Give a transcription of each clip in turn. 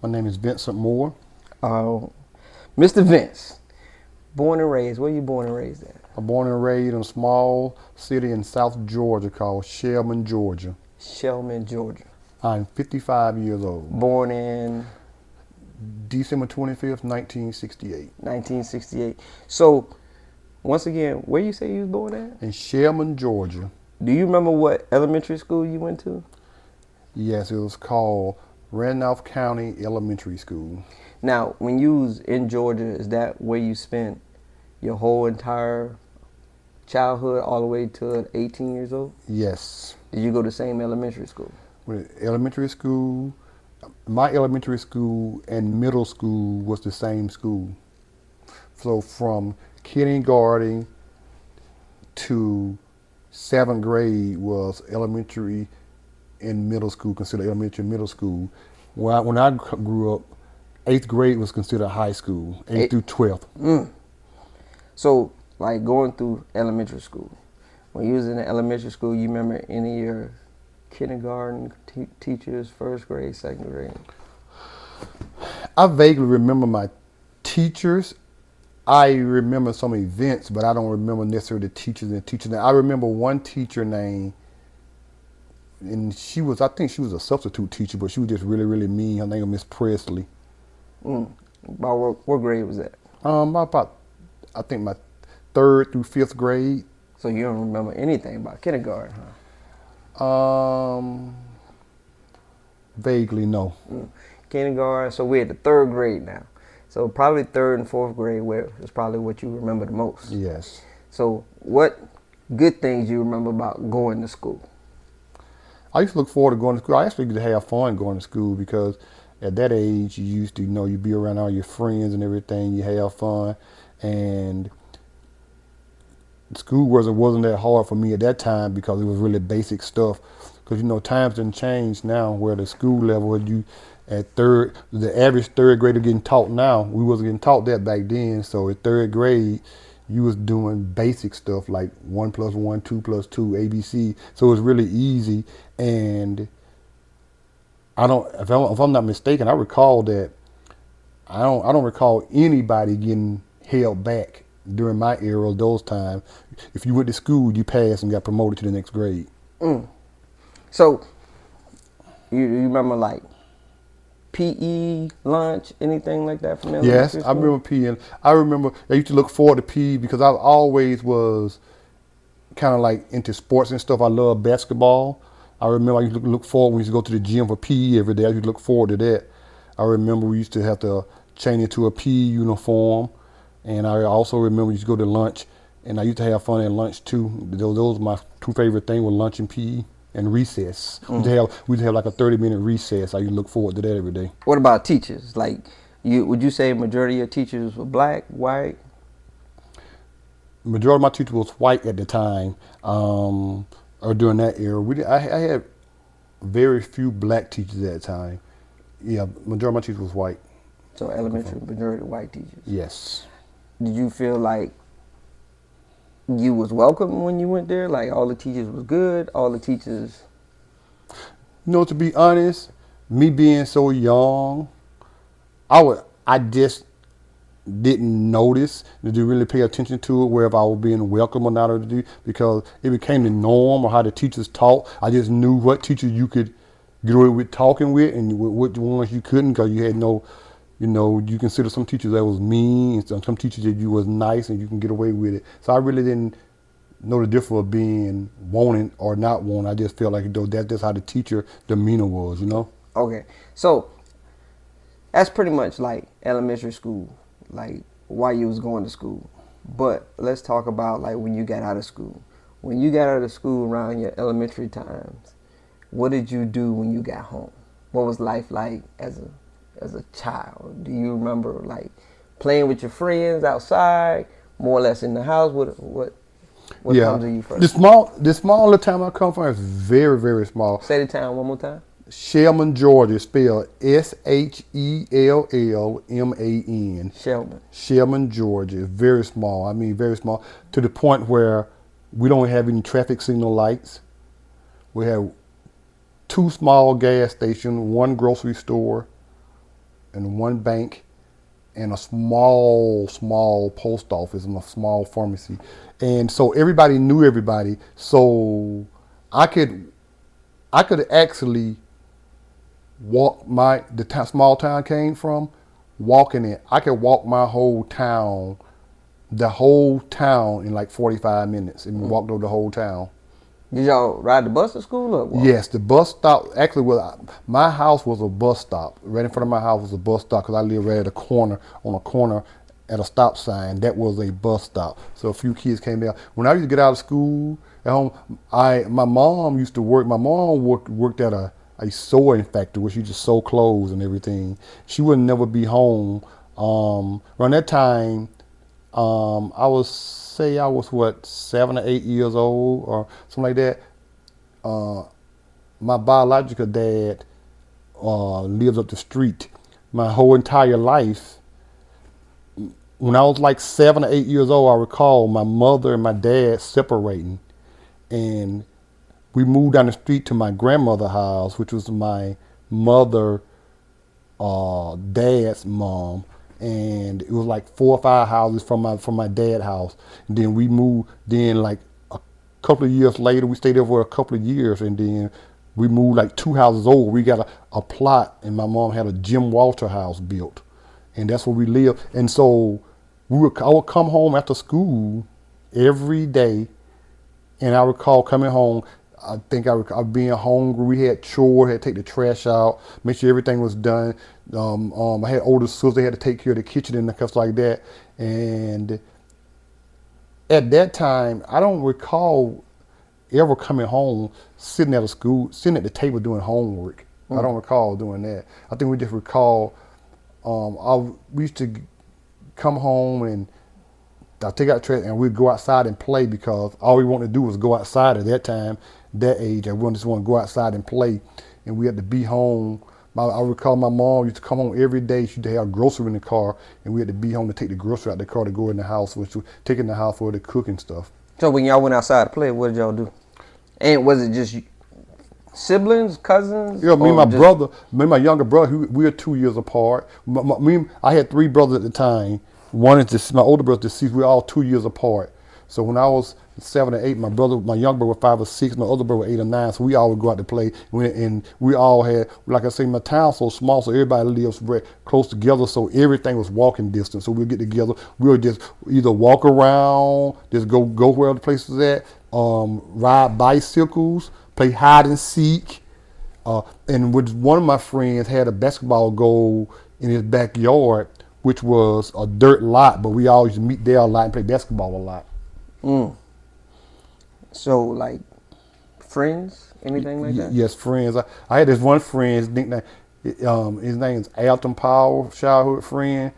My name is Vincent Moore. Uh, Mr. Vince, born and raised. Where you born and raised at? I'm born and raised in a small city in South Georgia called Shelman, Georgia. Shelman, Georgia. I'm 55 years old. Born in December 25th, 1968. 1968. So, once again, where you say you was born at? In Shelman, Georgia. Do you remember what elementary school you went to? Yes, it was called Randolph County Elementary School. Now, when you was in Georgia, is that where you spent your whole entire childhood all the way to 18 years old? Yes. Did you go to the same elementary school? With elementary school, my elementary school and middle school was the same school. So from kindergarten to seventh grade was elementary and middle school, considered elementary and middle school. When I grew up, eighth grade was considered high school, eighth through 12th. So, like going through elementary school, when you was in the elementary school, you remember any of your kindergarten teachers, first grade, second grade? I vaguely remember my teachers. I remember some events, but I don't remember necessarily the teachers and teachers. I remember one teacher named, and I think she was a substitute teacher, but she was just really, really mean. Her name was Miss Presley. About what grade was that? About, I think my third through fifth grade. So you don't remember anything about kindergarten, huh? Vaguely, no. Kindergarten, so we're at the third grade now. So probably third and fourth grade where is probably what you remember the most. Yes. So what good things you remember about going to school? I used to look forward to going to school. I actually used to have fun going to school because at that age you used to, you be around all your friends and everything. You have fun, and school wasn't that hard for me at that time because it was really basic stuff. Because times didn't change now, where the school level the average third grader getting taught now. We wasn't getting taught that back then. So at third grade, you was doing basic stuff like 1 plus 1, 2 plus 2, ABC. So it was really easy. And if I'm not mistaken, I recall that I don't recall anybody getting held back during my era. Those times, if you went to school, you passed and got promoted to the next grade. So you remember like PE, lunch, anything like that from elementary Yes, school? I remember PE. I remember I used to look forward to PE because I always was kind of like into sports and stuff. I love basketball. I remember I used to look forward when we used to go to the gym for PE every day. I used to look forward to that. I remember we used to have to change into a PE uniform, and I also remember we used to go to lunch, and I used to have fun at lunch too. Those were my two favorite things, were lunch and PE. And recess. We'd have like a 30-minute recess. I used to look forward to that every day. What about teachers? Like, would you say majority of your teachers were black, white? Majority of my teachers was white at the time, or during that era. I had very few black teachers at the time. Yeah, majority of my teachers was white. So elementary, majority white teachers. Yes. Did you feel like you was welcome when you went there? Like all the teachers was good, all the teachers? To be honest, me being so young, I just didn't notice, did you really pay attention to it, whether I was being welcome or not, because it became the norm or how the teachers taught. I just knew what teachers you could get away with talking with and which ones you couldn't, because you had no, you consider some teachers that was mean and some teachers that you was nice and you can get away with it. So I really didn't know the difference of being wanted or not wanted. I just felt like that's how the teacher demeanor was, Okay, so that's pretty much like elementary school, like while you was going to school. But let's talk about like when you got out of school. When you got out of school around your elementary times, what did you do when you got home? What was life like as a child? Do you remember like playing with your friends outside, more or less in the house? What comes to you first? The small little town I come from is very, very small. Say the town one more time. Shelman, Georgia, spelled Shelman. Shelman. Shelman, Georgia is very small. I mean, very small, to the point where we don't have any traffic signal lights. We have 2 small gas stations, 1 grocery store, and one bank and a small post office and a small pharmacy. And so everybody knew everybody. So I could actually walk small town I came from, walking it. I could walk my whole town, the whole town in like 45 minutes and walked over the whole town. Did y'all ride the bus to school or walk? Yes, the bus stop actually was my house was a bus stop. Right in front of my house was a bus stop because I live right at a corner at a stop sign. That was a bus stop. So a few kids came down. When I used to get out of school at home, my mom used to work. My mom worked at a sewing factory where she just sew clothes and everything. She would never be home. Around that time, I was what 7 or 8 years old or something like that. My biological dad lives up the street. My whole entire life, when I was like 7 or 8 years old, I recall my mother and my dad separating, and we moved down the street to my grandmother's house, which was my mother, dad's mom, and it was like 4 or 5 houses from my dad's house. And then we moved. Then like a couple of years later, we stayed there for a couple of years, and then we moved like 2 houses over. We got a plot, and my mom had a Jim Walter house built, and that's where we lived. And so I would come home after school every day, and I recall coming home. I think I being hungry. We had chores, had to take the trash out, make sure everything was done. I had older sisters, they had to take care of the kitchen and stuff like that. And at that time, I don't recall ever coming home, sitting at the table doing homework. I don't recall doing that. I think we just recall, we used to come home and I take out the trash and we'd go outside and play because all we wanted to do was go outside at that time, that age. Everyone just wanted to go outside and play, and we had to be home. I recall my mom used to come home every day. She used to have grocery in the car, and we had to be home to take the grocery out the car to go in the house, which was taking the house for the cooking stuff. So when y'all went outside to play, what did y'all do? And was it just siblings, cousins? Yeah, me and my younger brother, we were 2 years apart. I had 3 brothers at the time. One is deceased, my older brother deceased. We were all 2 years apart. So when I was 7 or 8, my younger brother was 5 or 6, my other brother was 8 or 9. So we all would go out to play. And we all had, like I say, my town's so small, so everybody lives very close together. So everything was walking distance. So we'd get together. We would just either walk around, just go where the place is at, ride bicycles, play hide and seek. And one of my friends had a basketball goal in his backyard, which was a dirt lot, but we always meet there a lot and play basketball a lot. So, like, friends, anything like that? Yes, friends. I had this one friend, his name is Alton Powell, childhood friend,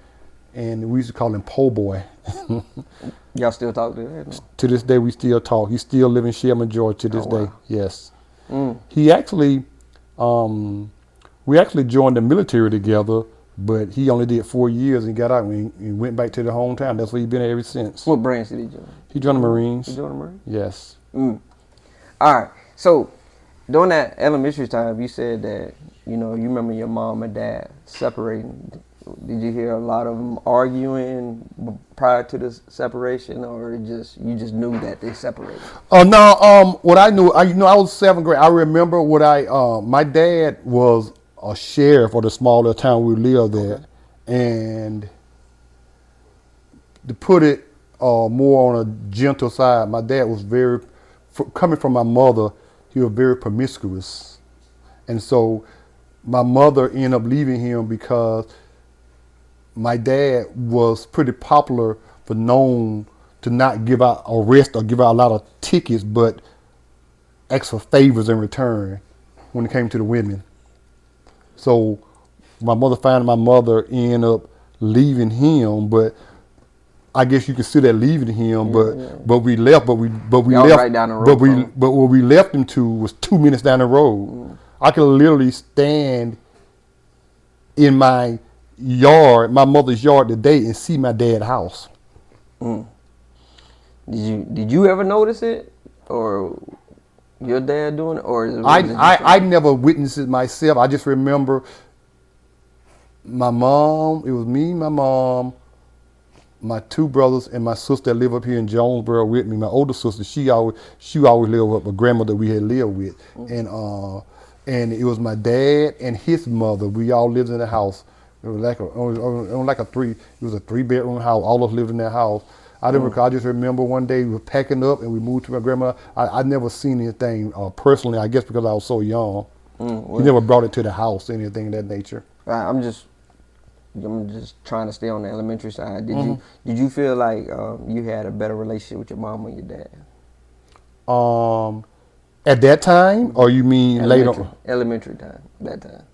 and we used to call him Po Boy. Y'all still talk to that? No? To this day, we still talk. He still lives in Shelman, Georgia to this day. Yes. He actually, we actually joined the military together, but he only did 4 years and got out and went back to the hometown. That's where he's been ever since. What branch did he join? He joined the Marines. He joined the Marines? Yes. All right. So during that elementary time, you said that, you remember your mom and dad separating. Did you hear a lot of them arguing prior to the separation, or you just knew that they separated? Oh no. What I knew, I was 7th grade. I remember my dad was a sheriff of the smaller town we lived at, and to put it more on a gentle side, my dad was coming from my mother, he was very promiscuous, and so my mother ended up leaving him because my dad was pretty popular for known to not give out arrests or give out a lot of tickets, but ask for favors in return when it came to the women. So my mother ended up leaving him, but I guess you could see that leaving him, but we left, but we left right down the road. But where we left him to was 2 minutes down the road. I could literally stand in my yard, my mother's yard today, and see my dad's house. Did you ever notice it, or your dad doing it, or I never witnessed it myself. I just remember My mom, it was me, my mom, my two brothers, and my sister that live up here in Jonesboro with me. My older sister, she always lived with my grandmother we had lived with, and it was my dad and his mother. We all lived in the house. It was like it was a 3-bedroom house. All of us lived in that house. I didn't recall. I just remember one day we were packing up and we moved to my grandma. I never seen anything personally. I guess because I was so young. He Well, never brought it to the house, anything of that nature. I'm just trying to stay on the elementary side. Did you feel like you had a better relationship with your mom or your dad? At that time, or you mean later? Elementary time, that time.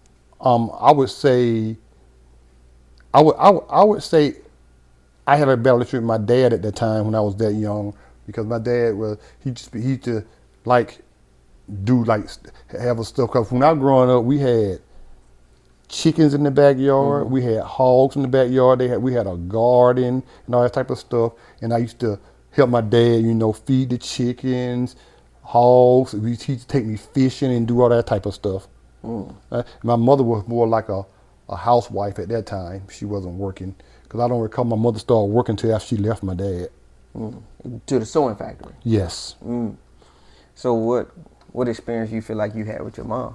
I would say, I would say, I had a better relationship with my dad at that time when I was that young, because my dad was he used to like do like have a stuff. Cause when I was growing up, we had chickens in the backyard, we had hogs in the backyard. We had a garden and all that type of stuff. And I used to help my dad, feed the chickens, hogs. He used to take me fishing and do all that type of stuff. My mother was more like a housewife at that time. She wasn't working, because I don't recall my mother started working till after she left my dad. To the sewing factory. Yes. So what experience you feel like you had with your mom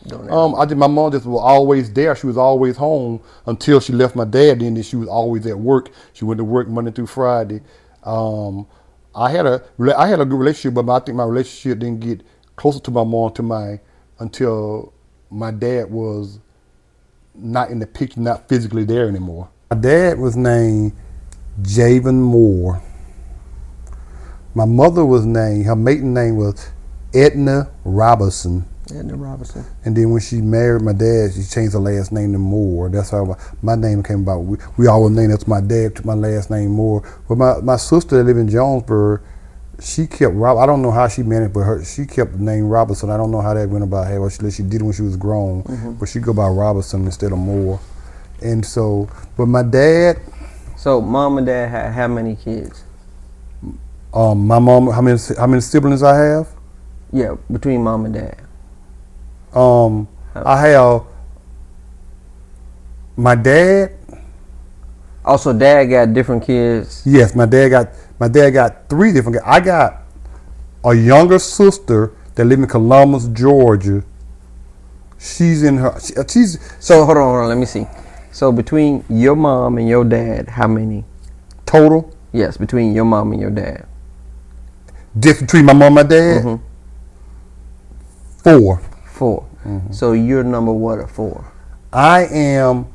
doing that? My mom just was always there. She was always home until she left my dad. Then she was always at work. She went to work Monday through Friday. I had a good relationship, but I think my relationship didn't get closer to my mom until my dad was not in the picture, not physically there anymore. My dad was named Vincent Moore. My mother her maiden name was Edna Robinson. Edna Robinson. And then when she married my dad, she changed her last name to Moore. That's how my name came about. We always named us my dad took my last name Moore. But my sister that lived in Jonesboro, she kept I don't know how she managed, but she kept the name Robinson. I don't know how that went about her. She did it when she was grown, but she go by Robinson instead of Moore. And so, but my dad. So mom and dad had how many kids? My mom, how many siblings I have? Yeah, between mom and dad. I have my dad. Also, dad got different kids. Yes, my dad got 3 different kids. I got a younger sister that lives in Columbus, Georgia. She's in her. So hold on. Let me see. So between your mom and your dad, how many total? Yes, between your mom and your dad. Different between my mom and my dad. 4. 4. So you're number what of 4? I am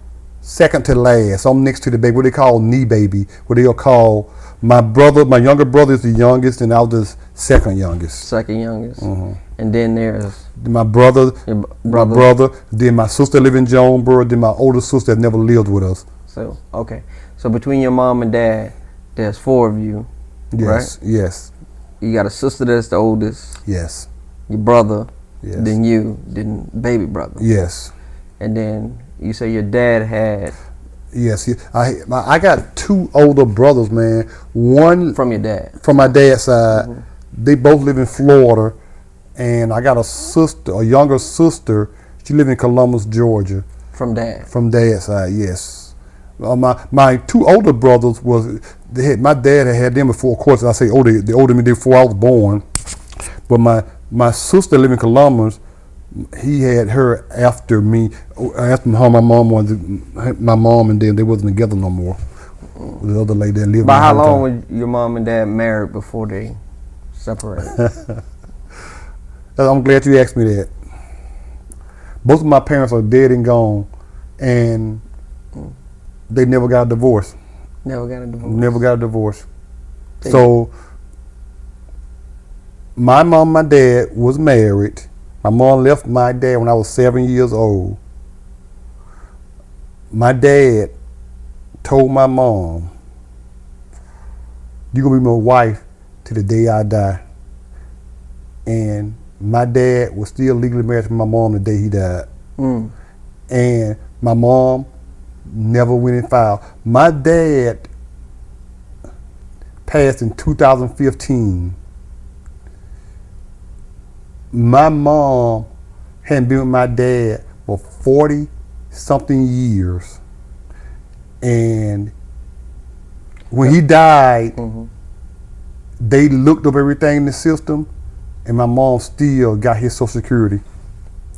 second to last. I'm next to the baby. What they call knee baby. What they'll call my brother. My younger brother is the youngest, and I was the second youngest. Second youngest. And then there's my brother. Your my brother. Then my sister live in Jonesboro. Then my older sister that never lived with us. So okay. So between your mom and dad, there's 4 of you. Yes. Right? Yes. You got a sister that's the oldest. Yes. Your brother. Yes. Then you. Then baby brother. Yes. And then you say your dad had. Yes. I got 2 older brothers, man. One from your dad. From my dad's side. They both live in Florida, and I got a younger sister. She live in Columbus, Georgia. From dad. From dad's side, yes. My 2 older brothers my dad had them before. Of course, I say older. They older than me before I was born. But my sister lived in Columbus. He had her after me. After how my mom and then they wasn't together no more. The other lady that lived. By how long was your mom and dad married before they separated? I'm glad you asked me that. Both of my parents are dead and gone, and they never got a divorce. Never got a divorce. Never got a divorce. So my mom and my dad was married. My mom left my dad when I was 7 years old. My dad told my mom, "You're gonna be my wife to the day I die." And my dad was still legally married to my mom the day he died. And my mom never went and filed. My dad passed in 2015. My mom hadn't been with my dad for 40 something years. And when he died, they looked up everything in the system, and my mom still got his Social Security.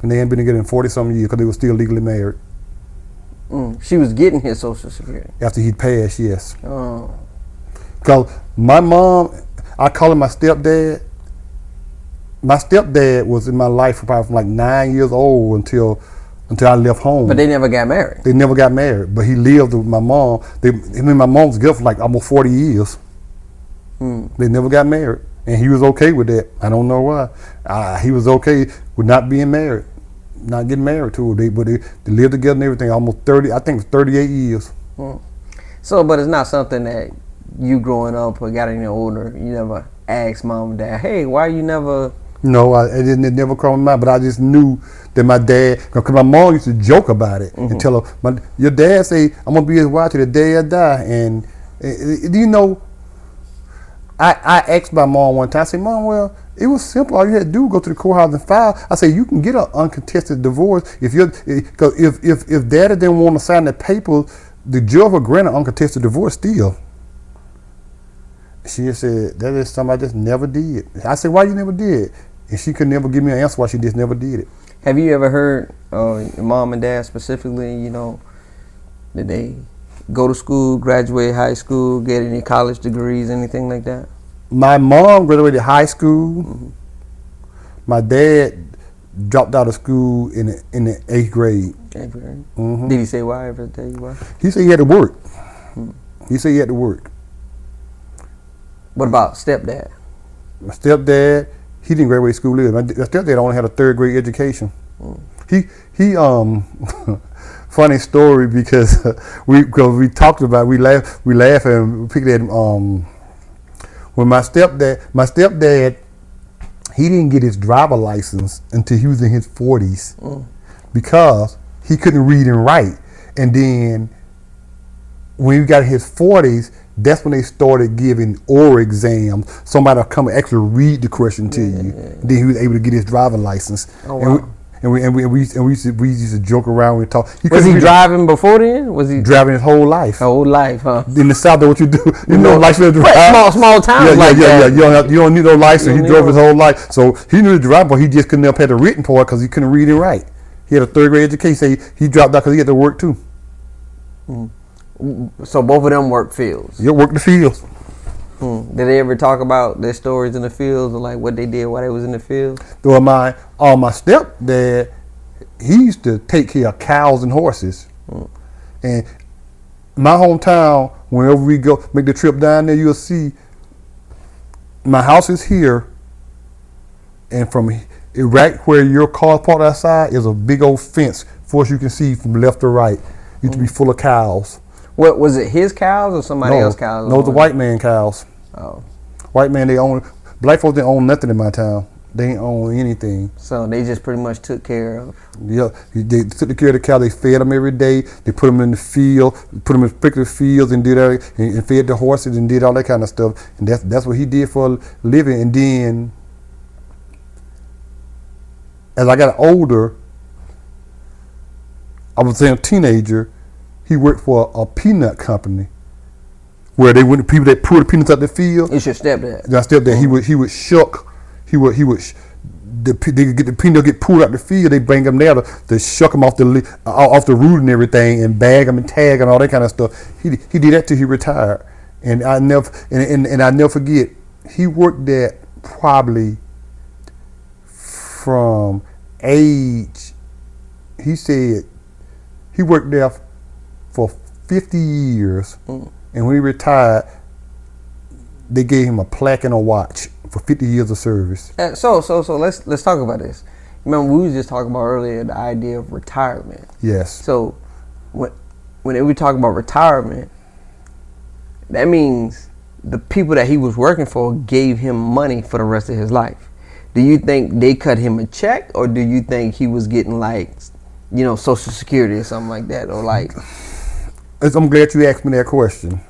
And they hadn't been together in 40-something years because they were still legally married. She was getting his Social Security. After he passed, yes. Oh. Because my mom, I call him my stepdad. My stepdad was in my life probably from like 9 years old until I left home. But they never got married. They never got married, but he lived with my mom. My mom was together for like almost 40 years. They never got married, and he was okay with that. I don't know why. He was okay with not being married, not getting married to her. But they lived together and everything almost 30, I think it was 38 years. So, but it's not something that you growing up or got any older, you never asked mom and dad, hey, why you never... No, it never crossed my mind, but I just knew that my dad, because my mom used to joke about it and tell her, your dad say, I'm going to be his wife till the day I die. And you know, I asked my mom one time, I said, Mom, well, it was simple. All you had to do was go to the courthouse and file. I said, you can get an uncontested divorce because if daddy didn't want to sign the papers, the judge would grant an uncontested divorce still. She said, that is something I just never did. I said, why you never did? And she could never give me an answer why she just never did it. Have you ever heard your mom and dad specifically, you know, did they go to school, graduate high school, get any college degrees, anything like that? My mom graduated high school. My dad dropped out of school in the 8th grade. 8th grade? Did he say why? Ever tell you why? He said he had to work. He said he had to work. What about stepdad? My stepdad, he didn't graduate school either. My stepdad only had a 3rd grade education. He funny story because we talked about it, we laugh and picked at when my stepdad he didn't get his driver license until he was in his 40s because he couldn't read and write. And then when he got in his 40s, that's when they started giving oral exams. Somebody will come and actually read the question to you. Then he was able to get his driving license. Oh, wow. And we used to joke around and talk. Was he driving before then? Was he driving his whole life? Whole life, huh? In the South, that's what you do. You know, license to drive. Small towns like that. Yeah. You don't need no license. He drove his whole life, so he knew to drive, but he just couldn't have had the written part because he couldn't read and write. He had a 3rd grade education. So he dropped out because he had to work too. So both of them work fields. You work the fields. Did they ever talk about their stories in the fields or like what they did while they was in the fields? Well, my stepdad, he used to take care of cows and horses. And my hometown, whenever we go make the trip down there, you'll see my house is here, and from right where your car parked outside is a big old fence for us you can see from left to right. It used to be full of cows. What was it? His cows or somebody else's cows? No, the white man cows. Oh, white man, they own. Black folks didn't own nothing in my town. They didn't own anything. So they just pretty much took care of. Yeah, they took care of the cow. They fed them every day. They put them in the field, put them in particular fields, and did that, and fed the horses and did all that kind of stuff. And that's what he did for a living. And then, as I got older, I was a teenager. He worked for a peanut company where they went to people that pulled the peanuts out the field. It's your stepdad. My stepdad. He would shuck. They get the peanut get pulled out the field. They bring them there to shuck them off the root and everything, and bag them and tag and all that kind of stuff. He did that till he retired, and I never forget. He worked there probably from age. He said he worked there for 50 years, and when he retired, they gave him a plaque and a watch for 50 years of service. So let's talk about this. Remember, we was just talking about earlier the idea of retirement. Yes. So when we talk about retirement, that means the people that he was working for gave him money for the rest of his life. Do you think they cut him a check, or do you think he was getting like, Social Security or something like that, or like? I'm glad you asked me that question.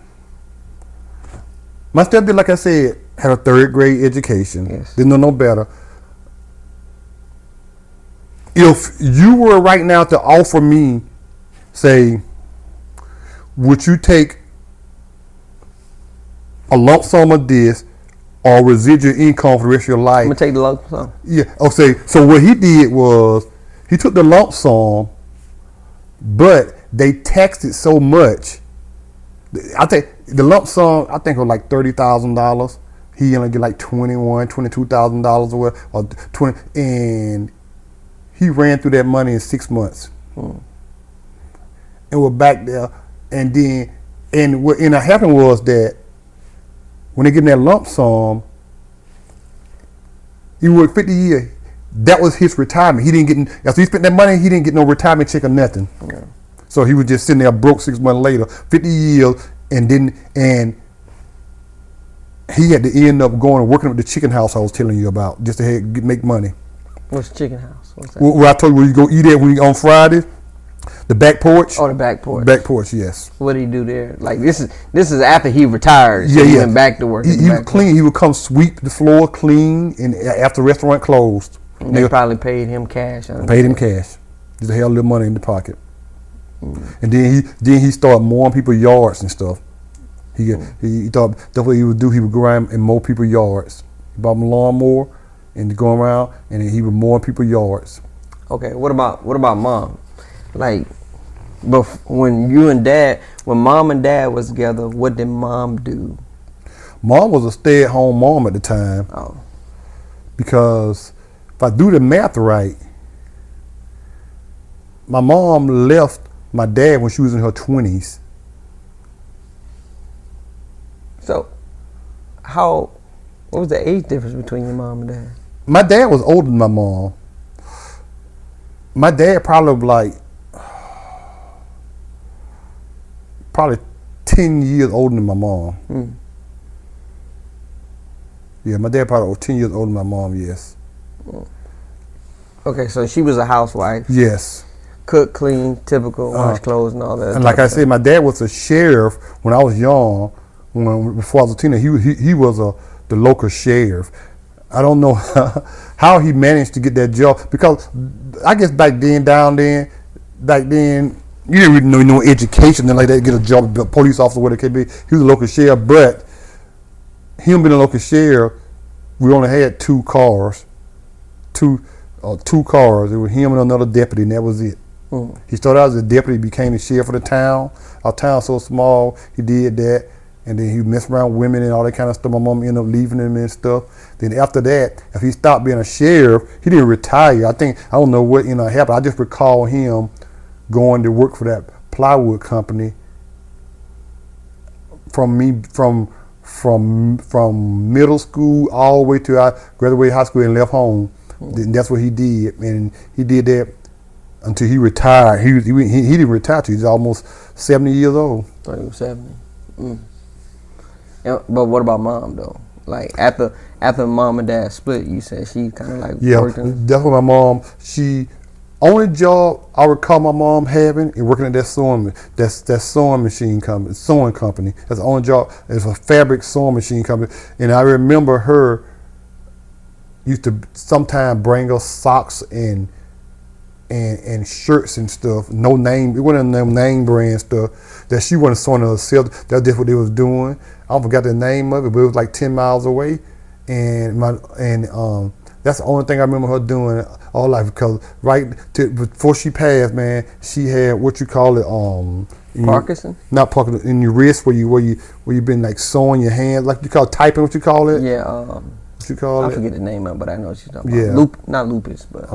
My stepdad, like I said, had a 3rd grade education. Yes. Didn't know no better. If you were right now to offer me say, would you take a lump sum of this or residual income for the rest of your life? I'm gonna take the lump sum. Yeah. Okay. So what he did was he took the lump sum, but they taxed it so much. I think the lump sum, I think, was like $30,000. He only get like $22,000 or what, or 20, and he ran through that money in 6 months. And we're back there, and then, and what ended up happening was that when they get that lump sum, he worked 50 years. That was his retirement. He didn't get, after he spent that money, he didn't get no retirement check or nothing. Yeah. So he was just sitting there broke 6 months later, 50 years, and he had to end up going and working with the chicken house I was telling you about, just to make money. What's the chicken house? What's that? Where I told you where you go eat at when you on Friday, the back porch. Oh, the back porch. Back porch, yes. What did he do there? Like this is after he retired. So Yeah, he yeah. went back to work. He would clean. He would come sweep the floor, clean, and after the restaurant closed, And they probably paid him cash. paid him cash. Just a hell of a little money in the pocket. And then he started mowing people's yards and stuff. He thought that's what he would do. He would go around and mow people's yards. He bought him a lawnmower and go around and he would mow people's yards. Okay, what about mom? Like, when mom and dad was together, what did mom do? Mom was a stay-at-home mom at the time. Oh, Because if I do the math right, my mom left my dad when she was in her 20s. so what was the age difference between your mom and dad? My dad was older than my mom. My dad probably 10 years older than my mom. Yeah, my dad probably 10 years older than my mom, yes. Okay, so she was a housewife. Yes. Cook, clean, typical, wash clothes and all that. And like I said, my dad was a sheriff when I was young. Before I was a teenager, he was the local sheriff. I don't know how he managed to get that job, because I guess back then, you didn't really know no education and like that to get a job, a police officer, whatever it could be. He was a local sheriff, but him being a local sheriff, we only had two cars. It was him and another deputy, and that was it. He started out as a deputy, became the sheriff of the town. Our town's so small, he did that. And then he messed around with women and all that kind of stuff. My mom ended up leaving him and stuff. Then after that, if he stopped being a sheriff, he didn't retire. I don't know what happened. I just recall him going to work for that plywood company from middle school all the way to I graduated high school and left home. That's what he did, and he did that until he retired. He didn't retire till he was almost 70 years old. Oh, he was 70. Yeah, but what about mom though? Like after mom and dad split, you said she kind of like working. That's what my mom. She only job I recall my mom having is working at that sewing company. That's the only job. It's a fabric sewing machine company, and I remember her used to sometimes bring us socks and shirts and stuff. No name, it wasn't no name brand stuff that she wasn't sewing herself. That's just what they was doing. I forgot the name of it, but it was like 10 miles away, and that's the only thing I remember her doing all life. Because before she passed, man, she had what you call it, Parkinson? Not Parkinson, in your wrist where you been like sewing your hands, like you call typing. What you call it? Yeah. What you call it? I forget the name of it, but I know what you're talking Yeah. about. Not lupus, but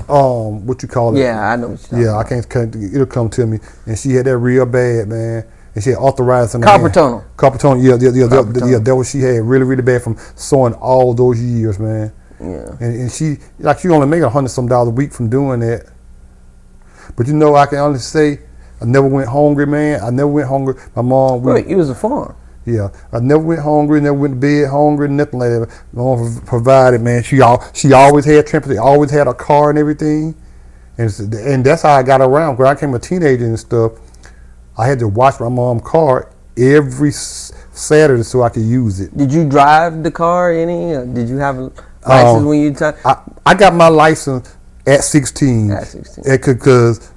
what you call it? Yeah, I know what you're talking about. I can't. It'll come to me. And she had that real bad, man. And she had arthritis in her Carpal hand. tunnel. Carpal tunnel. Yeah. That was she had really, really bad from sewing all those years, man. Yeah. And she only made $100 some a week from doing that. But I can only say I never went hungry, man. I never went hungry. My mom. Wait, it was a farm. Yeah, I never went hungry, never went to bed hungry, nothing like that. My mom provided, man. She always had transportation, always had a car and everything, and that's how I got around. When I became a teenager and stuff, I had to watch my mom's car every Saturday so I could use it. Did you drive the car any? Or did you have a license when you? I got my license at 16. At 16. Because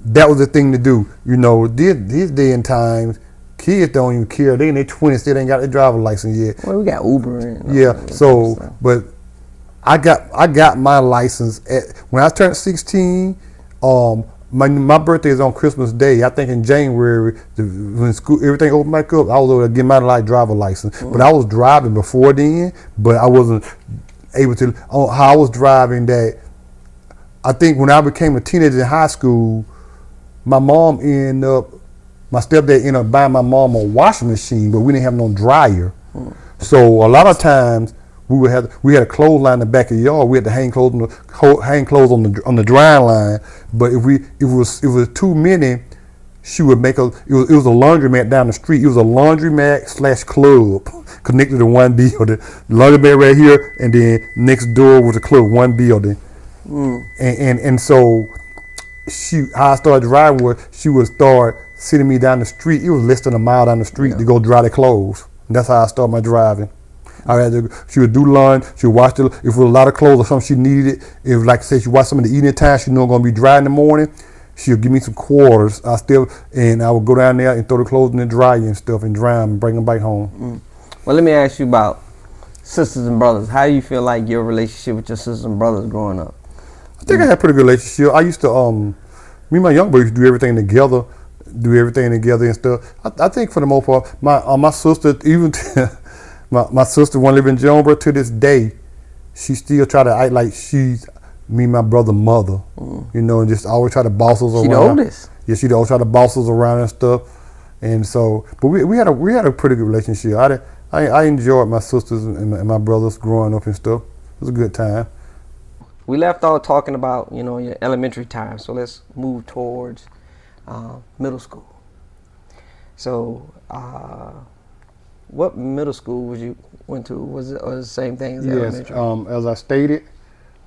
that was the thing to do. This day and times, kids don't even care. They in their 20s, still ain't got their driver's license yet. Well, we got Uber and Yeah. So, but I got my license when I turned 16. My birthday is on Christmas Day. I think in January, when school everything opened back up, I was able to get my driver license. But I was driving before then, but I wasn't able to. How I was driving that, I think when I became a teenager in high school, my stepdad ended up buying my mom a washing machine, but we didn't have no dryer. So a lot of times we had a clothesline in the back of the yard. We had to hang clothes on the drying line. But if it was too many, she would make it was a laundromat down the street. It was a laundromat / club connected to one building. Laundromat right here, and then next door was a club, one building. And so how I started driving was she would start sending me down the street. It was less than a mile down the street to go dry the clothes. And that's how I started my driving. She would do lunch. She would wash if it was a lot of clothes or something she needed. If, like I said, she watched some of the evening time, she knew I'm gonna be dry in the morning. She would give me some quarters. I would go down there and throw the clothes in the dryer and stuff and dry them and bring them back home. Well, let me ask you about sisters and brothers. How do you feel like your relationship with your sisters and brothers growing up? I think I had a pretty good relationship. I used to, me and my young brother used to do everything together and stuff. I think for the most part, my sister, even my sister, one living in Jonesboro to this day, she still try to act like she's me and my brother's mother, and just always try to boss us around. She the oldest. Yeah, she always try to boss us around and stuff. And so, but we had a pretty good relationship. I enjoyed my sisters and my brothers growing up and stuff. It was a good time. We left off talking about your elementary time, so let's move towards middle school. So, what middle school went to? Was it the same thing as elementary? Yes. As I stated,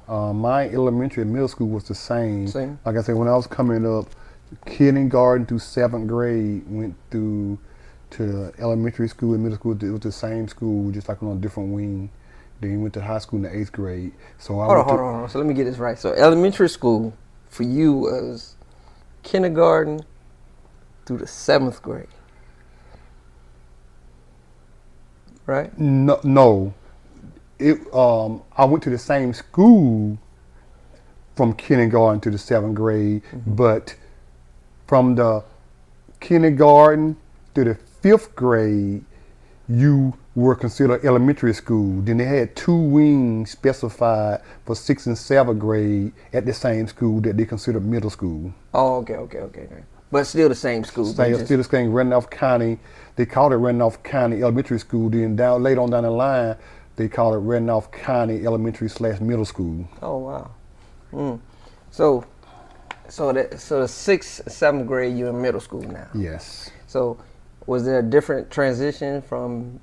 my elementary and middle school was the same. Like I said, when I was coming up, kindergarten through 7th grade, went through to elementary school and middle school. It was the same school, just like on a different wing. Then went to high school in the 8th grade. So hold on. So let me get this right. So elementary school for you was kindergarten through the 7th grade, right? No. I went to the same school from kindergarten to the 7th grade, but from the kindergarten to the 5th grade, you were considered elementary school. Then they had 2 wings specified for 6th and 7th grade at the same school that they considered middle school. Oh, okay. But still the same school. Still the same Randolph County. They called it Randolph County Elementary School. Then later on down the line, they called it Randolph County Elementary / Middle School. Oh wow. So the 6th, 7th grade, you're in middle school now. Yes. So was there a different transition from?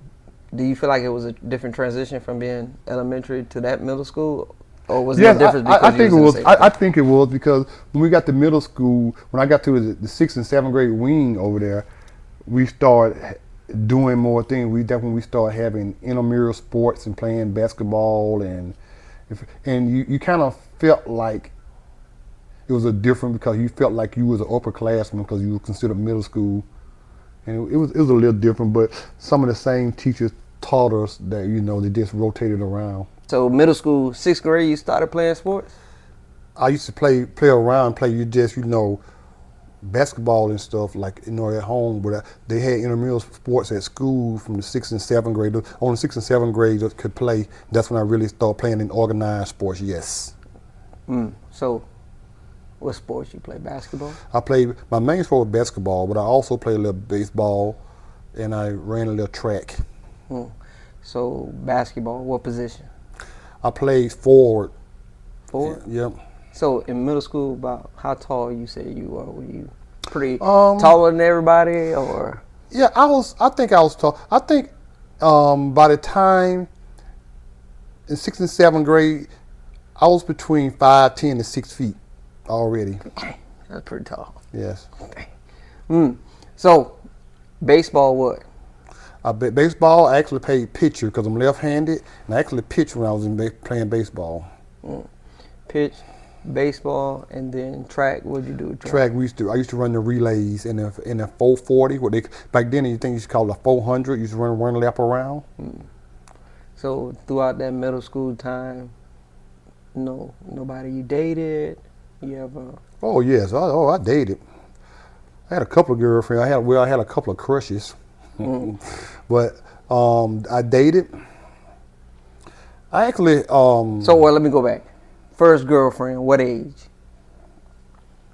Do you feel like it was a different transition from being elementary to that middle school, or was there a difference? I think it was. I think it was because when we got to middle school, when I got to the 6th and 7th grade wing over there, we started doing more things. That's when we started having intramural sports and playing basketball, and you kind of felt like it was a different because you felt like you was an upperclassman because you were considered middle school, and it was a little different. But some of the same teachers taught us that they just rotated around. So middle school, 6th grade, you started playing sports? I used to play around, basketball and stuff at home, but they had intramural sports at school from the 6th and 7th grade. Only 6th and 7th grade could play. That's when I really started playing in organized sports. Yes. So, what sports you play? Basketball? My main sport was basketball, but I also played a little baseball, and I ran a little track. So basketball, what position? I played forward. Forward? Yep. So in middle school, about how tall you said you were? Were you pretty taller than everybody, or? Yeah, I think I was tall. I think by the time in 6th and 7th grade, I was between 5'10" and 6 feet already. That's pretty tall. Yes. So baseball, what? Baseball, I actually played pitcher because I'm left-handed, and I actually pitched when I was playing baseball. Pitch. baseball, and then track. What'd you do with track? Track, I used to run the relays in the 440. What they back then, you think you used to call it a 400. You used to run a lap around. So throughout that middle school time, no, nobody you dated, you ever? Oh yes, I dated. I had a couple of girlfriends. I had a couple of crushes, but I dated. I actually So well, let me go back. First girlfriend, what age?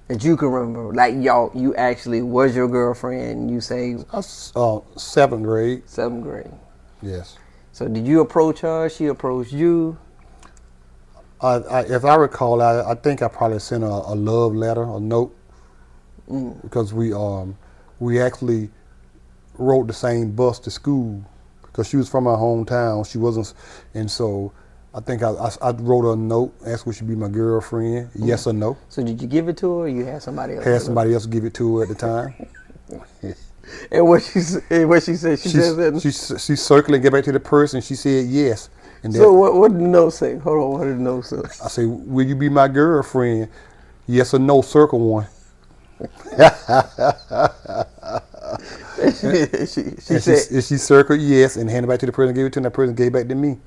That you can remember, like you actually was your girlfriend. You say I was, 7th grade. 7th grade. Yes. So did you approach her? She approached you. If I recall, I think I probably sent a love letter, a note, because we actually rode the same bus to school because she was from my hometown. She wasn't, and so I think I wrote her a note, asked would she be my girlfriend, yes or no. So did you give it to her? Or you had somebody else? Had somebody else give it to her at the time. And what she said? She circled and get back to the person. She said yes. And So what did the note say? Hold on, what did the note say? I say, will you be my girlfriend? Yes or no, circle one. She circled yes and handed it back to the person, gave it to her, and that person gave it back to me.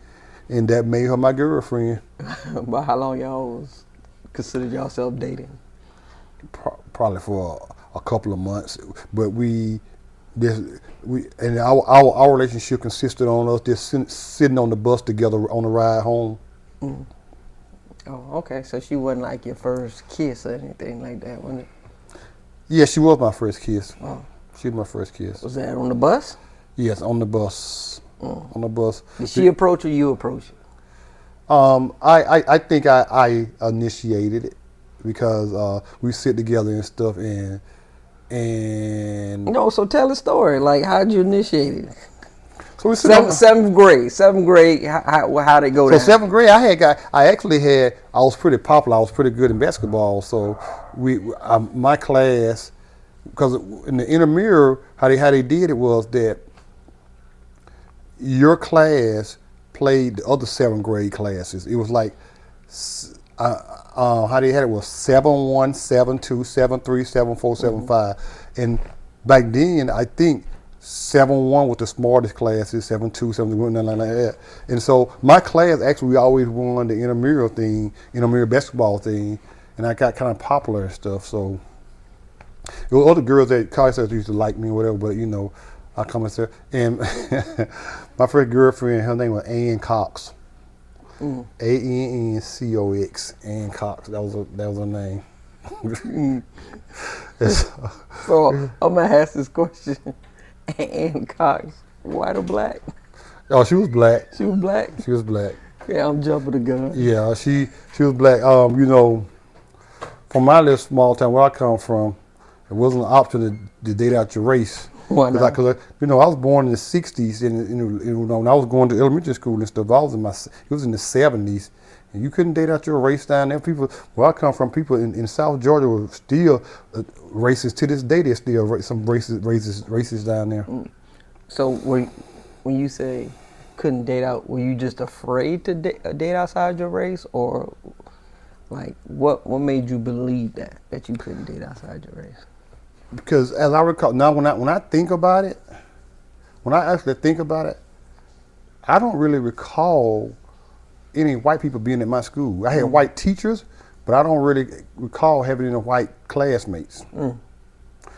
And that made her my girlfriend. But how long y'all was considered yourself dating? Probably for a couple of months. But our relationship consisted on us just sitting on the bus together on the ride home. Oh, okay. So she wasn't like your first kiss or anything like that, wasn't it? Yeah, she was my first kiss. Oh. She was my first kiss. Was that on the bus? Yes, on the bus. On the bus. Did she approach or you approach it? I think I initiated it because we sit together and stuff and No, so tell the story. Like, how'd you initiate it? so we sit Seventh grade. How'd it go So down? 7th grade, I was pretty popular. I was pretty good in basketball. So my class, because in the intramural, how they did it was that your class played the other 7th grade classes. It was like how they had it was 7-1, 7-2, 7-3, 7-4, 7-5, and back then I think 7-1 was the smartest classes, 7-2, 7-1, nothing like that. And so my class actually always won the intramural basketball thing, and I got kind of popular and stuff. So there were other girls at college that used to like me or whatever, but I come and say, and my first girlfriend, her name was Ann Cox. ANNCOX, Ann Cox. That was her name. So I'm gonna ask this question. Ann Cox, white or black? Oh, she was black. She was black? She was black. Yeah, I'm jumping the gun. Yeah, she was black. From my little small town where I come from, it wasn't an option to date out your race. Why not? Because I was born in the '60s, and when I was going to elementary school and stuff, it was in the '70s, and you couldn't date out your race down there. People where I come from, people in South Georgia were still racist to this day. There's still some racists down there. So when you say couldn't date out, were you just afraid to date outside your race, or like what made you believe that you couldn't date outside your race? Because as I recall, now when I think about it, when I actually think about it, I don't really recall any white people being at my school. I had white teachers, but I don't really recall having any white classmates.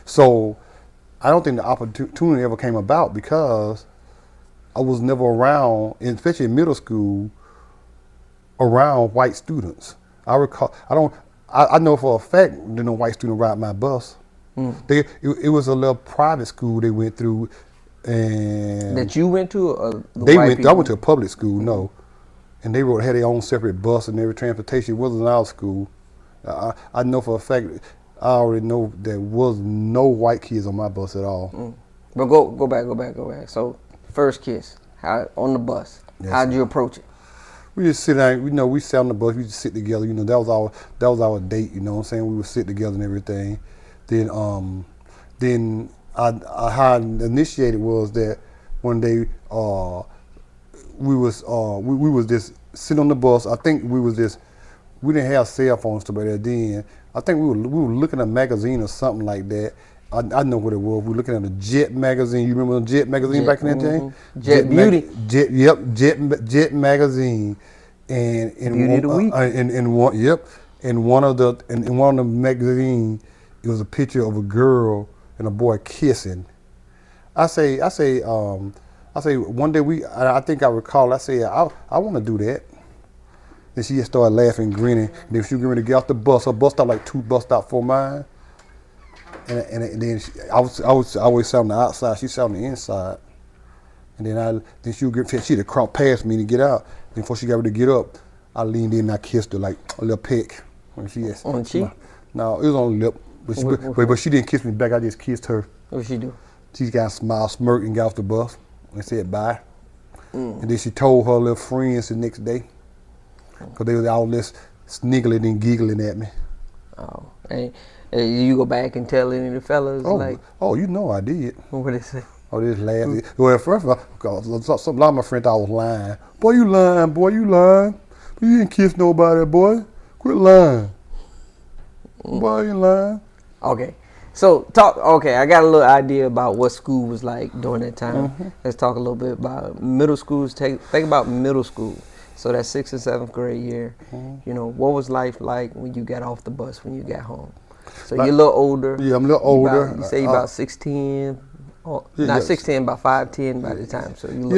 So I don't think the opportunity ever came about because I was never around, especially in middle school, around white students. I know for a fact there no white student ride my bus. It was a little private school they went through, and That you went to, or I went to a public school, no, and they had their own separate bus and every transportation. It wasn't our school. I know for a fact. I already know there was no white kids on my bus at all. But go back. So first kiss, how on the bus? Yes, How'd you approach it? We just sit down, we sat on the bus, we just sit together, that was our date, you know what I'm saying? We would sit together and everything. Then how I initiated was that one day we was just sitting on the bus. I think we was just we didn't have cell phones to back then. I think we were looking at a magazine or something like that. I know what it was. We were looking at a Jet magazine. You remember the Jet magazine Jet, back in that day? Jet Beauty. Jet magazine, and Beauty of the week. one of the magazine, it was a picture of a girl and a boy kissing. I say one day I think I recall. I said I want to do that. Then she just started laughing, grinning. And then she was going to get off the bus. Her bus stopped like 2 bus stops for mine. And then I was always sat on the outside. She sat on the inside. And then she'd have crossed past me to get out. Then before she got ready to get up, I leaned in and I kissed her like a little peck. When she asked, on the cheek? No, it was on the lip. But she didn't kiss me back. I just kissed her. What she do? She got a smile, smirked, and got off the bus and said bye. And then she told her little friends the next day. Because they was all this sniggling and giggling at me. Oh, and you go back and tell any of the fellas you know I did. What they say? Oh, they just laughed. Well, first of all, a lot of my friends thought I was lying. Boy, you lying. You didn't kiss nobody, boy. Quit lying. Boy, you lying. Okay. So I got a little idea about what school was like during that time. Let's talk a little bit about middle schools. Think about middle school. So that 6th and 7th grade year, you know, what was life like when you got off the bus, when you got home? So you're a little older. Yeah, I'm a little older. You say you're about 6'10", not 6'10", about 5'10" by the time. So you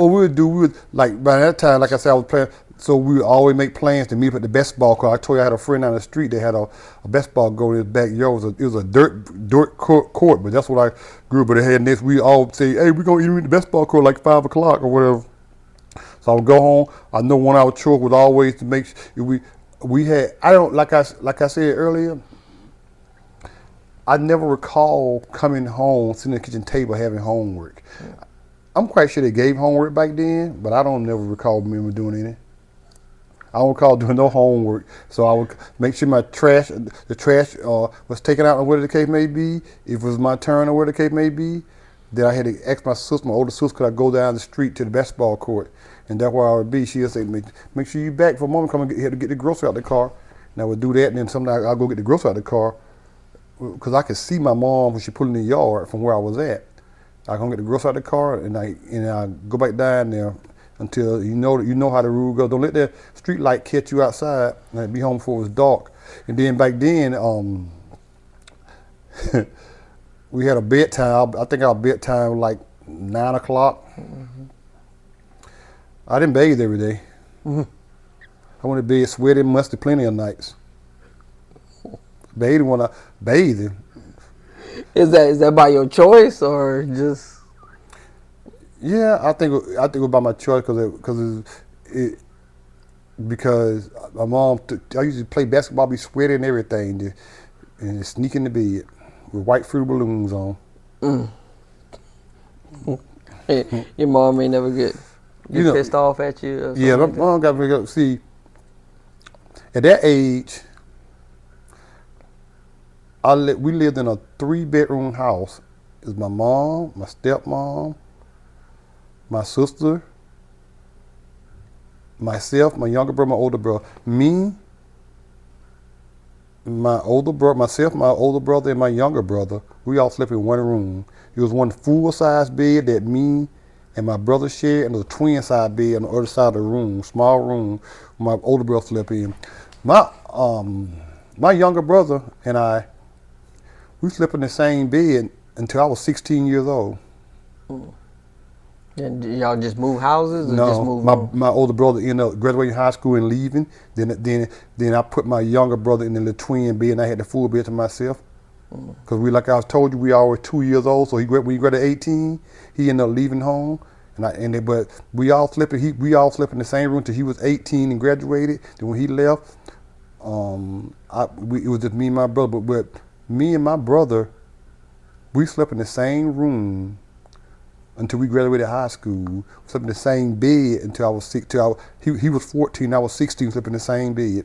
we would like by that time, like I said, I was playing. So we would always make plans to meet up at the best ball court. I told you I had a friend down the street that had a best ball goal in his backyard. It was a dirt court, but that's what I grew up. But it had this. We all say, hey, we're gonna eat at the best ball court like 5 o'clock or whatever. So I would go home. I know one of our chores was always to make sure we had. I don't like I said earlier. I never recall coming home, sitting at the kitchen table having homework. I'm quite sure they gave homework back then, but I don't never recall me doing any. I don't recall doing no homework. So I would make sure the trash was taken out or whatever the case may be. If it was my turn or whatever the case may be, then I had to ask my older sister, could I go down the street to the basketball court? And that's where I would be. She would say, make sure you're back for a moment, come and get the grocery out the car. And I would do that, and then sometimes I'll go get the grocery out the car, because I could see my mom when she pulled in the yard from where I was at. I come get the grocery out the car, and I go back down there until you know how the rule goes. Don't let the street light catch you outside, and I'd be home before it was dark. And then back then, we had a bedtime. I think our bedtime was like 9 o'clock. I didn't bathe every day. I went to bed sweating, musty plenty of nights. Bathing when I bathing. Is that by your choice or just? Yeah, I think it was by my choice because my mom. I used to play basketball, be sweating and everything, and just sneak in the bed with white fruit balloons on. Your mom may never get pissed off at you? Or yeah, my mom got me up. See, at that age, we lived in a 3-bedroom house. It was my mom, my stepmom, my sister, myself, my younger brother, my older brother. Me, my older brother, myself, my older brother, and my younger brother, we all slept in one room. It was one full-size bed that me and my brother shared, and there was a twin-size bed on the other side of the room, small room, my older brother slept in. My younger brother and I, we slept in the same bed until I was 16 years old. And y'all just move houses or no, just move my older brother ended up graduating high school and leaving. Then I put my younger brother in the little twin bed, and I had the full bed to myself. Because like I told you, we all were 2 years old. So when he graduated 18, he ended up leaving home. But we all slept in the same room till he was 18 and graduated. Then when he left, it was just me and my brother. But me and my brother, we slept in the same room until we graduated high school. We slept in the same bed until I was 6. He was 14, I was 16, slept in the same bed.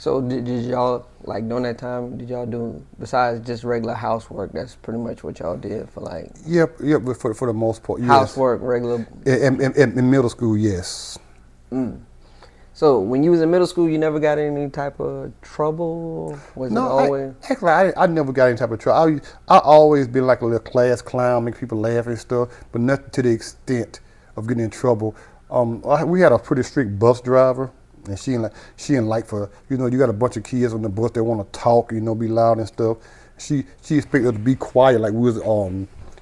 So did y'all, like, during that time, did y'all do, besides just regular housework, that's pretty much what y'all did for, like, Yep. But for the most part, yes. housework, regular? In middle school, yes. So when you was in middle school, you never got any type of trouble? Was it No, always? I never got any type of trouble. I always been like a little class clown, make people laugh and stuff, but nothing to the extent of getting in trouble. We had a pretty strict bus driver, and she didn't like for, you got a bunch of kids on the bus that want to talk, be loud and stuff. She expected us to be quiet, like we was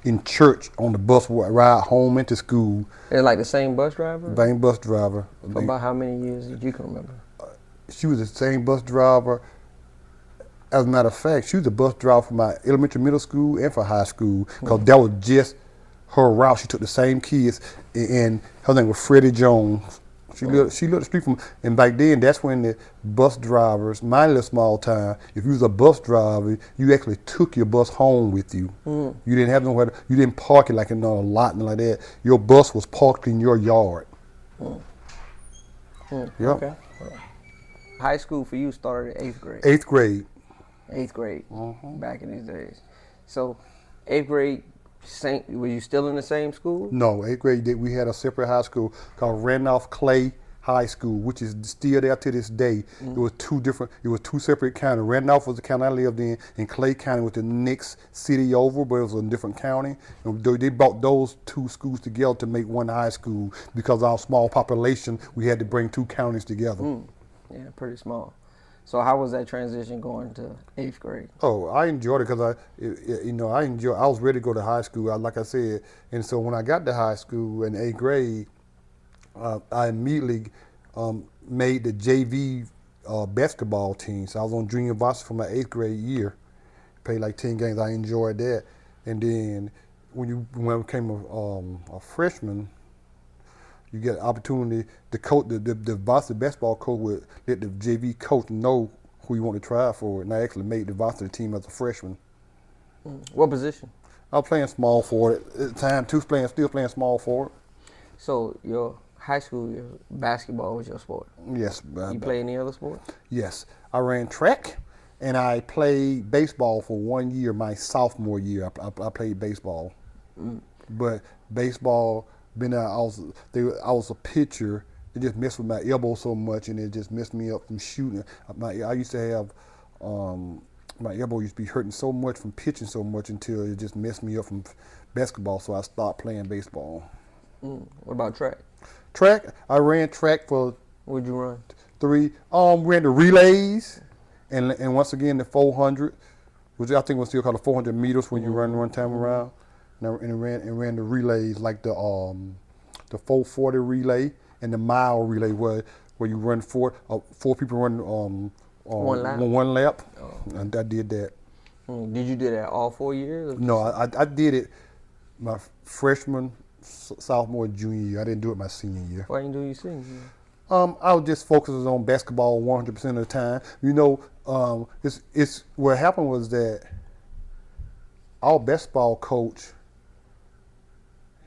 in church on the bus ride home into school. It's like the same bus driver? Same bus driver. For about how many years did you can remember? She was the same bus driver. As a matter of fact, she was the bus driver for my elementary, middle school, and for high school, because that was just her route. She took the same kids, and her name was Freddie Jones. She lived the street from, and back then, that's when the bus drivers, my little small town, if you was a bus driver, you actually took your bus home with you. You didn't have nowhere, you didn't park it like in a lot and like that. Your bus was parked in your yard. Yep. Okay. High school for you started at 8th grade. 8th grade. 8th grade, back in these days. So, 8th grade, were you still in the same school? No, 8th grade, we had a separate high school called Randolph Clay High School, which is still there to this day. It was two separate counties. Randolph was the county I lived in, and Clay County was the next city over, but it was a different county. And they brought those two schools together to make one high school. Because of our small population, we had to bring two counties together. Yeah, pretty small. So how was that transition going to 8th grade? Oh, I enjoyed it because I was ready to go to high school, like I said. And so when I got to high school in 8th grade, I immediately made the JV basketball team. So I was on junior varsity for my 8th grade year. Played like 10 games. I enjoyed that. And then when I became a freshman, you get an opportunity. The coach, the varsity basketball coach would let the JV coach know who you want to try for. And I actually made the varsity team as a freshman. What position? I was playing small forward at the time. Still playing small forward. So your high school, your basketball was your sport? Yes. You play any other sport? Yes. I ran track, and I played baseball for 1 year. My sophomore year, I played baseball. But baseball, I was a pitcher. It just messed with my elbow so much, and it just messed me up from shooting. I used to have my elbow used to be hurting so much from pitching so much until it just messed me up from basketball. So I stopped playing baseball. What about track? Track, I ran track for What'd you run? 3. Ran the relays, and once again the 400, which I think was still called the 400 meters when you run one time around. And ran the relays like the 440 relay and the mile relay where you run four people run one lap. And I did that. Did you do that all 4 years? No, I did it my freshman, sophomore, junior year. I didn't do it my senior year. Why didn't you do your senior year? I was just focusing on basketball 100% of the time. It's what happened was that our basketball coach,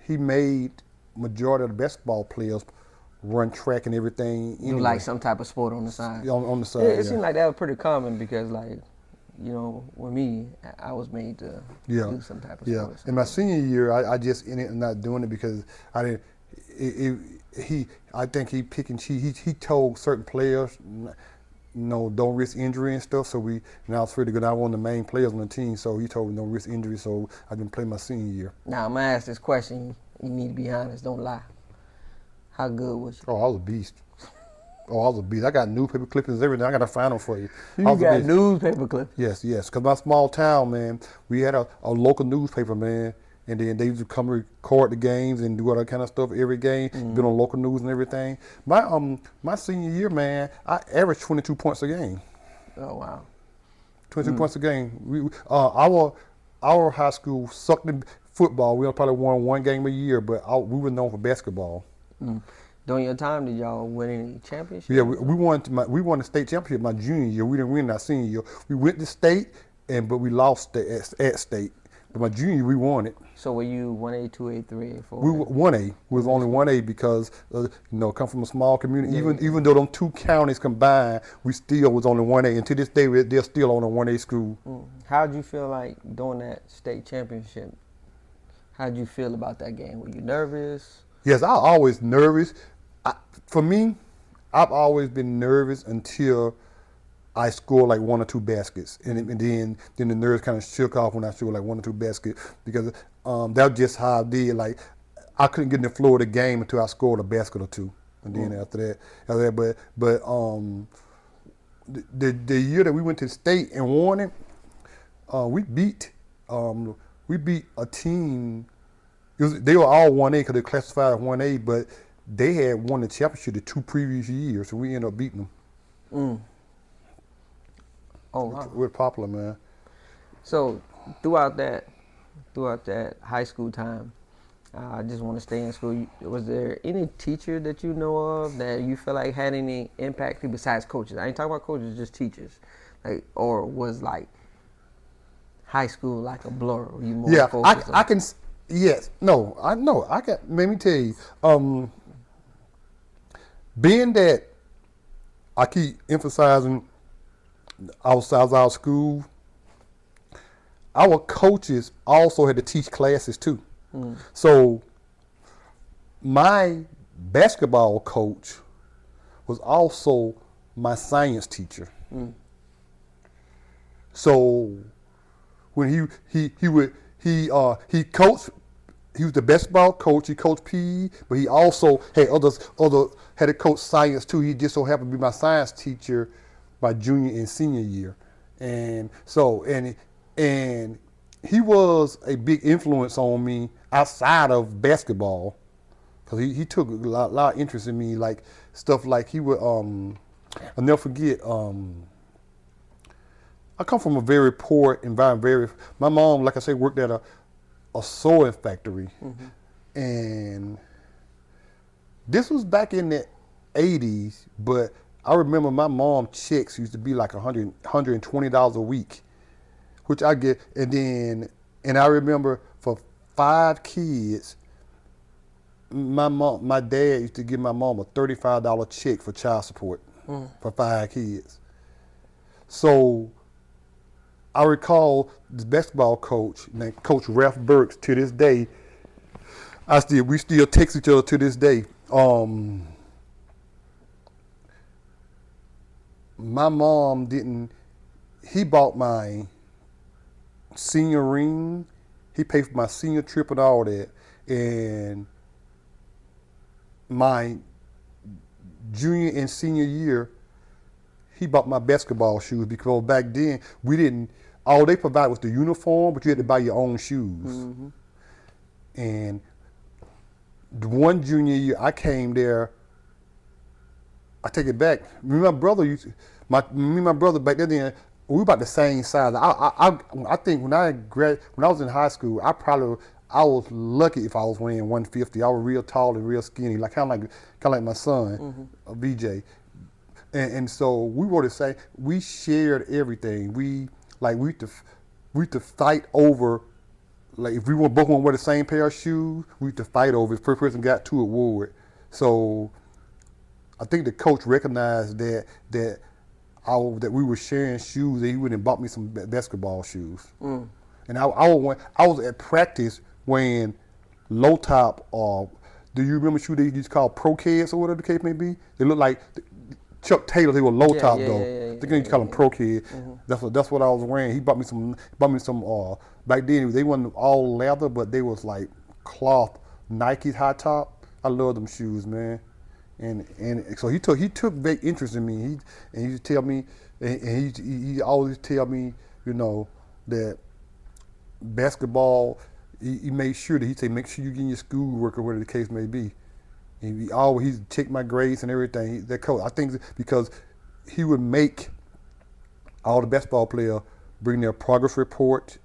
he made majority of the basketball players run track and everything. You like some type of sport on the side? On the side, It seemed like that was pretty common because, like, with me, I was made to do some type of sport. In my senior year, I just ended up not doing it because I didn't. I think he pick and choose. He told certain players, don't risk injury and stuff. So I was pretty good. I was one of the main players on the team, so he told me don't risk injury. So I didn't play my senior year. Now I'm gonna ask this question. You need to be honest. Don't lie. How good was you? Oh, I was a beast. I was a beast. I got newspaper clippings, everything. I got to find them for you. You got newspaper clippings? Yes. Because my small town, man, we had a local newspaper, man. And then they used to come record the games and do all that kind of stuff every game. Been on local news and everything. My senior year, man, I averaged 22 points a game. Oh wow. 22 points a game. Our high school sucked in football. We probably won one game a year, but we were known for basketball. During your time, did y'all win any championships? Yeah, we won the state championship my junior year. We didn't win our senior year. We went to state, but we lost at state. But my junior year, we won it. So were you 1A, 2A, 3A, We 4A? were 1A. We was only 1A because come from a small community. Yeah, Even though them two counties combined, we still was only 1A. And to this day, they're still on a 1A school. How'd you feel like doing that state championship? How'd you feel about that game? Were you nervous? Yes, I was always nervous. For me, I've always been nervous until I scored like one or two baskets, and then the nerves kind of shook off when I scored like one or two baskets because that was just how I did. Like I couldn't get in the flow of the game until I scored a basket or two, and then after that, the year that we went to the state and won it, we beat a team. They were all 1A because they classified as 1A, but they had won the championship the 2 previous years, so we ended up beating them. Oh wow! We're popular, man. So throughout that high school time, I just want to stay in school. Was there any teacher that you know of that you feel like had any impact besides coaches? I ain't talking about coaches, just teachers. Like, or was like high school like a blur? Were you more Yeah, focused on? I can. Yes, no, I know. I got. Let me tell you. Being that I keep emphasizing outside our school, our coaches also had to teach classes too. So my basketball coach was also my science teacher. So when he coached, he was the basketball coach. He coached PE, but he also had had to coach science too. He just so happened to be my science teacher my junior and senior year, and he was a big influence on me outside of basketball because he took a lot of interest in me, like stuff like he would. I'll never forget. I come from a very poor environment. My mom, like I say, worked at a sewing factory, and this was back in the 80s, but I remember my mom checks used to be like $120 a week, which I get, and I remember for 5 kids, my dad used to give my mom a $35 check for child support for 5 kids. So I recall this basketball coach named Coach Ralph Burks. To this day, we still text each other to this day. My mom didn't. He bought my senior ring. He paid for my senior trip and all that. And my junior and senior year, he bought my basketball shoes because back then we didn't. All they provided was the uniform, but you had to buy your own shoes. And the one junior year I came there, I take it back. Me and my brother back then, we were about the same size. I think when I was in high school, I was lucky if I was weighing 150. I was real tall and real skinny, like kind of like my son, BJ. And so we were the same. We shared everything. We used to fight over, like if we both want to wear the same pair of shoes, we used to fight over it. First person got to it wore it. So I think the coach recognized that we were sharing shoes, and he went and bought me some basketball shoes. And I was at practice wearing low top. Do you remember shoes they used to call Pro Kids or whatever the case may be? They look like Chuck Taylor. They were low top though. They used to call them Pro Kids. That's what I was wearing. He bought me some. Back then they weren't all leather, but they was like cloth Nikes high top. I love them shoes, man. And so he took big interest in me. He used to tell me, and he always tell me, that basketball. He made sure that he said, make sure you get your schoolwork or whatever the case may be. And he always checked my grades and everything. That coach, I think, because he would make all the basketball players bring their progress report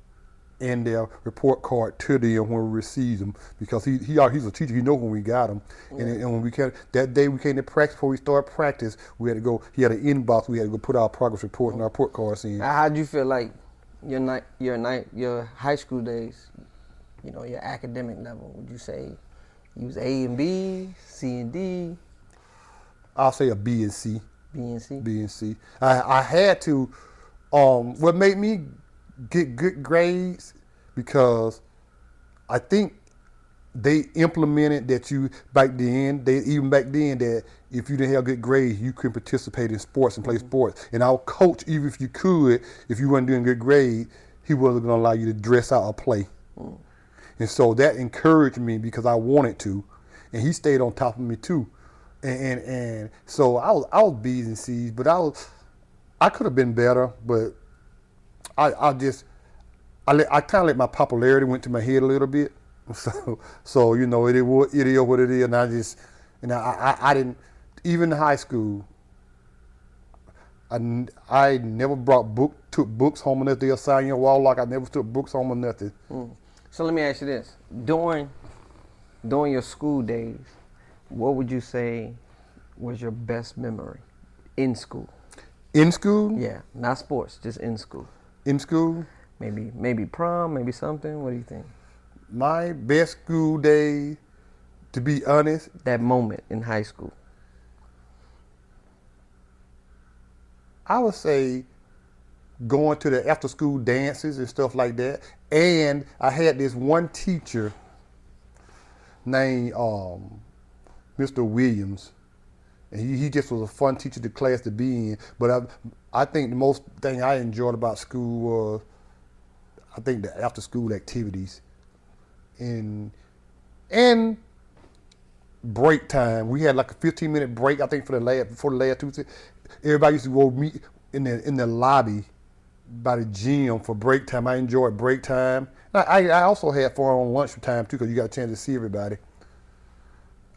and their report card to them when we receive them, because he's a teacher. He knows when we got them. And when we came that day, we came to practice. Before we started practice, we had to go. He had an inbox. We had to go put our progress reports and our report cards in. How'd you feel like Your high school days, your academic level. Would you say you was A and B, C and D, I'll say a B and C. B and C? B and C. I had to. What made me get good grades because I think they implemented that you back then. Even back then that if you didn't have good grades, you couldn't participate in sports and play sports. And our coach, even if you could, if you weren't doing good grades, he wasn't going to allow you to dress out or play. And so that encouraged me because I wanted to, and he stayed on top of me too. And so I was B's and C's, but I could have been better, but I kind of let my popularity went to my head a little bit. So it is what it is, and I didn't, even in high school. I never took books home unless they assigned your wall. Like I never took books home or nothing. So let me ask you this: during your school days, what would you say was your best memory in school? In school? Yeah, not sports, just in school. In school? Maybe prom, maybe something. What do you think? My best school day, to be honest. That moment in high school. I would say going to the after school dances and stuff like that. And I had this one teacher named Mr. Williams. And he just was a fun teacher to class to be in. But I think the most thing I enjoyed about school was, I think, the after school activities. And break time. We had like a 15-minute break, I think, before the last Tuesday. Everybody used to go meet in the lobby by the gym for break time. I enjoyed break time. I also had fun on lunch time too, because you got a chance to see everybody.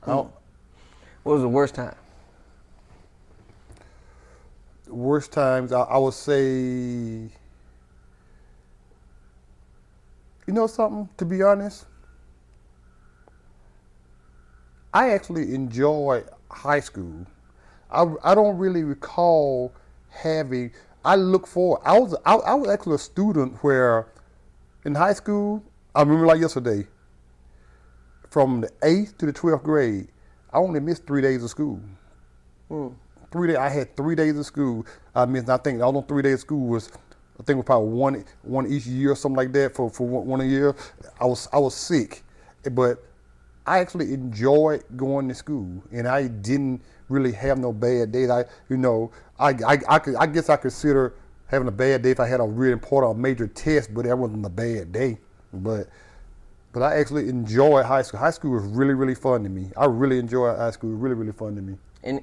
What was the worst time? Worst times, I would say, something, to be honest, I actually enjoyed high school. I don't really recall having. I look forward. I was actually a student where, in high school, I remember like yesterday. From the 8th to the 12th grade, I only missed 3 days of school. 3 days. I had 3 days of school. I missed. I think all those 3 days of school was, I think, was probably one each year or something like that for one a year. I was sick, but I actually enjoyed going to school, and I didn't really have no bad days. I guess I consider having a bad day if I had a really important or major test, but that wasn't a bad day. But I actually enjoyed high school. High school was really, really fun to me. I really enjoyed high school. It was really, really fun to me.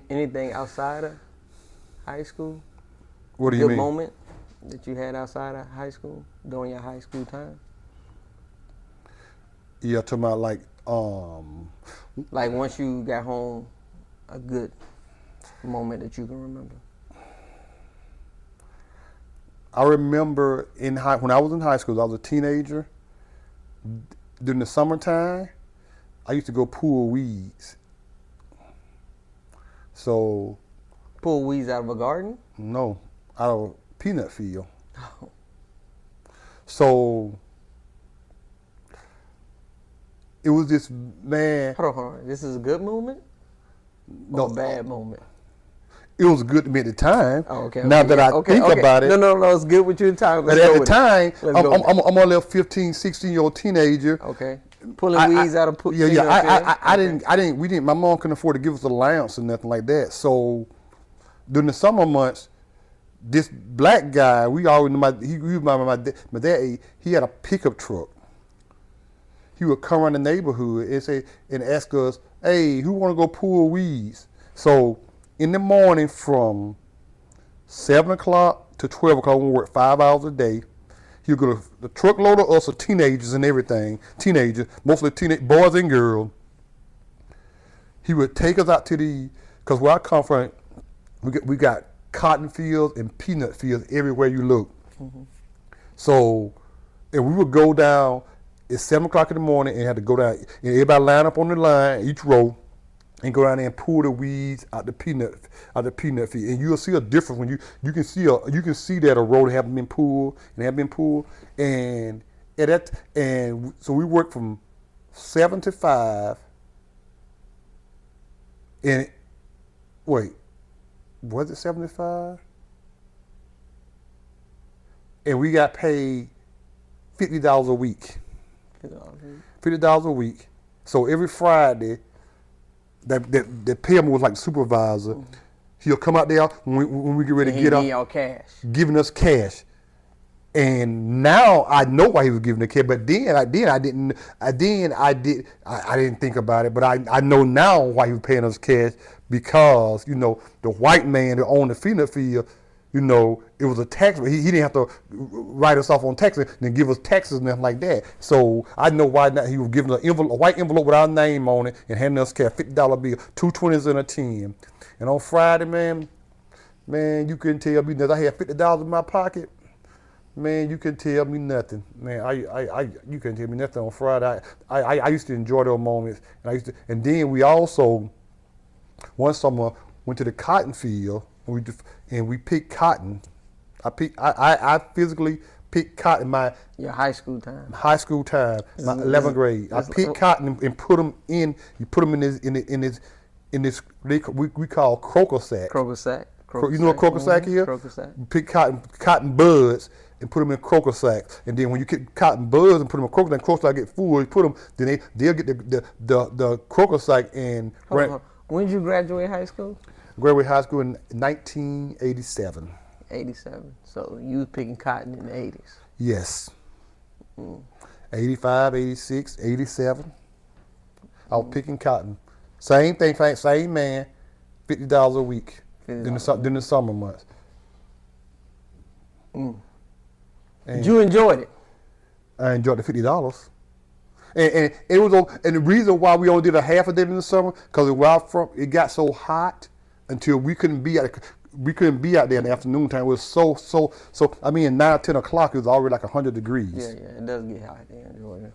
Anything outside of high school? What do you mean? Good moment that you had outside of high school during your high school time? Yeah, talking about like once you got home, a good moment that you can remember. I remember when I was in high school, I was a teenager. During the summertime, I used to go pull weeds. So. Pull weeds out of a garden? No, out of a peanut field. Oh. So. It was this man. Hold on. This is a good moment? No, or a bad moment? It was good to me at the time. Oh, okay. Now that I think about it. No, it's good with you at the time. But at the time, I'm a little 15, 16-year-old teenager. Okay. Pulling weeds out of my mom couldn't afford to give us an allowance or nothing like that. So during the summer months, this black guy, we always knew my dad, he had a pickup truck. He would come around the neighborhood and ask us, hey, who want to go pull weeds? So in the morning from 7 o'clock to 12 o'clock, we work 5 hours a day. He would go to the truckload of us, teenagers and everything, mostly boys and girls. He would take us out to because where I come from, we got cotton fields and peanut fields everywhere you look. Mm-hmm. So, and we would go down. It's 7 o'clock in the morning and had to go down. And everybody line up on the line, each row. and go down there and pull the weeds out the peanut field, and you'll see a difference when you can see that a road haven't been pulled and have been pulled, and so we work from 7 to 5, and wait, was it 7 to 5? And we got paid $50 a week. $50 a week. So every Friday, that Pam was like the supervisor. Mm-hmm. He'll come out there when we get ready to get up, y'all cash, giving us cash. And now I know why he was giving the cash, but then I didn't think about it. But I know now why he was paying us cash, because the white man that owned the peanut field, it was a tax. He didn't have to write us off on taxes and give us taxes and nothing like that. So I know why not. He was giving a white envelope with our name on it and handing us cash, $50 bill, 2 20s and a 10. And on Friday, man, you couldn't tell me nothing. I had $50 in my pocket. Man, you couldn't tell me nothing. Man, you couldn't tell me nothing on Friday. I used to enjoy those moments, and then we also one summer went to the cotton field. And we picked cotton. I physically picked cotton your high school time. My 11th grade. I picked cotton and put them in. You put them in this we call croaker sack. Croaker sack. You know what croaker sack is? Croaker sack. You pick cotton buds and put them in croaker sacks. And then when you get cotton buds and put them in croaker sack, croaker sack get full. You put them. Then they'll get the croaker sack and. Hold on. When did you graduate high school? Graduated high school in 1987. 87. So you was picking cotton in the 80s. Yes. 85, 86, 87. I was picking cotton. Same thing, same man. $50 a week. During the summer months. But you enjoyed it. I enjoyed the $50. And it was, and the reason why we only did a half a day in the summer, because where I'm from, it got so hot until we couldn't be out there in the afternoon time. It was so. I mean, 9 or 10 o'clock, it was already like 100 degrees. Yeah, it does get hot there in Georgia.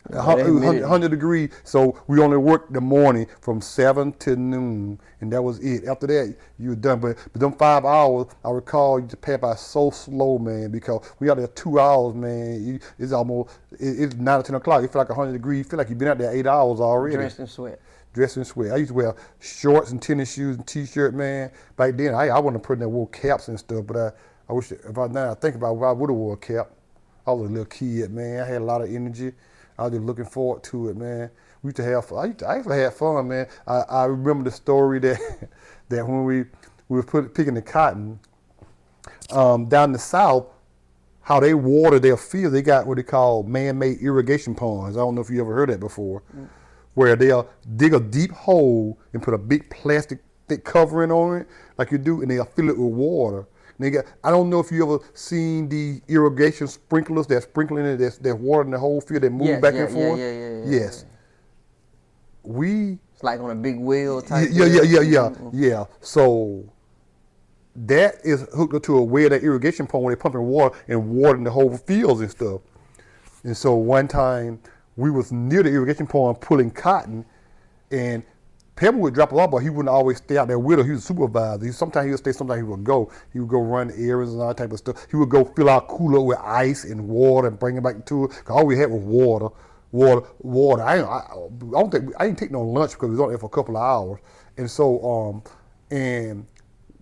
It was 100 degrees, so we only worked the morning from 7 to noon, and that was it. After that, you were done. But them 5 hours, I recall, you just passed by so slow, man, because we got there 2 hours, man. It's 9 or 10 o'clock. It felt like 100 degrees. You feel like you've been out there 8 hours already. Dressed in sweat. I used to wear shorts and tennis shoes and T-shirt, man. Back then, I wasn't a person that wore caps and stuff, but I wish, now I think about it, I would have wore a cap. I was a little kid, man. I had a lot of energy. I was just looking forward to it, man. We used to have fun. I actually had fun, man. I remember the story that when we were picking the cotton down the south, how they water their fields. They got what they call man-made irrigation ponds. I don't know if you ever heard that before, where they'll dig a deep hole and put a big plastic thick covering on it, like you do, and they'll fill it with water. I don't know if you ever seen the irrigation sprinklers that sprinkling it, that's watering the whole field, that move back and forth. Yes. It's like on a big wheel type. Yeah. So that is hooked up to a well, that irrigation pond, where they're pumping water and watering the whole fields and stuff. And so one time we was near the irrigation pond pulling cotton, and Pepper would drop us off, but he wouldn't always stay out there with us. He was a supervisor. Sometimes he would stay, sometimes he would go. He would go run errands and all that type of stuff. He would go fill our cooler with ice and water and bring it back to it. Cause all we had was water. I didn't take no lunch because we was on there for a couple of hours. And so, and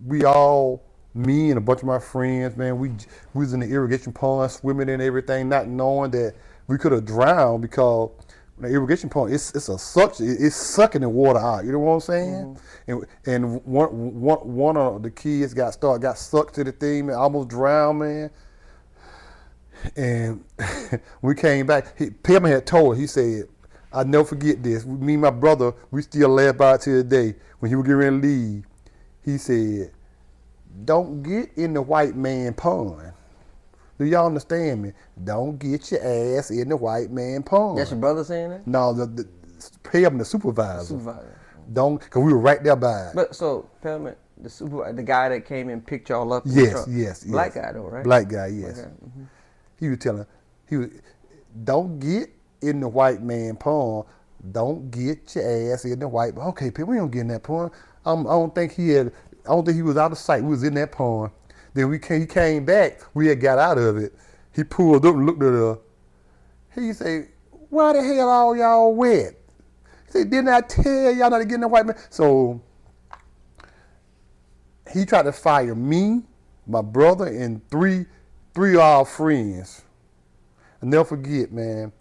we all, me and a bunch of my friends, man, we was in the irrigation pond swimming and everything, not knowing that we could have drowned, because the irrigation pond, it's a suction. It's sucking the water out. You know what I'm saying? Mm-hmm. And one of the kids got sucked to the thing, and almost drowned, man. And we came back. Pam had told her, he said, "I'll never forget this. Me and my brother, we still laugh about it to the day. When he was getting ready to leave, he said, 'Don't get in the white man pond.' Do y'all understand me? Don't get your ass in the white man pond." That's your brother saying that? No, Pam, the supervisor. Don't, because we were right there by it. But so, Pam, the guy that came and picked y'all up. Yes. Black guy though, right? Black guy, yes. Okay. He was telling, don't get in the white man pond. don't get your ass in the white. Okay, people, we don't get in that pond. I don't think he had. I don't think he was out of sight. We was in that pond. Then he came back. We had got out of it. He pulled up and looked at us. He said, "Why the hell all y'all wet?" He said, "Didn't I tell y'all not to get in the white man?" So he tried to fire me, my brother, and three of our friends. I'll never forget, man.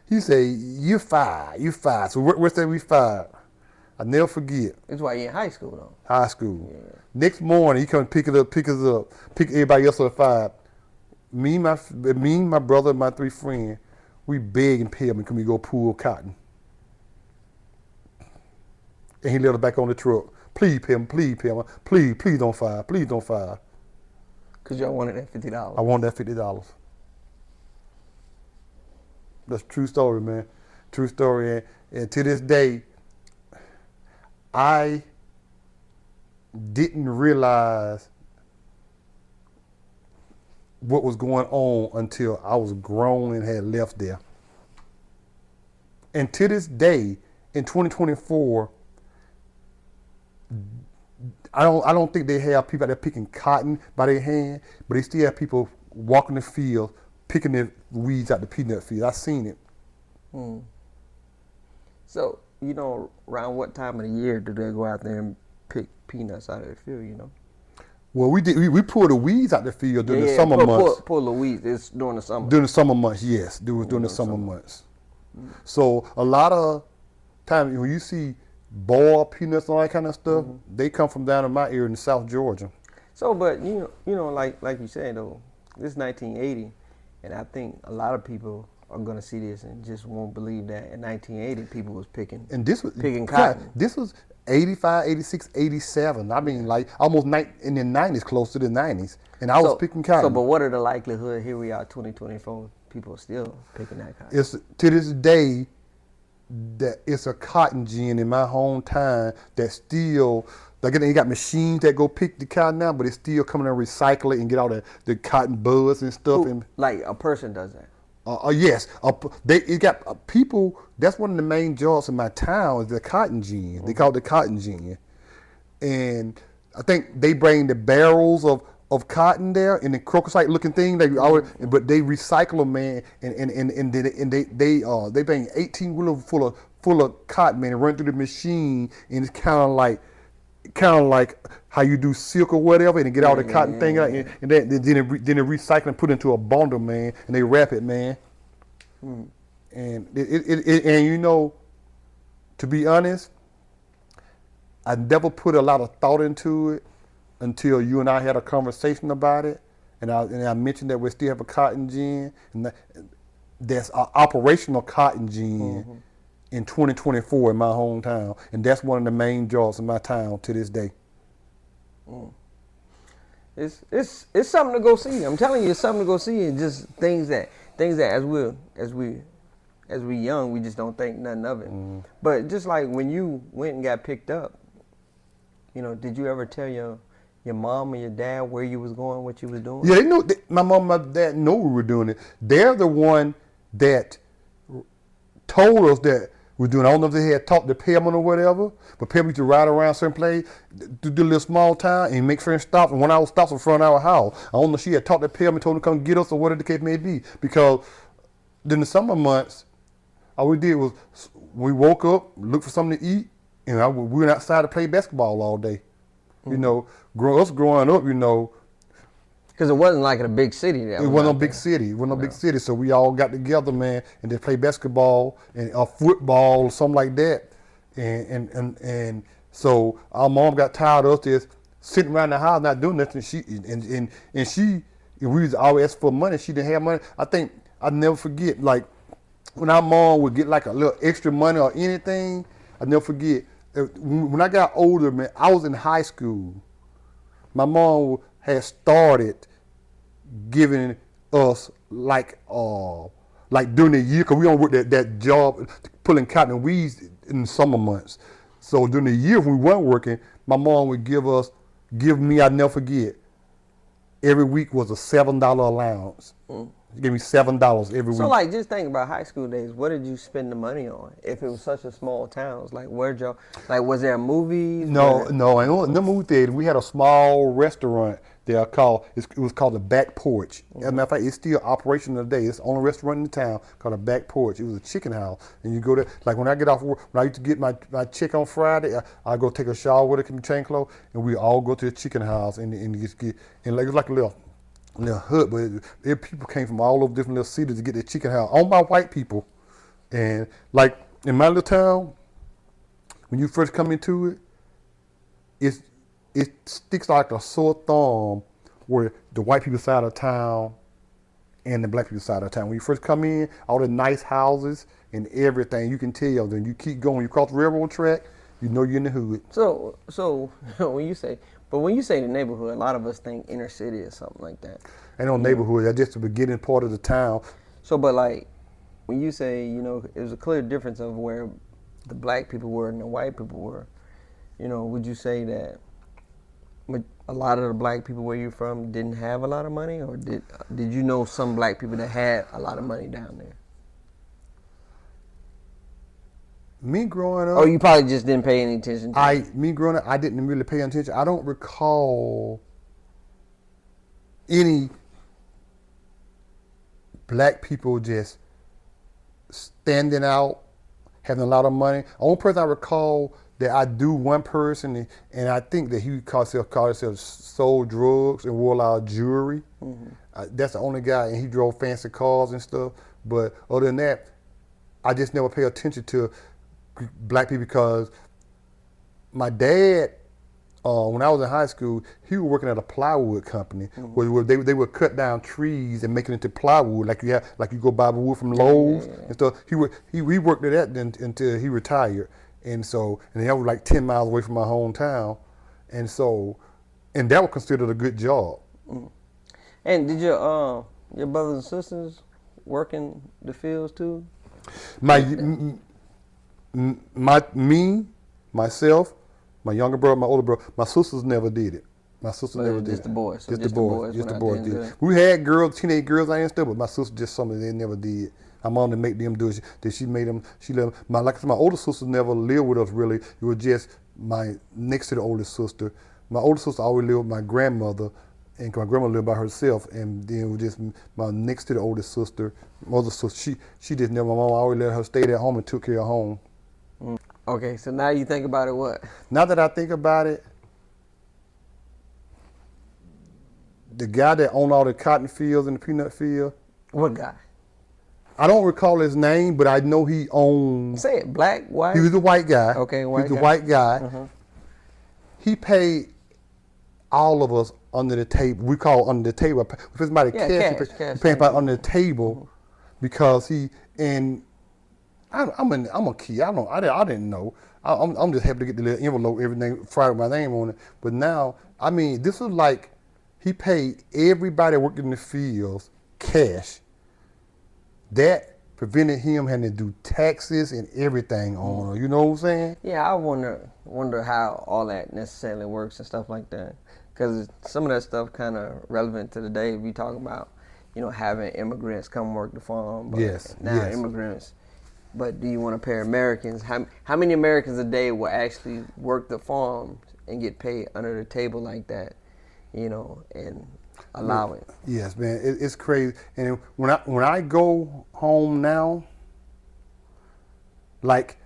He said, "You fired. You fired." So we're saying we fired. I'll never forget. That's why you're in high school, though. High school. Yeah. Next morning, he come pick us up, pick everybody else up at 5. Me, my brother, and my 3 friends, we beg and pay him, and can we go pull cotton? And he let us back on the truck. Please pay him, please don't fire, please don't fire. Because y'all wanted that $50. I wanted that $50. That's a true story, man. True story. And to this day, I didn't realize what was going on until I was grown and had left there. And to this day, in 2024, I don't think they have people out there picking cotton by their hand, but they still have people walking the field picking the weeds out the peanut field. I seen it. So, around what time of the year do they go out there and pick peanuts out of the field, Well, we pull the weeds out the field during the summer months. Pull the weeds. It's during the summer. During the summer months, yes. It was during the summer months. So a lot of times when you see boiled peanuts and all that kind of stuff, they come from down in my area in South Georgia. So, but like you said though, this is 1980, and I think a lot of people are gonna see this and just won't believe that in 1980 people was picking cotton. This was 85, 86, 87. I mean, like almost in the 90s, close to the 90s, and I was picking cotton. So, but what are the likelihood? Here we are, 2024. People are still picking that cotton. It's to this day that it's a cotton gin in my hometown that still. Like they got machines that go pick the cotton now, but it's still coming and recycle it and get all the cotton buds and stuff. Like a person does that. Yes, it got people. That's one of the main jobs in my town is the cotton gin. They call it the cotton gin, and I think they bring the barrels of cotton there in the crocosite looking thing. But they recycle them, man, and they bring 18-wheeler full of cotton, man, and run through the machine, and it's kind of like how you do silk or whatever, and get all the cotton thing out, and then they recycle and put it into a bundle, man, and they wrap it, man. And to be honest, I never put a lot of thought into it until you and I had a conversation about it, and I mentioned that we still have a cotton gin, and that's an operational cotton gin. In 2024 in my hometown, and that's one of the main jobs in my town to this day. It's something to go see. I'm telling you, it's something to go see. And just things that as we young, we just don't think nothing of it. But just like when you went and got picked up, did you ever tell your mom or your dad where you was going, what you was doing? Yeah, they know. My mom and my dad know we were doing it. They're the one that told us that we're doing. I don't know if they had talked to Pebble or whatever, but Pebble used to ride around certain place, do the little small town, and make certain stops. And 1 hour stops in front of our house. I don't know if she had talked to Pebble and told him to come get us or whatever the case may be. Because during the summer months, all we did was we woke up, looked for something to eat, and we went outside to play basketball all day. Growing up, because it wasn't like in a big city. It wasn't a big city. It wasn't a big city. So we all got together, man, and they play basketball and football or something like that. And so our mom got tired of us just sitting around the house not doing nothing. We used to always ask for money. She didn't have money. I think I'll never forget, like when our mom would get like a little extra money or anything. I'll never forget. When I got older, man, I was in high school. My mom had started giving us like during the year, because we don't work that job pulling cotton and weeds in the summer months. So during the year when we weren't working, my mom would give me, I'll never forget, every week was a $7 allowance. He gave me $7 every So week. like, just think about high school days. What did you spend the money on? If it was such a small town, like where'd y'all, like, was there movies? No, no, and in the movie theater, we had a small restaurant there called, it was called the Back Porch. As a matter of fact, it's still operational today. It's the only restaurant in the town called the Back Porch. It was a chicken house. And you go there, like when I get off work, when I used to get my chick on Friday, I go take a shower with her, change clothes, and we all go to the chicken house and just get, and like, it was like a little hut, but people came from all over different little cities to get their chicken house, owned by white people. And like in my little town, when you first come into it, it sticks like a sore thumb where the white people side of town and the black people side of town. When you first come in, all the nice houses and everything, you can tell. Then you keep going, you cross the railroad track, you know you're in the hood. So when you say the neighborhood, a lot of us think inner city or something like that. Ain't no neighborhood, that's just the beginning part of the town. So, but like, when you say, it was a clear difference of where the black people were and the white people were, would you say that a lot of the black people where you're from didn't have a lot of money, or did you know some black people that had a lot of money down there? Me growing up, Or you probably just didn't pay any attention to it. me growing up, I didn't really pay attention. I don't recall any black people just standing out, having a lot of money. Only person I recall that I do, one person, and I think that he called himself sold drugs and wore a lot of jewelry. That's the only guy, and he drove fancy cars and stuff. But other than that, I just never pay attention to black people because my dad, when I was in high school, he was working at a plywood company where they would cut down trees and make it into plywood, like you go buy wood from Lowe's and stuff. He worked at that until he retired, and that was like 10 miles away from my hometown, and that was considered a good job. And did your brothers and sisters work in the fields too? Myself, my younger brother, my older brother, my sisters never did it. My sisters never did it. Just the boys. Just the boys. Just the boys did did it. it. We had girls, teenage girls, I ain't stuff, but my sister just something they never did. My mom didn't make them do it. She made them. She let them. Like I said, my older sister never lived with us really. It was just my next to the oldest sister. My older sister always lived with my grandmother, and my grandmother lived by herself. And then it was just my next to the oldest sister. My other sister, she just never. My mom always let her stay at home and took care of home. Okay, so now you think about it, what? Now that I think about it, the guy that owned all the cotton fields and the peanut field. What guy? I don't recall his name, but I know he owned. Say it, black, white? He was a white guy. Okay, white guy. He was a white guy. He paid all of us under the table. We call under the table. If it's somebody cash, he paid about under the table because I'm a kid. I didn't know. I'm just happy to get the little envelope, everything Friday with my name on it. But now, I mean, this was like he paid everybody working in the fields cash. That prevented him having to do taxes and everything on her. You know what I'm saying? Yeah, I wonder how all that necessarily works and stuff like that. Because some of that stuff kind of relevant to the day. We talk about, having immigrants come work the farm. But now immigrants. But do you want to pay Americans? How many Americans a day will actually work the farms and get paid under the table like that, and allow it? Yes, man, it's crazy. And when I go home now, like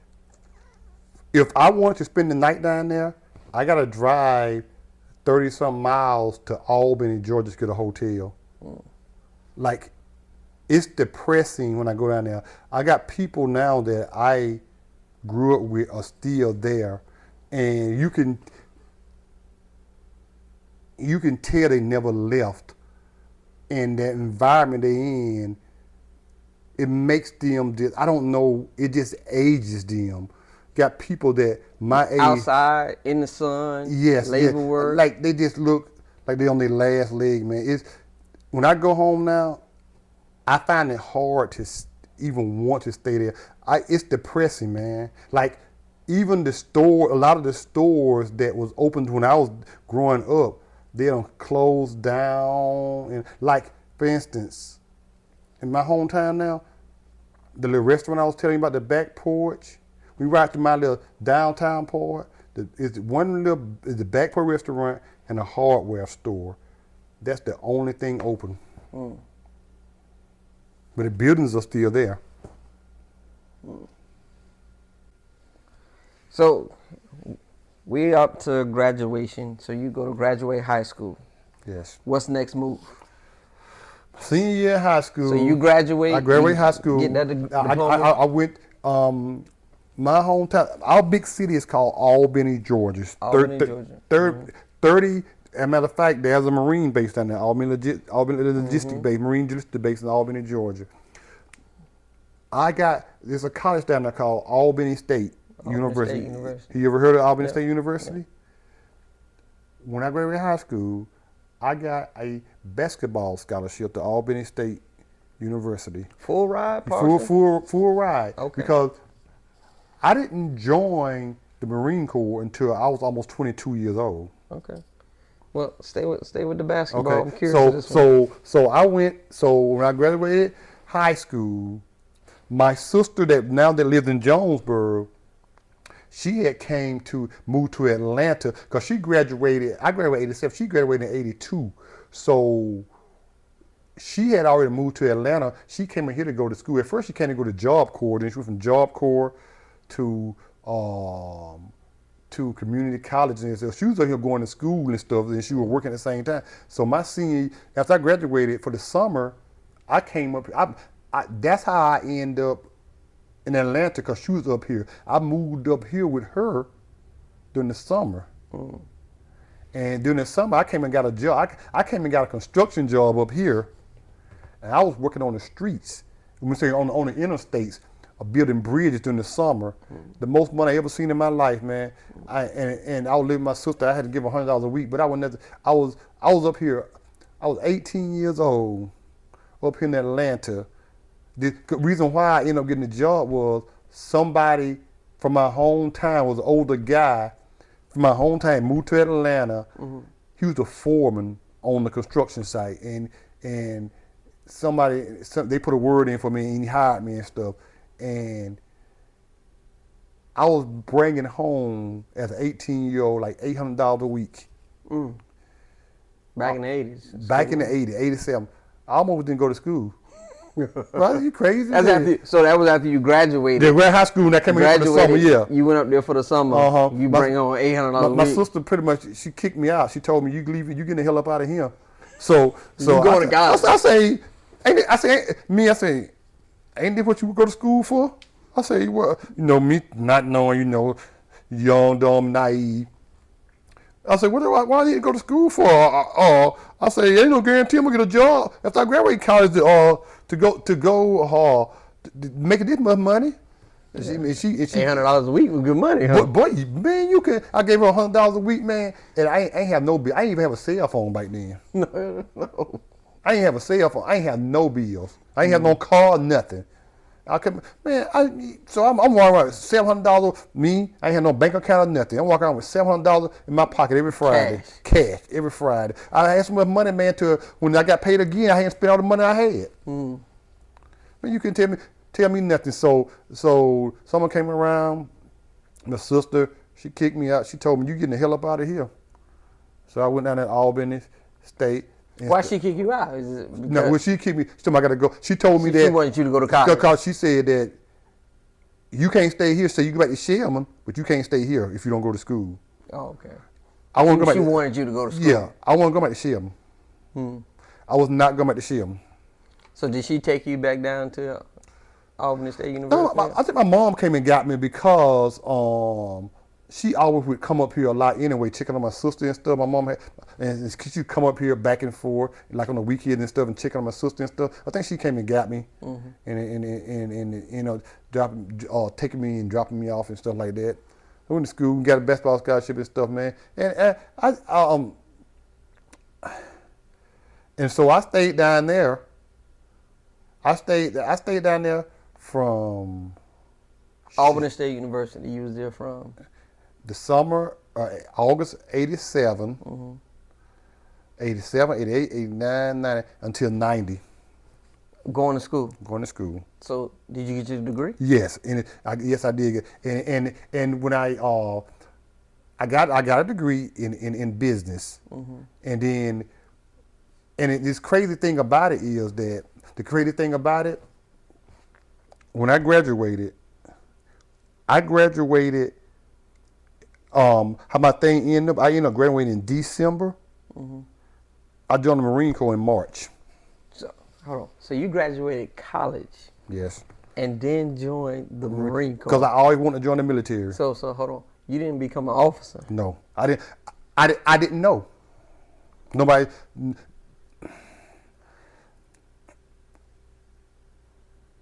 if I want to spend the night down there, I gotta drive 30-some miles to Albany, Georgia, to get a hotel. Like, it's depressing when I go down there. I got people now that I grew up with are still there, and you can tell they never left. And that environment they in, it makes them I don't know, it just ages them. Got people that my age outside in the sun, labor work, like they just look like they on their last leg, man. When I go home now, I find it hard to even want to stay there. It's depressing, man. Like even a lot of the stores that was opened when I was growing up, they don't close down. And like for instance, in my hometown now, the little restaurant I was telling you about, the back porch. We ride to my little downtown part. It's the back porch restaurant and a hardware store. That's the only thing open. Mm. But the buildings are still there. Mm. So we up to graduation. So you go to graduate high school. Yes. What's next move? Senior year of high school. So you graduate. I graduated high school. Get that diploma. I went. My hometown. Our big city is called Albany, Georgia. Albany, Georgia. 30. As a matter of fact, there's a Marine base down there. Albany Logistic Base, Marine Logistic Base in Albany, Georgia. There's a college down there called Albany State University. Have you ever heard of Albany State University? When I graduated high school, I got a basketball scholarship to Albany State University. Full ride, full ride. Okay. Because I didn't join the Marine Corps until I was almost 22 years old. Okay. Well, stay with the basketball. Okay. I'm curious. So when I graduated high school, my sister that lives in Jonesboro, she had moved to Atlanta because she graduated. I graduated in 87. She graduated in 82. So she had already moved to Atlanta. She came in here to go to school. At first, she came to go to Job Corps. Then she went from Job Corps to community college. And so she was up here going to school and stuff, and she was working at the same time. So my senior, after I graduated for the summer, I came up here. That's how I ended up in Atlanta because she was up here. I moved up here with her during the summer. Mm. And during the summer, I came and got a job. I came and got a construction job up here. And I was working on the streets. When we say on the interstates, building bridges during the summer. The most money I ever seen in my life, man. I was living with my sister. I had to give her $100 a week, but I was up here. I was 18 years old, up here in Atlanta. The reason why I ended up getting the job was somebody from my hometown was an older guy from my hometown, moved to Atlanta. Mm-hmm. He was a foreman on the construction site, and they put a word in for me, and he hired me and stuff. And I was bringing home as an 18-year-old like $800 a week. Mm. Back in the 80s. Back in the 80s, 87. I almost didn't go to school. Well, you crazy? So that was after you graduated. Yeah, we're high school and I came here for the summer, yeah. You went up there for the summer. Uh-huh. You bring home $800 a week. My sister pretty much, she kicked me out. She told me, you leave, you getting the hell up out of here. So you going to college. I say, ain't this what you would go to school for? I say, well, me not knowing, young, dumb, naive. I said, why do I need to go to school for? I say, ain't no guarantee I'm gonna get a job after I graduate college to go making this much money. Yeah. $800 a week was good money, huh? Boy, man, you can. I gave her $100 a week, man, and I ain't have no bill. I ain't even have a cell phone back then. No. I ain't have a cell phone. I ain't have no bills. I ain't have no car, nothing. I'm walking around with $700. Me, I ain't had no bank account or nothing. I'm walking around with $700 in my pocket every Friday. Cash every Friday. I had so much money, man, to when I got paid again, I hadn't spent all the money I had. Mm. Man, you can tell me nothing. So someone came around. My sister, she kicked me out. She told me, you getting the hell up out of here. So I went down to Albany State. Why she kick you out? No, she kicked me. She told me I got to go. She told me that. She wanted you to go to college. Because she said that you can't stay here. So you go back to Shelman, but you can't stay here if you don't go to school. Oh, okay. She wanted you to go to school. Yeah, I want to go back to Shelman. I was not going back to Shelman. So did she take you back down to Albany State University? No, I think my mom came and got me because she always would come up here a lot anyway, checking on my sister and stuff. My mom and she'd come up here back and forth, like on the weekend and stuff, and checking on my sister and stuff. I think she came and got me, and taking me and dropping me off and stuff like that. I went to school, got a basketball scholarship and stuff, man. And so I stayed down there. I stayed down there from Albany State University. You was there from the summer, August 87, 87, 88, 89, 90, until 90. Going to school. Going to school. So did you get your degree? Yes, yes, I did. And when I got a degree in business, and then this crazy thing about it is that the crazy thing about it, when I graduated, how my thing ended up. I ended up graduating in December. I joined the Marine Corps in March. So hold on. So you graduated college Yes. and then joined the Marine Corps. Because I always wanted to join the military. So hold on. You didn't become an officer. No, I didn't. I didn't know. Nobody.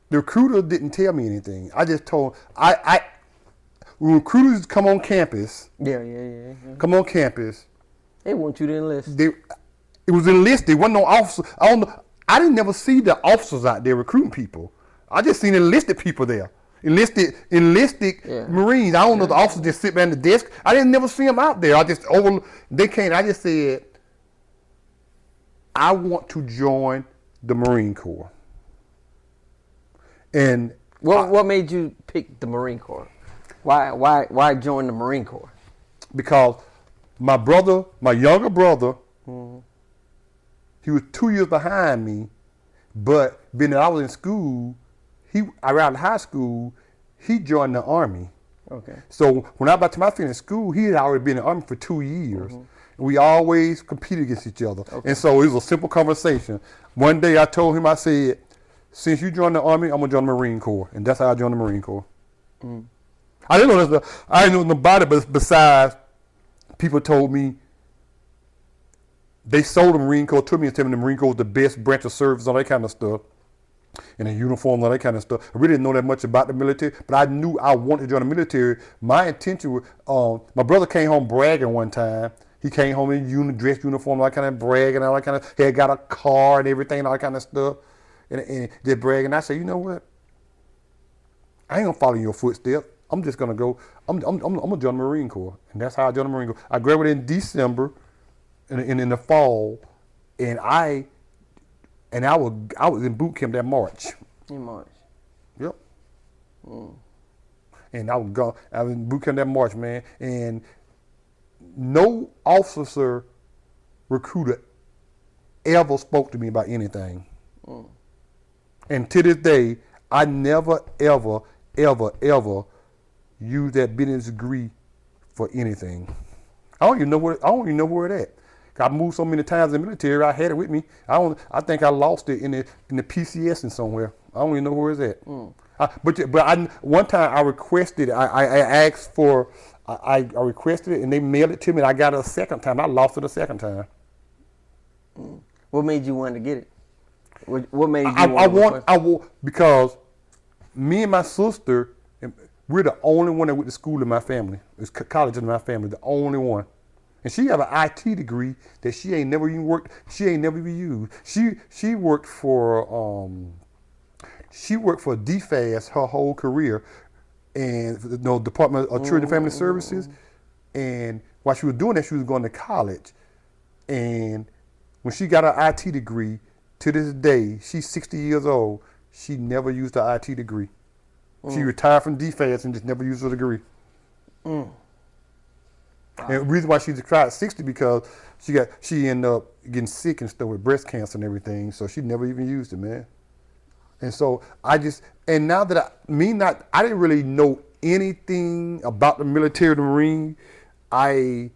The recruiter didn't tell me anything. I just told when recruiters come on campus. Yeah. Come on campus. They want you to enlist. It was enlisted. There wasn't no officer. I don't know. I didn't never see the officers out there recruiting people. I just seen enlisted people there. Enlisted Marines. I don't know the officers just sit behind the desk. I didn't never see them out there. They came. I just said, I want to join the Marine Corps. And what made you pick the Marine Corps? Why join the Marine Corps? Because my younger brother, he was 2 years behind me, but being that I was in school, around high school, he joined the Army. Okay. So when I was about to finish school, he had already been in the Army for 2 years. And we always competed against each other. Okay. And so it was a simple conversation. One day I told him, I said, since you joined the Army, I'm going to join the Marine Corps. And that's how I joined the Marine Corps. I didn't know nothing about it, but besides, people told me, they sold the Marine Corps to me and told me the Marine Corps was the best branch of service, all that kind of stuff. And the uniform, all that kind of stuff. I really didn't know that much about the military, but I knew I wanted to join the military. My intention was, my brother came home bragging one time. He came home in dress uniform, all that kind of bragging, all that kind of, he had got a car and everything, all that kind of stuff. And just bragging. I said, you know what? I ain't gonna follow in your footsteps. I'm just gonna go, I'm gonna join the Marine Corps. And that's how I joined the Marine Corps. I graduated in December, in the fall, and I was in boot camp that March. In March. Yep. And I was in boot camp that March, man. And no officer recruiter ever spoke to me about anything. And to this day, I never, ever, ever, ever used that business degree for anything. I don't even know where it at. I moved so many times in the military. I had it with me. I think I lost it in the PCS and somewhere. I don't even know where it's at. One time I requested. I asked for. I requested it and they mailed it to me. And I got it a second time. I lost it a second time. What made you want to get it? What made you because me and my sister, we're the only one that went to school in my family. It's college in my family, the only one. And she have an IT degree that she ain't never even worked. She ain't never even used. She worked for DFAS her whole career, and Department of Children and Family Services. And while she was doing that, she was going to college. And when she got her IT degree, to this day, she's 60 years old. She never used her IT degree. She retired from DFAS and just never used her degree. And the reason why she tried 60 because she ended up getting sick and stuff with breast cancer and everything. So she never even used it, man. And so now that I didn't really know anything about the military, the Marine. I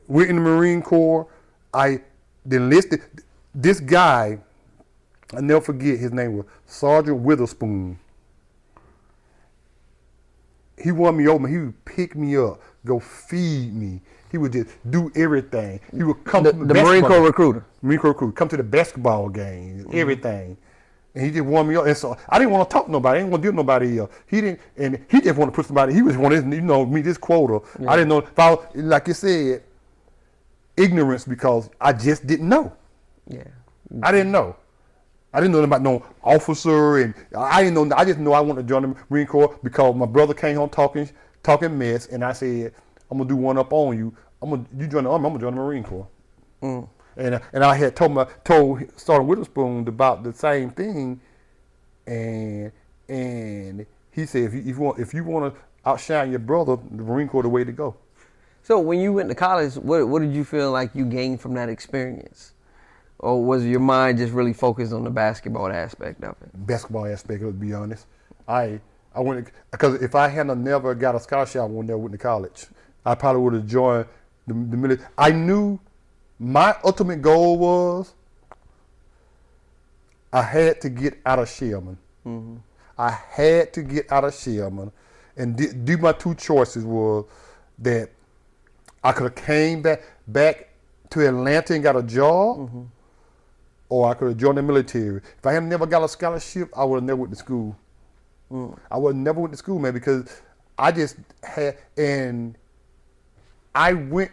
went in the Marine Corps. I enlisted. This guy, I'll never forget, his name was Sergeant Witherspoon. He won me over. He would pick me up, go feed me. He would just do everything. He would come to the Marine Corps recruiter. Marine Corps recruiter. Come to the basketball games, everything. And he just won me up. And so I didn't want to talk to nobody. I didn't want to deal with nobody else. He just wanted to put somebody. He was wanting, meet this quota. Yeah. I didn't know. If I, like you said, ignorance because I just didn't know. Yeah. I didn't know. I didn't know about no officer, and I didn't know. I just know I wanted to join the Marine Corps because my brother came home talking mess, and I said, "I'm gonna do one up on you. You join the Army. I'm gonna join the Marine Corps." And I had told Sergeant Witherspoon about the same thing, and he said if you want to outshine your brother, the Marine Corps the way to go. So when you went to college, what did you feel like you gained from that experience? Or was your mind just really focused on the basketball aspect of it? Basketball aspect, to be honest. I went because if I hadn't never got a scholarship, I would never went to college. I probably would have joined the military. I knew my ultimate goal was I had to get out of Shelman. Mm-hmm. I had to get out of Shelman, and do my two choices was that I could have came back to Atlanta and got a job, Mm-hmm. or I could have joined the military. If I had never got a scholarship, I would have never went to school. I would have never went to school, man, because I just had, and I went.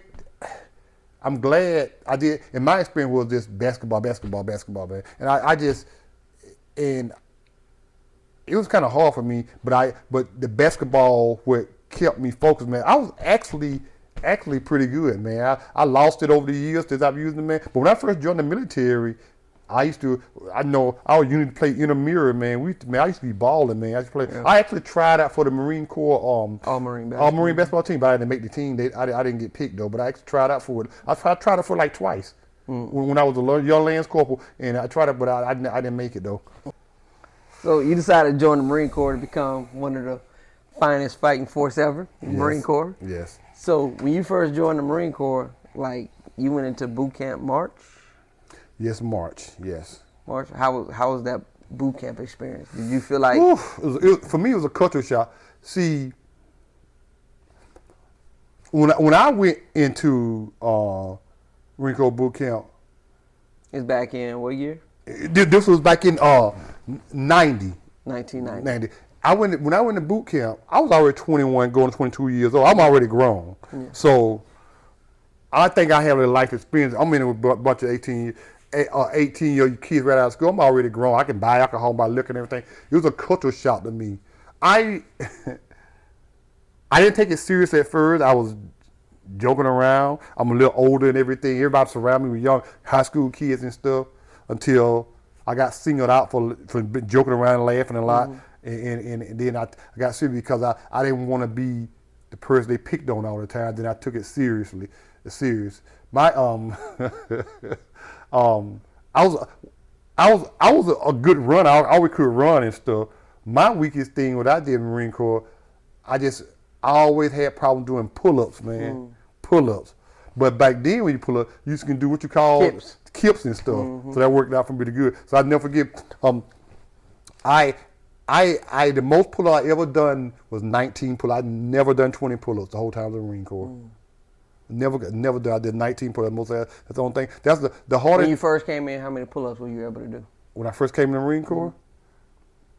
I'm glad I did. And my experience was just basketball, man. And I just, and it was kind of hard for me, but the basketball what kept me focused, man. I was actually pretty good, man. I lost it over the years since I've used it, man. But when I first joined the military, I was used to play intramural, man. I used to be balling, man. I actually tried out for the Marine Corps All Marine basketball team, but I didn't make the team. I didn't get picked though, but I actually tried out for it. I tried it for like twice when I was a young Lance Corporal, and I tried it, but I didn't make it though. So you decided to join the Marine Corps to become one of the finest fighting force ever, the Marine Corps. Yes. So when you first joined the Marine Corps, like you went into boot camp March? Yes, March. Yes. March. How was that boot camp experience? Did you feel like for me it was a culture shock. See, when I went into Marine Corps boot camp, it's back in what year? This was back in 90. 1990. When I went to boot camp, I was already 21, going to 22 years old. I'm already grown. Yeah. So I think I have a life experience. I'm in with a bunch of 18-year-old kids right out of school. I'm already grown. I can buy alcohol, buy liquor and everything. It was a culture shock to me. I didn't take it serious at first. I was joking around. I'm a little older and everything. Everybody surrounded me with young high school kids and stuff until I got singled out for joking around and laughing a lot. And then I got serious because I didn't want to be the person they picked on all the time. Then I took it seriously. My I was a good runner. I always could run and stuff. My weakest thing what I did in the Marine Corps, I always had problems doing pull-ups, man. Pull-ups. But back then when you pull up, you can do what you call kips and stuff. So that worked out for me pretty good. So I never forget. The most pull-up I ever done was 19 pull-ups. I'd never done 20 pull-ups the whole time I was in the Marine Corps. Never done. I did 19 pull-ups. That's the only thing. That's the hardest. When you first came in, how many pull-ups were you able to do? When I first came in the Marine Corps,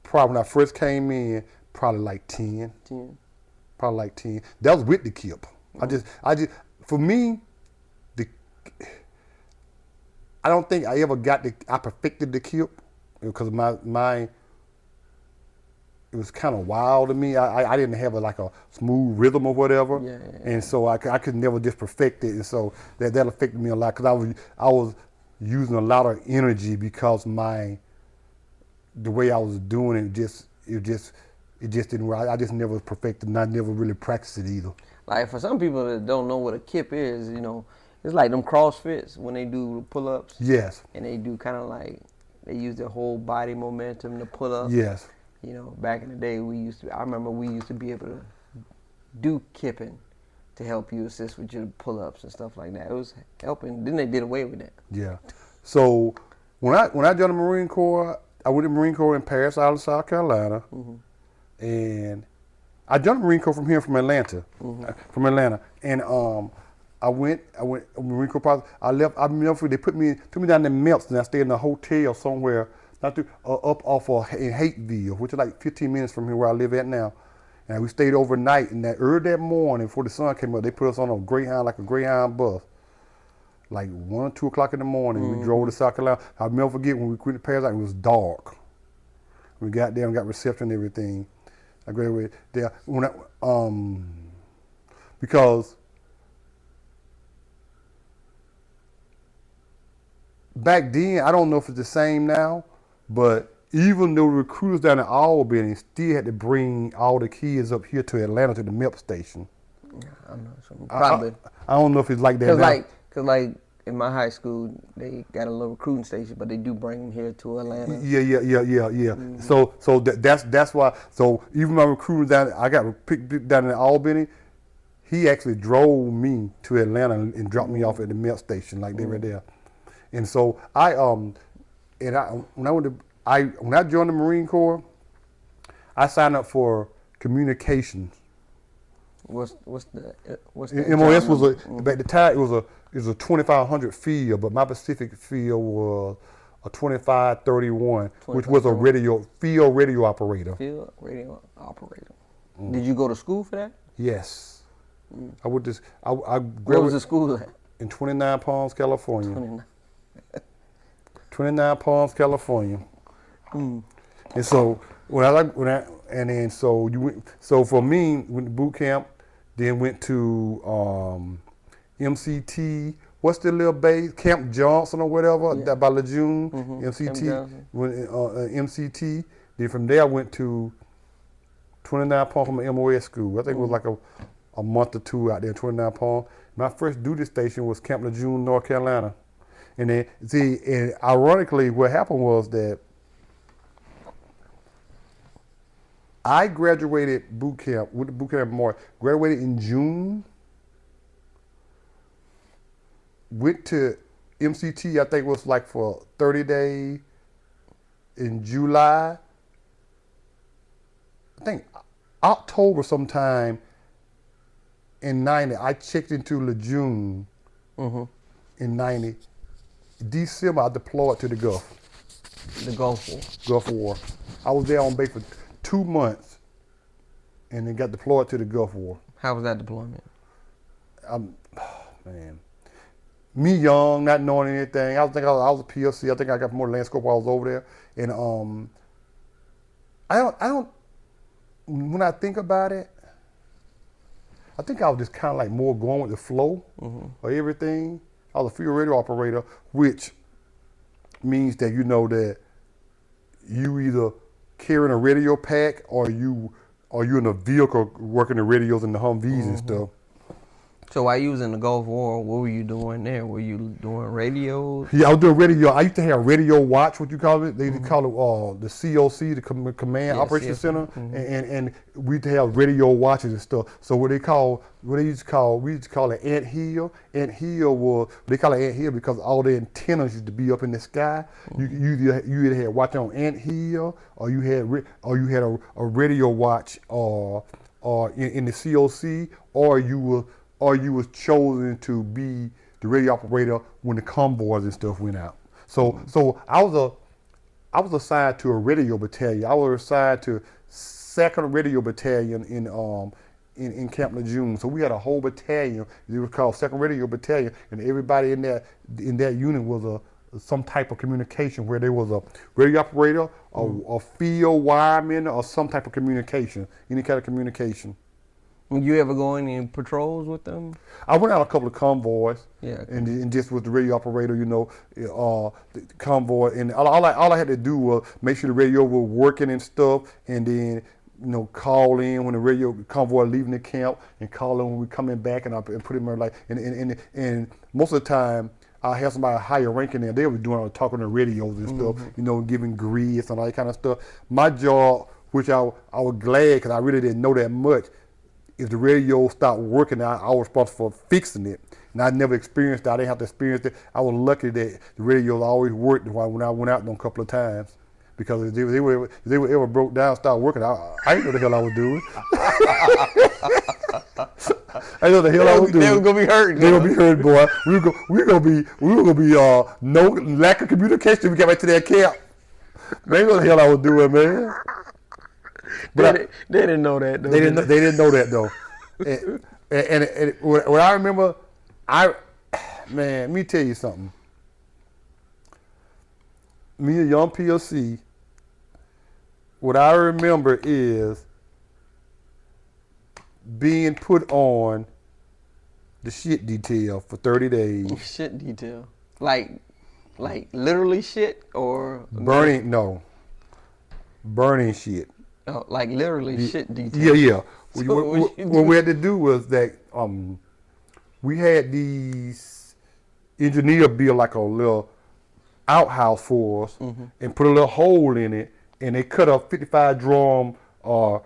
probably when I first came in, probably like 10. 10. Probably like 10. That was with the kip. I just for me, I don't think I ever I perfected the kip because my it was kind of wild to me. I didn't have a smooth rhythm or whatever, and so I could never just perfect it, and so that affected me a lot because I was using a lot of energy because the way I was doing it just didn't work. I just never perfected, and I never really practiced it either. Like for some people that don't know what a kip is, it's like them CrossFits when they do pull-ups. Yes. And they do kind of like they use their whole body momentum to pull up. Yes. Back in the day, I remember we used to be able to do kipping to help you assist with your pull-ups and stuff like that. It was helping. Then they did away with that. Yeah. So when I joined the Marine Corps, I went to the Marine Corps in Paris, Island, South Carolina, and I joined the Marine Corps from Atlanta, and I went Marine Corps. I left. I remember they took me down to Melts, and I stayed in a hotel somewhere. Up off of in Hateville, which is like 15 minutes from here where I live at now. And we stayed overnight, and early that morning before the sun came up, they put us on a Greyhound bus. Like 1 or 2 o'clock in the morning, we drove to South Carolina. I'll never forget when we quit the Paris, it was dark. We got there and got reception and everything. I graduated there. Because back then, I don't know if it's the same now, but even the recruiters down in Albany still had to bring all the kids up here to Atlanta to the MEP station. I'm not sure. I, Probably. I don't know if it's like that Cause now. like in my high school, they got a little recruiting station, but they do bring them here to Atlanta. Yeah. So that's why. So even my recruiter down, I got picked down in Albany. He actually drove me to Atlanta and dropped me off at the MEP station, like they were there. And so when I joined the Marine Corps, I signed up for communications. What's the MOS was job at the time it was a 2500 field, but my Pacific field was a 2531, which was a 2531. field radio operator. Field radio operator. Did you go to school for that? Yes, I would just I Where was graduated the school at? in 29 Palms, California. 29. 29 Palms, California. Mm. And so so for me went to boot camp, then went to MCT. What's the little base? Camp Johnson or whatever, Yeah. that by Lejeune. Camp MCT. Johnson. MCT. Then from there I went to 29 Palms from an MOS school. I think it was like a month or two out there in 29 Palms. My first duty station was Camp Lejeune, North Carolina. And then and ironically what happened was that I graduated boot camp with the boot camp in March. Graduated in June. Went to MCT. I think it was like for 30 days in July. I think October sometime in '90. I checked into Lejeune in '90. December I deployed to the Gulf. The Gulf War. Gulf War. I was there on base for 2 months, and then got deployed to the Gulf War. How was that deployment? Man, me young, not knowing anything. I was a PLC. I think I got more land scope while I was over there, and I don't. When I think about it, I think I was just kind of like more going with the flow of everything. I was a field radio operator, which means that you know that you either carrying a radio pack or you in a vehicle working the radios and the Humvees and stuff. So while you was in the Gulf War, what were you doing there? Were you doing radios? Yeah, I was doing radio. I used to have radio watch, what you call it. They call it the COC, the Command Operations Center, and we used to have radio watches and stuff. So we used to call it Ant Hill. Ant Hill they call it Ant Hill because all the antennas used to be up in the sky. You either had watch on Ant Hill or you had a radio watch or in the COC or you was chosen to be the radio operator when the convoys and stuff went out. So I was assigned to a radio battalion. I was assigned to 2nd Radio Battalion in Camp Lejeune. So we had a whole battalion. It was called 2nd Radio Battalion, and everybody in that unit was some type of communication where there was a radio operator, a field wireman, or some type of communication, any kind of communication. Would you ever go any patrols with them? I went out a couple of convoys, Yeah. and just with the radio operator, the convoy, and all I had to do was make sure the radio was working and stuff, and then call in when the radio convoy leaving the camp, and call in when we coming back, and put him like, and most of the time I had somebody higher ranking there. They were doing talking to radios and stuff, giving grids and all that kind of stuff. My job, which I was glad because I really didn't know that much. If the radio stopped working, I was responsible for fixing it. And I never experienced that. I didn't have to experience it. I was lucky that the radios always worked when I went out them a couple of times. Because if they were ever broke down, stopped working, I didn't know the hell I was doing. I didn't know the hell I was doing. They were gonna be hurt. They were gonna be hurt, boy. We were gonna be no lack of communication. We got back to that camp. They didn't know the hell I was doing, man. But they didn't know that. They didn't know that though. and what I remember, man, let me tell you something. Me, a young PLC, what I remember is being put on the shit detail for 30 days. Shit detail. Like Like literally shit or burning shit. oh, like literally Yeah, shit yeah, details. yeah. So what you What we do? had to do was that we had these engineer build like a little outhouse for us and put a little hole in it, and they cut a 55 drum or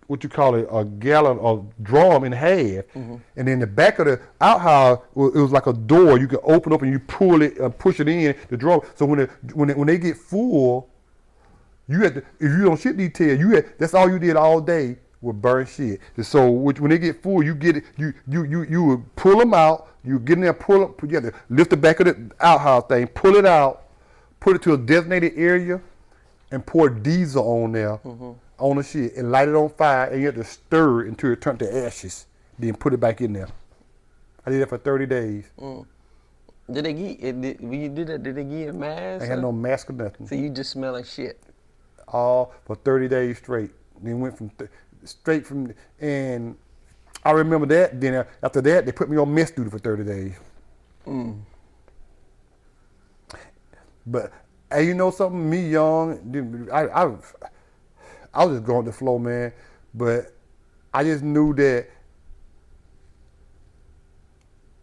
what you call it, a gallon of drum in half, and then the back of the outhouse it was like a door you can open up and you pull it, push it in the drum. So when they get full, you had to, if you don't shit detail, that's all you did all day was burn shit. And so when they get full, you get it, you would pull them out, you get in there, pull up, you have to lift the back of the outhouse thing, pull it out, put it to a designated area, and pour diesel on there, on the shit, and light it on fire, and you have to stir it until it turned to ashes, then put it back in there. I did that for 30 days. Did they give when you did that? Did they give you a mask? I had no mask or nothing. So you just smell like shit. All for 30 days straight. Then went from straight from, and I remember that. Then after that, they put me on mess duty for 30 days. But hey, you know something? Me young, I was just going with the flow, man. But I just knew that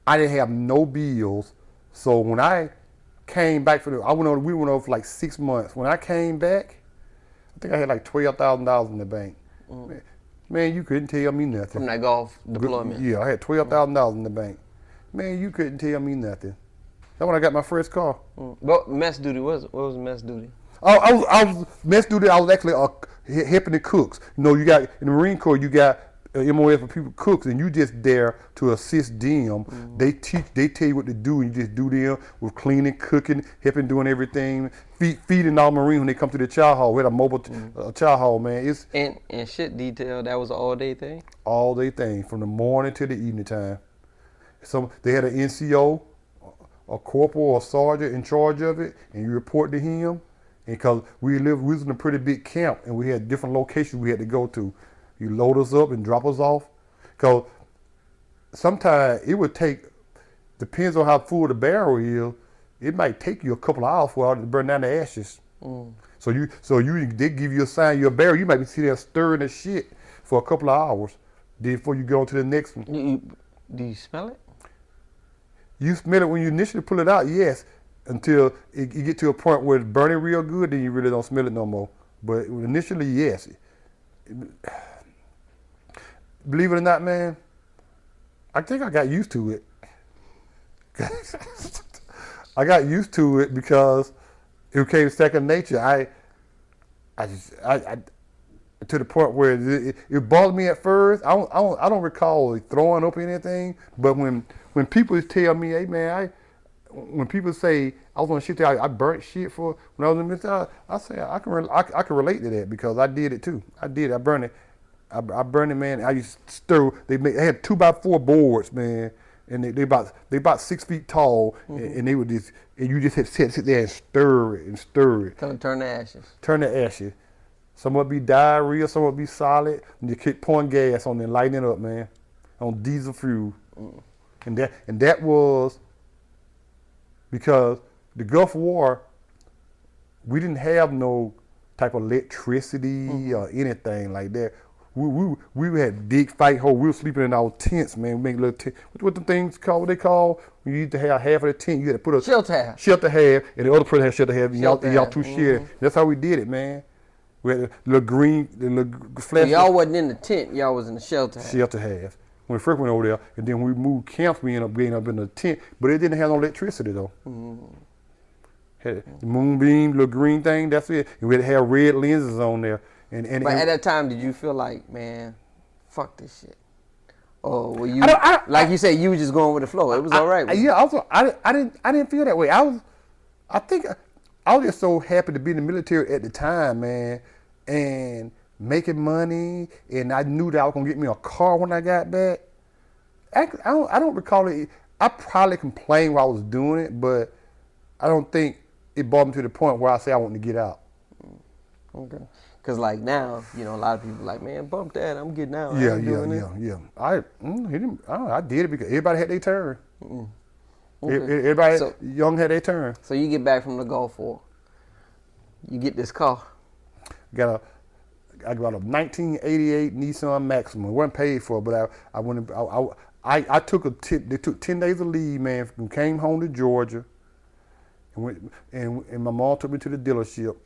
I didn't have no bills. So when I came back we went over for like 6 months. When I came back, I think I had like $12,000 in the bank. Man, you couldn't tell me nothing. From that golf deployment. Yeah, I had $12,000 in the bank. Man, you couldn't tell me nothing. That's when I got my first car. What mess duty was? What was mess duty? I was mess duty. I was actually helping the cooks. You know, you got in the Marine Corps, you got MOS for people cooks, and you just there to assist them. They tell you what to do, and you just do them with cleaning, cooking, helping, doing everything, feeding all Marines when they come to the chow hall. We had a mobile chow hall, man. It's and shit detail. That was an all day thing. All day thing from the morning to the evening time. So they had an NCO, a corporal or a sergeant in charge of it, and you report to him. And because we was in a pretty big camp, and we had different locations we had to go to. You load us up and drop us off. Because sometimes it would take, depends on how full the barrel is, it might take you a couple of hours for it to burn down the ashes. So they give you a sign, your barrel, you might be sitting there stirring the shit for a couple of hours. Then before you go on to the next one. Do you smell it? You smell it when you initially pull it out, yes, until you get to a point where it's burning real good, then you really don't smell it no more. But initially, yes. Believe it or not, man, I think I got used to it. I got used to it because it became second nature. I to the point where it bothered me at first. I don't recall throwing up or anything, but when people tell me, hey man, when people say I was on shit there, I burnt shit for when I was in the military, I say I can relate to that because I did it too. I burned it. I burned it, man. I used to stir. They had 2x4 boards, man, and they about 6 feet tall, and they would just, and you just had to sit there and stir it. Turn the ashes. Turn the ashes. Some would be diarrhea, some would be solid, and you keep pouring gas on there, lighting it up, man, on diesel fuel, and that was because the Gulf War, we didn't have no type of electricity or anything like that. We had big fight hole. We were sleeping in our tents, man. We make little tent. What the things called? What they call? When you used to have half of the tent, you had to put a shelter half, and the other person had shelter half, and y'all two share. That's how we did it, man. We had the little flash. So y'all wasn't in the tent. Y'all was in the shelter half. Shelter half. When we first went over there, and then when we moved camps, we ended up being up in the tent, but it didn't have no electricity though. Had the moonbeam, little green thing. That's it. And we had to have red lenses on there. But at that time, did you feel like, man, fuck this shit? Or were you, you said, you were just going with the flow? It was all right. I didn't feel that way. I think I was just so happy to be in the military at the time, man, and making money, and I knew that I was gonna get me a car when I got back. I don't recall it. I probably complained while I was doing it, but I don't think it brought me to the point where I say I want to get out. Okay. Cause like now, a lot of people like, man, bump that. I'm getting out. Yeah. I did it because everybody had their turn. Okay. Everybody So young had their turn. so you get back from the Gulf War. You get this car. I got a 1988 Nissan Maxima. It wasn't paid for, but I went. I took they took 10 days of leave, man. And came home to Georgia, and went and my mom took me to the dealership,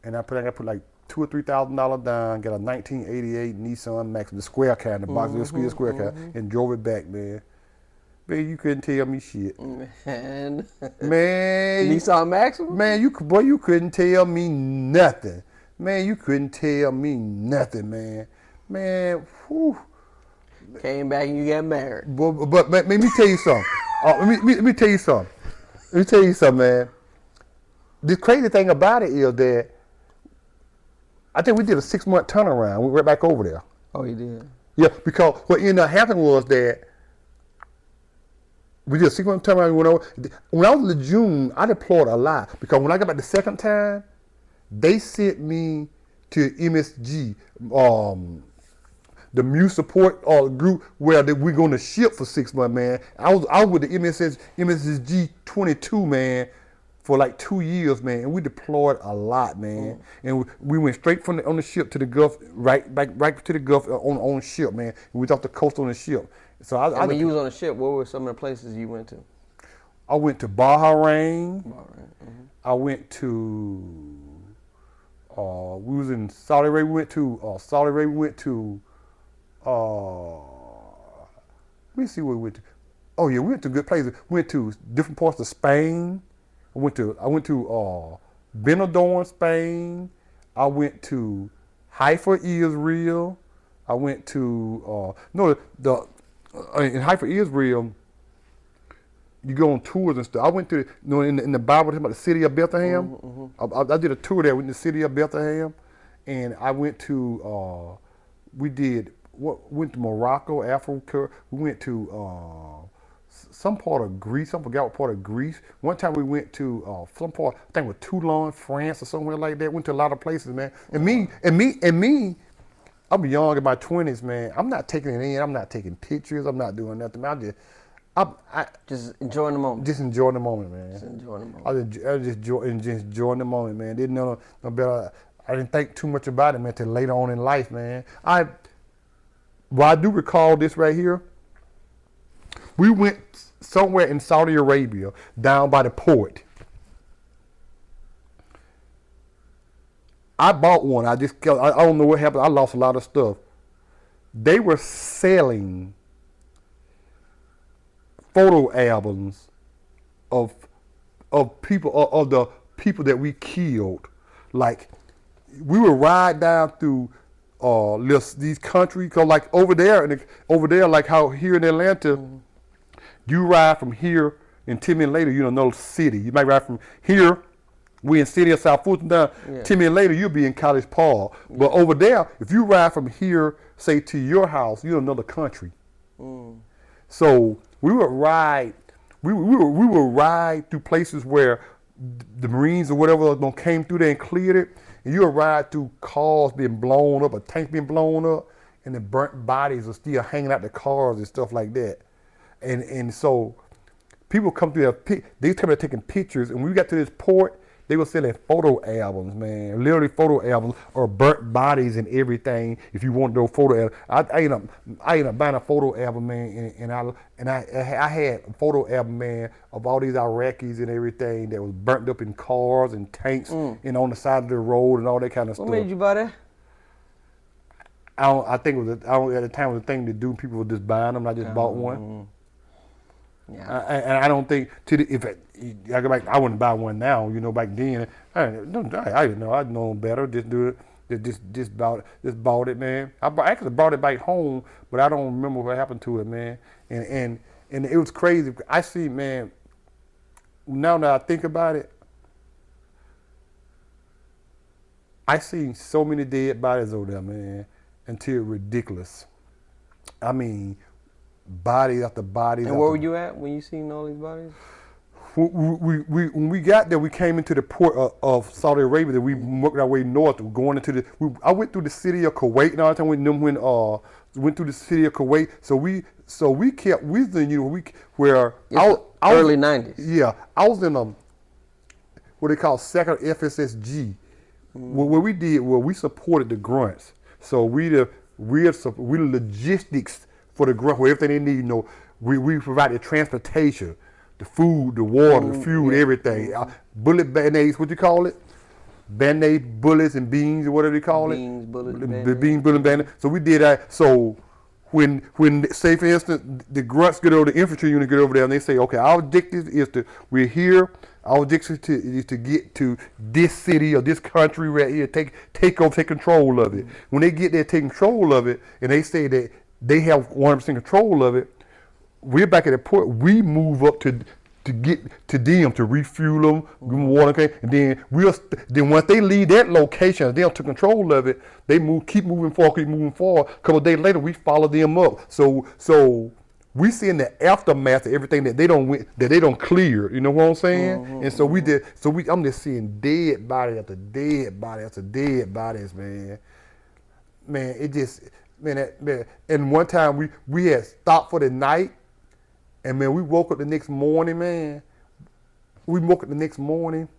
and I put like $2,000 or $3,000 down. Got a 1988 Nissan Maxima, the square car, the box square car, and drove it back, man. Man, you couldn't tell me shit. Man. Nissan Maxima? Man, you couldn't tell me nothing. Man, you couldn't tell me nothing, man. Man, whew. Came back and you got married. But let me tell you something. Let me tell you something. Let me tell you something, man. The crazy thing about it is that I think we did a 6-month turnaround. We went back over there. Oh, you did? Yeah, because what ended up happening was that we did a 6-month turnaround. When I was in June, I deployed a lot because when I got back the second time, they sent me to MSG, the Muse Support group where we're going to ship for 6 months, man. I was with the MSG 22, man, for like 2 years, man, and we deployed a lot, man. And we went straight on the ship to the Gulf, right to the Gulf on the ship, man. And we was off the coast on the ship. So when you was on the ship, what were some of the places you went to? I went to Bahrain. Mm-hmm. I went to. We was in Saudi Arabia. We went to Saudi Arabia. We went to. Let me see where we went to. Oh yeah, we went to good places. We went to different parts of Spain. I went to Benidorm, Spain. I went to Haifa, Israel. I went to in Haifa, Israel. You go on tours and stuff. I went to, in the Bible, about the city of Bethlehem. I did a tour there in the city of Bethlehem, and I went to, went to Morocco, Africa. We went to some part of Greece. I forgot what part of Greece. One time we went to some part, I think it was Toulon, France, or somewhere like that. Went to a lot of places, man. And me. I'm young in my 20s, man. I'm not taking it in. I'm not taking pictures. I'm not doing nothing. I just enjoying the moment. Just enjoying the moment, man. Just enjoying the moment. I was just enjoying the moment, man. Didn't know no better. I didn't think too much about it, man, till later on in life, man. I do recall this right here. We went somewhere in Saudi Arabia, down by the port. I bought one. I don't know what happened. I lost a lot of stuff. They were selling photo albums of people, of the people that we killed. Like, we would ride down through these countries, cause like over there, like how here in Atlanta, you ride from here, and 10 minutes later, you're in another city. You might ride from here. We in city of South Fulton down. Yeah. 10 minutes later, you'll be in College Park. Yeah. But over there, if you ride from here, say to your house, you're in another country. So we would ride. We would ride through places where the Marines or whatever came through there and cleared it, and you would ride through cars being blown up, a tank being blown up, and the burnt bodies are still hanging out the cars and stuff like that. And so people come through there, they come there taking pictures, and when we got to this port, they were selling photo albums, man. Literally photo albums or burnt bodies and everything. If you want those photo albums, I ended up buying a photo album, man, and I had a photo album, man, of all these Iraqis and everything that was burnt up in cars and tanks and on the side of the road and all that kind of stuff. What made you buy that? I think it was at the time it was a thing to do. People were just buying them. I just bought one. Yeah, and I don't think I go back, I wouldn't buy one now. You know, back then I didn't know. I'd known better. Just do it. Just bought it, man. I actually brought it back home, but I don't remember what happened to it, man. And it was crazy. I see, man. Now that I think about it, I seen so many dead bodies over there, man, until ridiculous. I mean, bodies after bodies. And where were you at when you seen all these bodies? When we got there, we came into the port of Saudi Arabia. That we worked our way north, going into I went through the city of Kuwait and all the time. Went through the city of Kuwait. So So we was in where Early 90s. Yeah, I was in what they call second FSSG. What we did was we supported the grunts. So we logistics for the grunt, where everything they need. We provided transportation, the food, the water, the fuel, everything. Bullet band-aids, what you call it? Band-aid, bullets, and beans, or whatever they call Beans, it. bullets, Beans, bullet, band-aid. So we did that. So when say for instance the grunts get over, the infantry unit get over there, and they say, okay, our objective is we're here. Our objective is to get to this city or this country right here, take control of it. When they get there, take control of it, and they say that they have 100% control of it, we're back at the port. We move up to get to them, to refuel them, give them water, okay? And then then once they leave that location, they took control of it. They keep moving forward. A couple of days later, we follow them up. So we see in the aftermath of everything that they don't clear. You know what I'm saying? And so I'm just seeing dead body after dead body after dead bodies, man. Man, it just man. And one time we had stopped for the night. And man, we woke up the next morning, man. We woke up the next morning.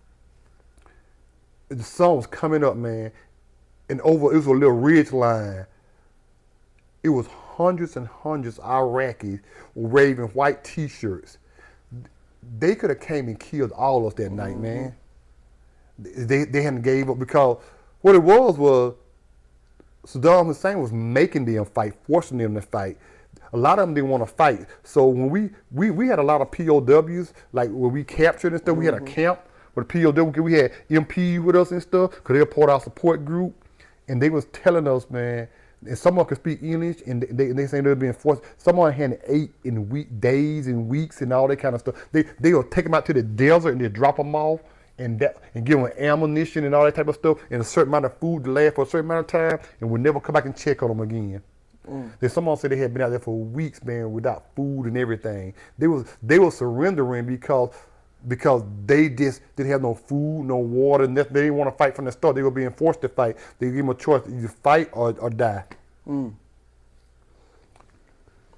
The sun was coming up, man. And it was a little ridge line. It was hundreds and hundreds of Iraqis waving white T-shirts. They could have came and killed all of us that night, man. They hadn't gave up, because what it was Saddam Hussein was making them fight, forcing them to fight. A lot of them didn't want to fight. So when we had a lot of POWs, like when we captured and stuff, we had a camp with POW. We had MP with us and stuff, because they were part of our support group. And they was telling us, man, and someone could speak English, and they saying they were being forced. Someone had 8 in days and weeks and all that kind of stuff. They would take them out to the desert and they drop them off and give them ammunition and all that type of stuff and a certain amount of food to last for a certain amount of time, and would never come back and check on them again. Then someone said they had been out there for weeks, man, without food and everything. They were surrendering because they just didn't have no food, no water, nothing. They didn't want to fight from the start. They were being forced to fight. They gave them a choice: either fight or die. And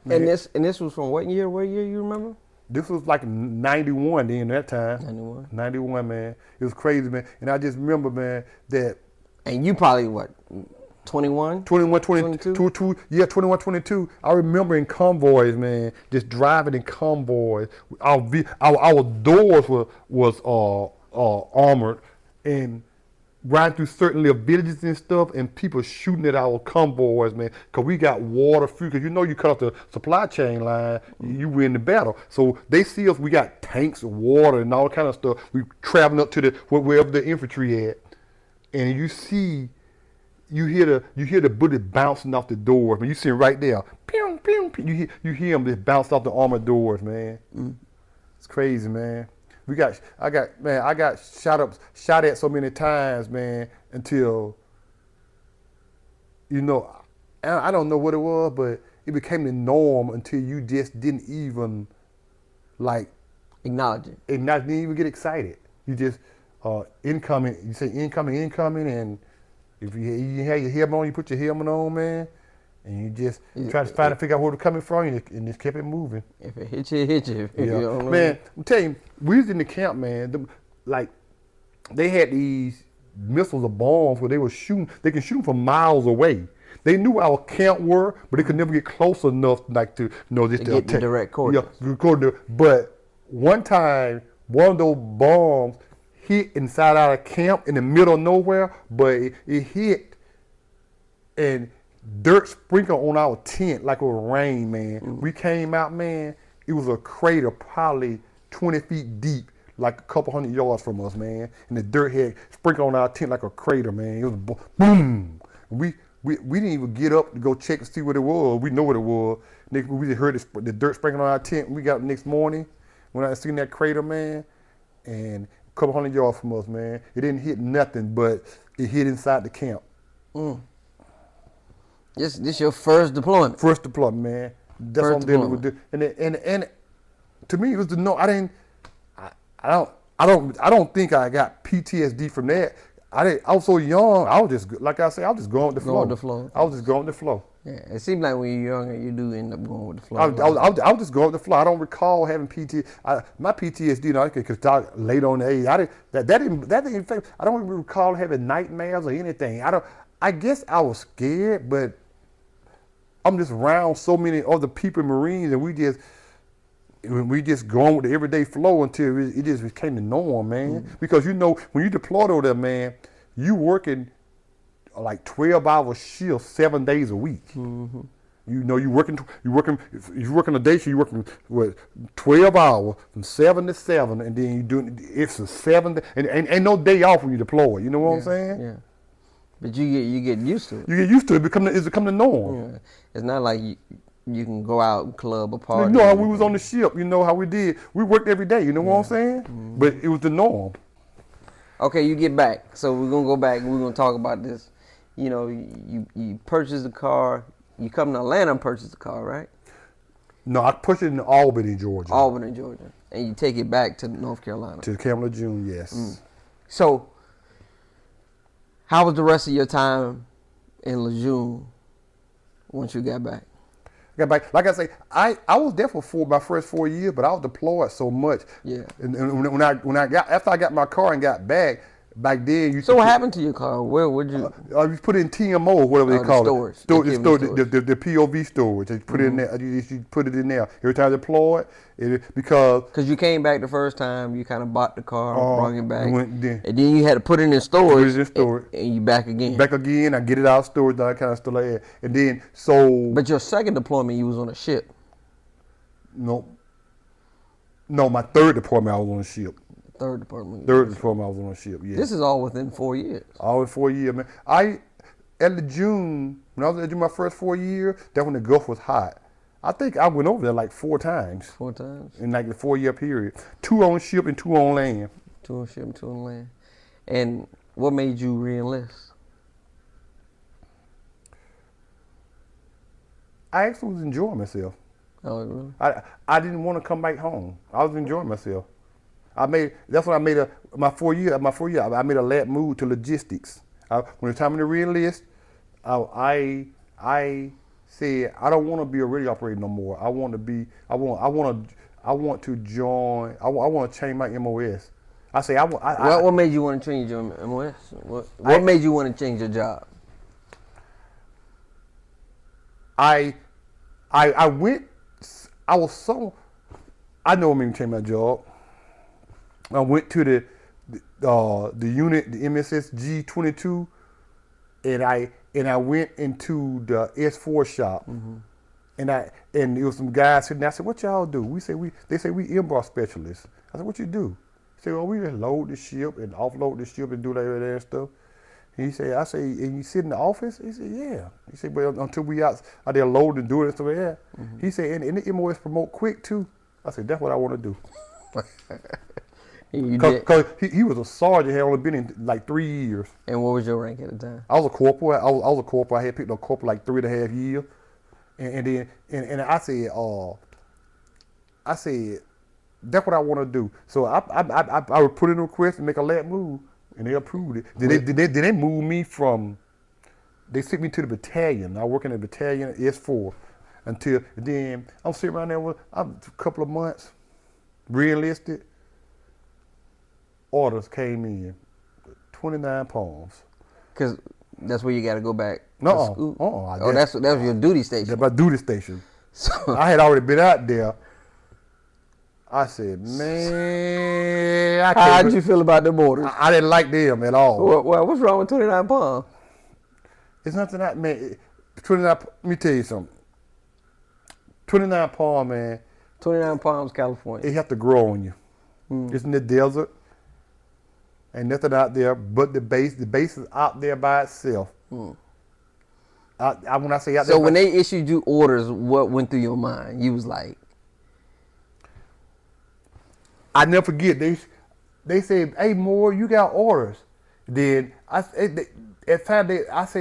this was from what year? What year you remember? This was like 91 then, that time. 91. 91, man. It was crazy, man. And I just remember, man, that. And you probably what? 21? 21, 22? Yeah, 21, 22. I remember in convoys, man, just driving in convoys. Our doors was armored, and riding through certain little villages and stuff, and people shooting at our convoys, man, because we got water, food, because you cut off the supply chain line, you win the battle. So they see us, we got tanks of water and all kind of stuff. We traveling up to wherever the infantry at, and you hear the bullet bouncing off the doors, man. You see it right there. Pew, pew, pew. You hear them just bounce off the armored doors, man. It's crazy, man. I got shot at so many times, man, until, I don't know what it was, but it became the norm until you just didn't even acknowledge it. Didn't even get excited. You just incoming. You say incoming, and if you have your helmet on, you put your helmet on, man, and you just try to figure out where it's coming from, and just kept it moving. If it hits you, it hits you. Yeah. Man, I'm telling you, we was in the camp, man. They had these missiles or bombs where they were shooting. They can shoot from miles away. They knew where our camp were, but they could never get close enough, to get the direct coordinates. Yeah, but one time, one of those bombs hit inside our camp in the middle of nowhere, but it hit and dirt sprinkled on our tent like it was rain, man. We came out, man. It was a crater probably 20 feet deep, like a couple hundred yards from us, man. And the dirt had sprinkled on our tent like a crater, man. It was boom. We didn't even get up to go check and see what it was. We know what it was. We just heard the dirt sprinkling on our tent. We got up the next morning when I seen that crater, man, and a couple hundred yards from us, man. It didn't hit nothing, but it hit inside the camp. This your first deployment? First deployment, man. That's what I'm dealing with. And to me, it was I don't think I got PTSD from that. I was so young. I was just, like I said, I was just going with the flow. I was just going with the flow. Yeah, it seems like when you're younger, you do end up going with the flow. I was just going with the flow. I don't recall having my PTSD, I could talk late on the age. That didn't affect. I don't even recall having nightmares or anything. I guess I was scared, but I'm just around so many other people, Marines, and we just going with the everyday flow until it just became the norm, man. Mm-hmm. Because when you deployed over there, man, you working like 12-hour shifts 7 days a week. Mm-hmm. You working a day shift, you working 12 hours from 7 to 7, and then you doing it's a 7 and ain't no day off when you deploy. You know what I'm saying? Yeah. But you get used to it. You get used to it. It's become the norm. Yeah. It's not like you can go out and club or party. You know how we was on the ship. You know how we did. We worked every day. You know what I'm saying? Mm-hmm. But it was the norm. Okay, you get back. So we're gonna go back and we're gonna talk about this. You know, you purchase the car. You come to Atlanta and purchase the car, right? No, I pushed it in Albany, Georgia. Albany, Georgia, and you take it back to North Carolina. To Camilla June, yes. So, how was the rest of your time in Lejeune once you got back? Got back. Like I say, I was there for my first 4 years, but I was deployed so much. Yeah. And when I got after I got my car and got back then you. So what happened to your car? Where would you? You put it in TMO, whatever they call storage. it. The POV storage. They put it in there. You put it in there every time I deploy because you came back the first time, you kind of bought the car, brought it back, and then you had to put it in storage. And you back again. Back again. I get it out of storage, that kind of stuff like that. And then so. But your second deployment, you was on a ship. No, my third deployment I was on a ship. Third deployment I was on a ship, yeah. This is all within 4 years. All in 4 years, man. At the June, when I was at my first 4 years, that's when the Gulf was hot. I think I went over there like 4 times. 4 times? In like the 4 year period. 2 on ship and 2 on land. 2 on ship and 2 on land. And what made you re-enlist? I actually was enjoying myself. Oh, really? I didn't want to come back home. I was enjoying myself. That's when I made my 4 year. I made a late move to logistics. When it's time to re-enlist, I said I don't want to be a radio operator no more. I want to join. I want to change my MOS. I say What made you want to change your MOS? What made you want to change your job? I went. I know what made me change my job. I went to the unit, the MSSG 22, and I went into the S4 shop, and there was some guys sitting there. I said, "What y'all do?" They say we inbox specialists. I said, "What you do?" They said, "Well, we just load the ship and offload the ship and do that stuff." And I say, "And you sit in the office?" He said, "Yeah." He said, "But until we out there loading and doing it stuff like that." He said, and the MOS promote quick too. I said, "That's what I want to do." Because he was a sergeant, had only been in like 3 years. And what was your rank at the time? I was a corporal. I was a corporal. I had picked up corporal like 3.5 years. And I said, that's what I want to do. So I would put in a request and make a late move, and they approved it. Then they moved me they sent me to the battalion. I work in the battalion S4 and then I'm sitting around there with a couple of months, re-enlisted. Orders came in, 29 pounds. Because that's where you got to go back to No, school? That was your duty station. That's my duty station. So I had already been out there. I said, man, how'd you feel about them orders? I didn't like them at all. Well, what's wrong with 29 pounds? It's nothing that, man. 29, let me tell you something. 29 pounds, man. 29 pounds, California. It have to grow on you. It's in the desert. Ain't nothing out there but the base. The base is out there by itself. When I say out there. So when they issued you orders, what went through your mind? You was like, I never forget. They said, "Hey, Moore, you got orders." Then I say,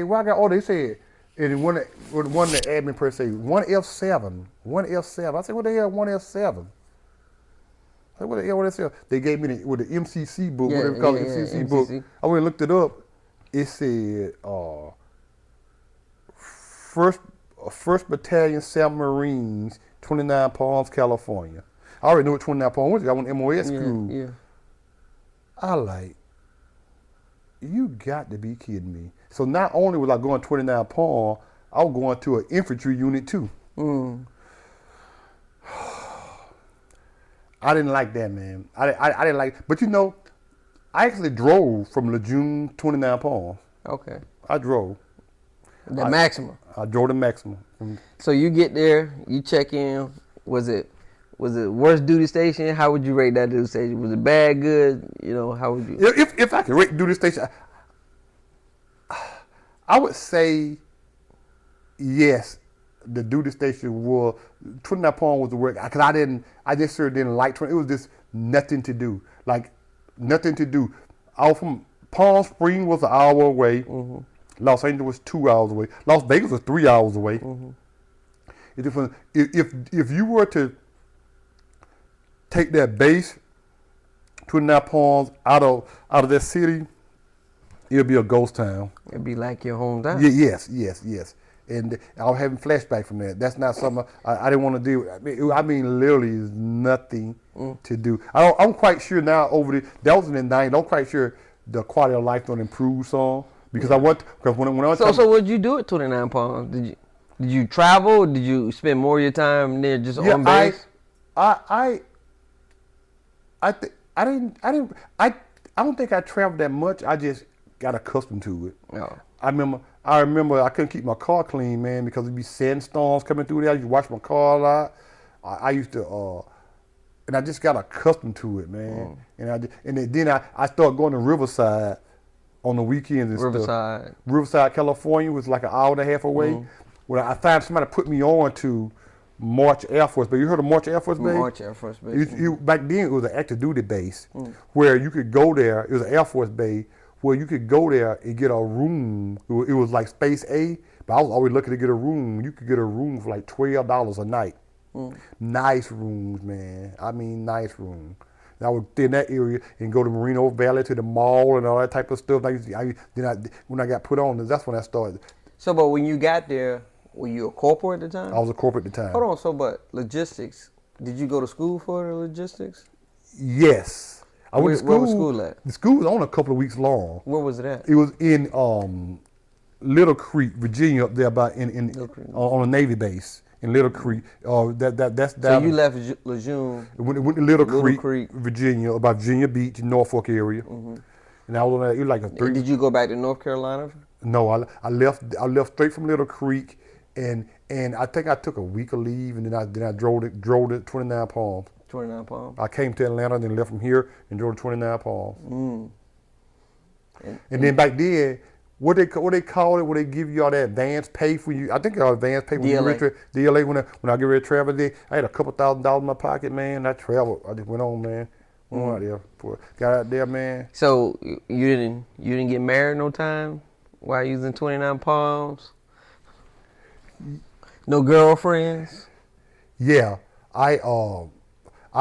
"Well, I got orders." They said, and one of the admin person say, "One F7, one F7." I said, "What the hell, one F7?" I said, "What the hell, one F7?" They gave me the MCC book, whatever they call it, MCC book. I went and looked it up. It said first 1st Battalion Submarines, 29 Palms, California. I already knew what 29 Palms was. I went to MOS school. Yeah. I like, you got to be kidding me. So not only was I going 29 Palms, I was going to an infantry unit too. I didn't like that, man. I didn't like, but you know, I actually drove from Lejeune 29 Palms. Okay. I drove. The maximum. I drove the maximum. So you get there, you check in. Was it worst duty station? How would you rate that duty station? Was it bad, good? You know, how would you? If I could rate duty station, I would say yes. The duty station was 29 Palms was the work because I just sure didn't like 20. It was just nothing to do, like nothing to do. Out from Palm Springs was an hour away. Mm-hmm. Los Angeles was 2 hours away. Las Vegas was 3 hours away. Mm-hmm. If you were to take that base 29 Palms out of that city, it'll be a ghost town. It'd be like your hometown. Yes. And I was having flashback from that. That's not something I didn't want to do. I mean, literally, is nothing to do. I'm quite sure now that was in the 90s. I'm quite sure the quality of life don't improve some because when I went. So what did you do at 29 Palms? Did you travel? Or did you spend more of your time there just on base? I don't think I traveled that much. I just got accustomed to it. Oh. I remember I couldn't keep my car clean, man, because there'd be sandstorms coming through there. I used to wash my car a lot. I used to, and I just got accustomed to it, man. And then I started going to Riverside on the weekends and stuff. Riverside, California was like an hour and a half away. Where I found somebody put me on to March Air Force Base. You heard of March Air Force Base? March Air Force Base. Back then it was an active duty base where you could go there. It was an Air Force base where you could go there and get a room. It was like Space A, but I was always looking to get a room. You could get a room for like $12 a night. Nice rooms, man. I mean, nice rooms. And I would stay in that area and go to Moreno Valley to the mall and all that type of stuff. When I got put on, that's when I started. So, but when you got there, were you a corporal at the time? I was a corporal at the time. Hold on, so but logistics, did you go to school for the logistics? Yes. I went to school. Where was school at? The school was only a couple of weeks long. Where was it at? It was in Little Creek, Virginia, up there about on a Navy base in Little Creek. That's down. So you left Lejeune. Went to Little Creek, Virginia, about Virginia Beach, Norfolk area. And I was on that. It was like a 3. Did you go back to North Carolina? No, I left straight from Little Creek, and I think I took a week of leave, and then I drove to 29 Palms. 29 Palms. I came to Atlanta, then left from here and drove to 29 Palms. And then back then, what they call it, where they give you all that advance pay for you. I think all advance pay when you went to DLA when I get ready to travel there. I had a couple $1,000s in my pocket, man. I traveled. I just went on, man. Went out there, got out there, man. So you didn't get married no time while you was in 29 Palms? No girlfriends? Yeah, I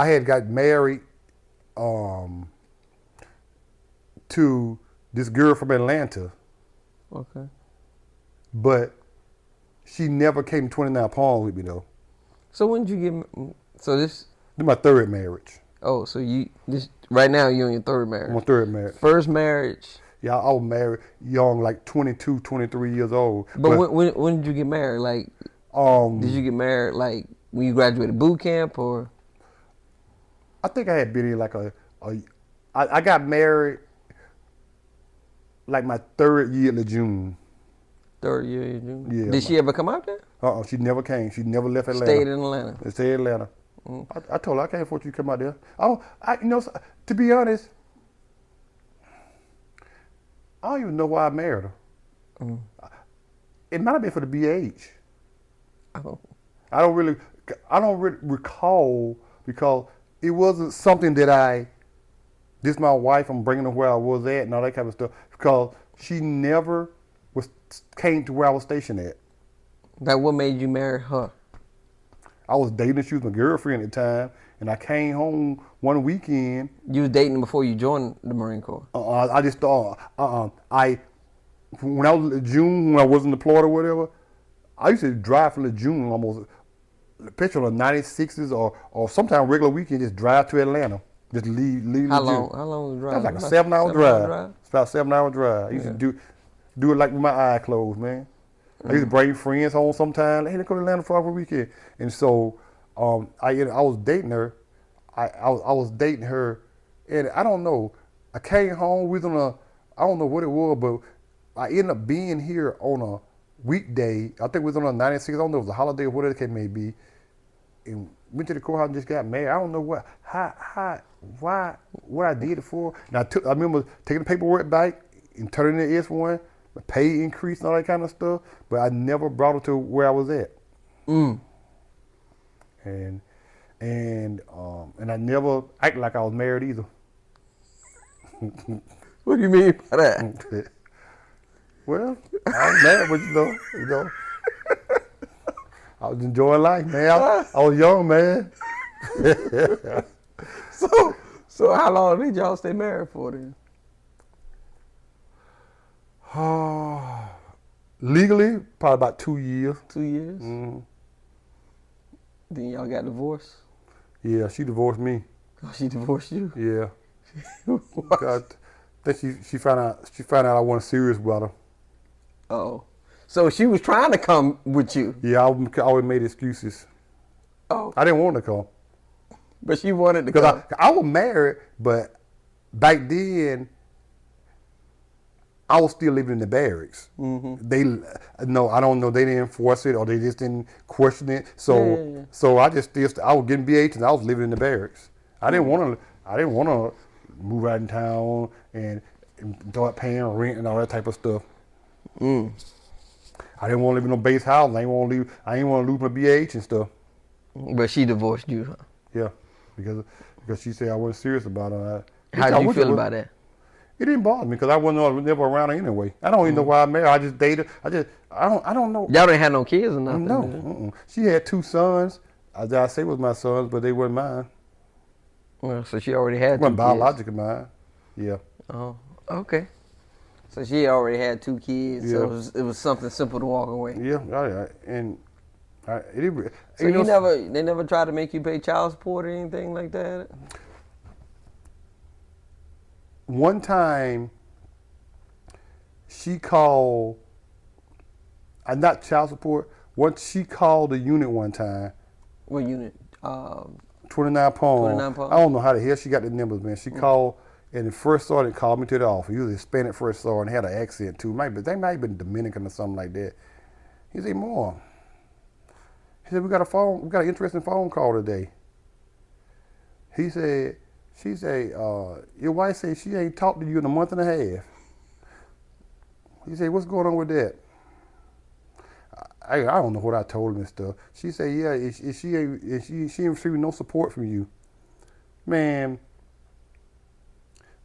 had got married to this girl from Atlanta. Okay. But she never came to 29 Palms with me though. So when did you get? So this is my third marriage. Oh, so right now you're on your third marriage. My third marriage. First marriage. Yeah, I was married young, like 22, 23 years old. But when did you get married? Like, did you get married like when you graduated boot camp or? I think I had been in like I got married like my third year in June. Third year in June? Yeah. Did she ever come out there? She never came. She never left Atlanta. Stayed in Atlanta. Stayed in Atlanta. I told her I can't afford you to come out there. To be honest, I don't even know why I married her. It might have been for the BH. Oh. I don't really recall because it wasn't something that this my wife, I'm bringing her where I was at and all that kind of stuff because she never came to where I was stationed at. That what made you marry her? I was dating. She was my girlfriend at the time, and I came home one weekend. You was dating before you joined the Marine Corps? I just thought, when I was in June, when I wasn't deployed or whatever, I used to drive from the June almost, picture on the 96s or sometimes regular weekend, just drive to Atlanta. Just leave How the June. long? How long was the drive? That's like a About 7 hour 7 hour drive. It's about a 7 hour drive. I used to Yeah. do it like with my eyes closed, man. I used to bring friends home sometimes. Hey, let's go to Atlanta for a weekend. And so I was dating her. I was dating her, and I don't know. I came home. We was on a, I don't know what it was, but I ended up being here on a weekday. I think we was on a 96. I don't know if it was a holiday or whatever the case may be. And went to the courthouse and just got married. I don't know why, what I did it for. And I remember taking the paperwork back and turning in the S1, the pay increase and all that kind of stuff. But I never brought it to where I was at. Mm. And I never act like I was married either. What do you mean by that? Well, I was married, but you know, I was enjoying life, man. I was young, man. So how long did y'all stay married for then? Legally, probably about 2 years. 2 years? Mm. Then y'all got divorced? Yeah, she divorced me. Oh, she divorced you? Yeah. What? I think she found out I wasn't serious about her. Oh. So she was trying to come with you? Yeah, I always made excuses. Oh. I didn't want to come. But she wanted to come? Because I was married, but back then, I was still living in the barracks. Mm-hmm. I don't know. They didn't enforce it, or they just didn't question it. So, so I was getting BH, and I was living in the barracks. I didn't want to move out in town and start paying rent and all that type of stuff. Mm. I didn't want to live in no base house. I didn't want to lose my BH and stuff. But she divorced you, huh? Yeah, because she said I wasn't serious about her. How did you feel about that? It didn't bother me because I wasn't never around her anyway. I don't even know why I married her. I just dated. I don't know. Y'all didn't have no kids or nothing? No. She had 2 sons. I say was my sons, but they weren't mine. Well, so she already had 2 kids. Biologically mine. Yeah. Oh, okay. So she already had 2 kids, Yeah. so it was something simple to walk away. Yeah. And so they never tried to make you pay child support or anything like that? One time, she called, not child support, once she called the unit one time. What unit? 29 Palm. 29 Palm? I don't know how the hell she got the numbers, man. She called, and the first sergeant called me to the office. He was a Hispanic first sergeant, had an accent too. They might have been Dominican or something like that. He said, Moore. He said, we got an interesting phone call today. She said, your wife said she ain't talked to you in a month and a half. He said, what's going on with that? I don't know what I told him and stuff. She said, yeah, she ain't receiving no support from you. Man,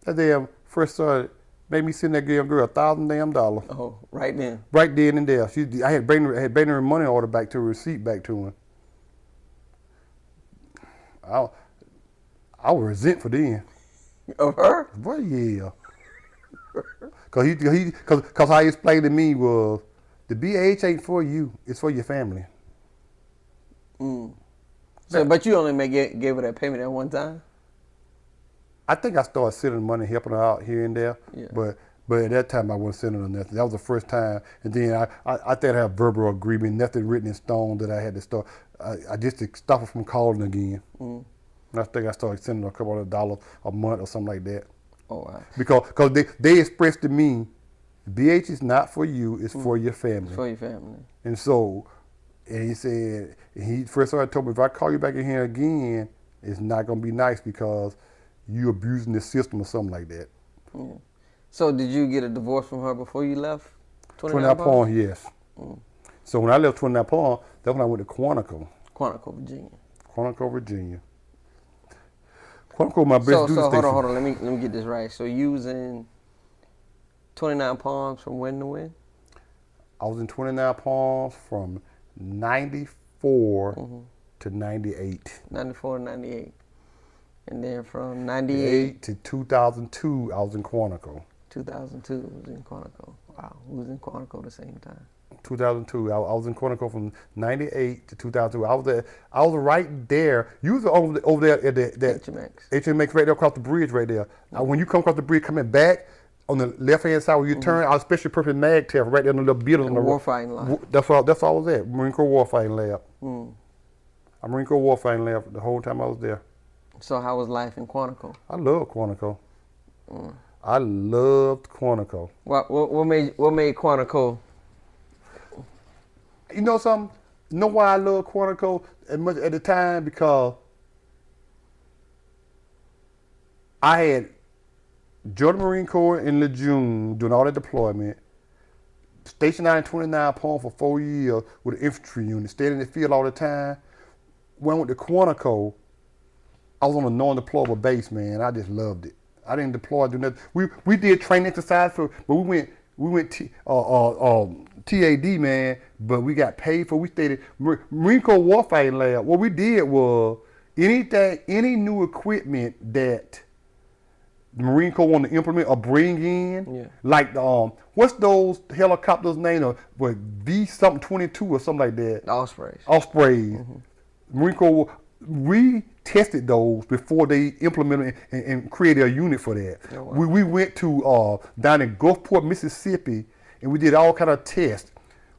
that damn first sergeant made me send that damn girl $1,000. Oh, right then. Right then and there. I had bring her money order back to her, receipt back to her. I was resentful then. Of her? Well, yeah. Cause how he explained to me was, the BH ain't for you, it's for your family. Mm. So, but you only gave her that payment at one time? I think I started sending money, helping her out here and there. Yeah. But at that time I wasn't sending her nothing. That was the first time. And then I think I had verbal agreement, nothing written in stone that I had to start. I just to stop her from calling again. Mm. And I think I started sending her a couple of dollars a month or something like that. Oh, wow. Because they expressed to me, BH is not for you, it's for your family. It's for your family. And so, and he said, first started told me, if I call you back in here again, it's not going to be nice because you abusing the system or something like that. Yeah. So did you get a divorce from her before you left 29 Palm, yes. Mm. So when I left 29 Palm, that's when I went to Quantico. Quantico, Virginia. Quantico, Virginia. Quantico, my best duty station. So hold on. Let me get this right. So you was in 29 Palms from when to when? I was in 29 Palms from 94 to 98. 94 to 98. And then from 98 to 2002, I was in Quantico. 2002 was in Quantico. Wow, we was in Quantico at the same time. 2002. I was in Quantico from '98 to 2002. I was right there. You was over there at that HMX right there across the bridge right there. When you come across the bridge coming back on the left hand side where you turn, I was specially perfect mag tariff right there in the little building on the warfighting lab. That's all I was at. Marine Corps Warfighting Lab. I'm Marine Corps Warfighting Lab the whole time I was there. So how was life in Quantico? I love Quantico. I loved Quantico. What made Quantico? You know something? You know why I love Quantico as much at the time? Because I had joined the Marine Corps in Lejeune doing all the deployment. Stationed out in 29 Palm for 4 years with an infantry unit. Stayed in the field all the time. When I went to Quantico, I was on a non-deployable base, man. I just loved it. I didn't deploy, do nothing. We did training exercise but we went TAD, man, but we got paid for. We stayed at Marine Corps Warfighting Lab. What we did was any new equipment that the Marine Corps wanted to implement or bring in, like what's those helicopters named? What V something 22 or something like that? Ospreys. Marine Corps, we tested those before they implemented and created a unit for that. Oh, wow. We went to down in Gulfport, Mississippi, and we did all kind of tests.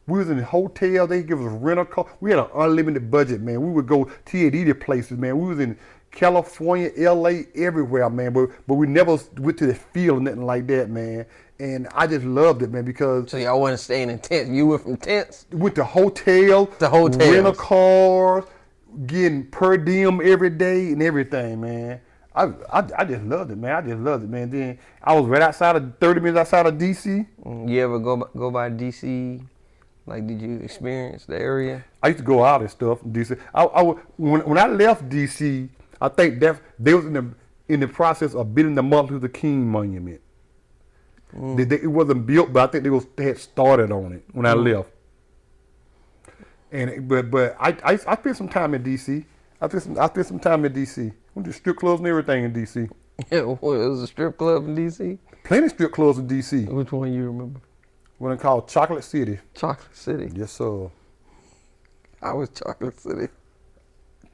We was in the hotel. They give us a rental car. We had an unlimited budget, man. We would go TAD to places, man. We was in California, LA, everywhere, man. But we never went to the field or nothing like that, man. And I just loved it, man, because... So y'all wasn't staying in tents. You went from tents? Went to hotels, rental cars, getting per diem every day and everything, man. I just loved it, man. Then I was right outside 30 minutes outside of D.C. You ever go by D.C.? Like, did you experience the area? I used to go out and stuff in D.C. When I left D.C., I think that they was in the process of building the Martin Luther King monument. It wasn't built, but I think they had started on it when I left. And but I spent some time in D.C. I spent some time in D.C. Went to strip clubs and everything in D.C. Yeah, it was a strip club in D.C.? Plenty of strip clubs in D.C. Which one you remember? One called Chocolate City. Chocolate City? Yes, sir. I was Chocolate City.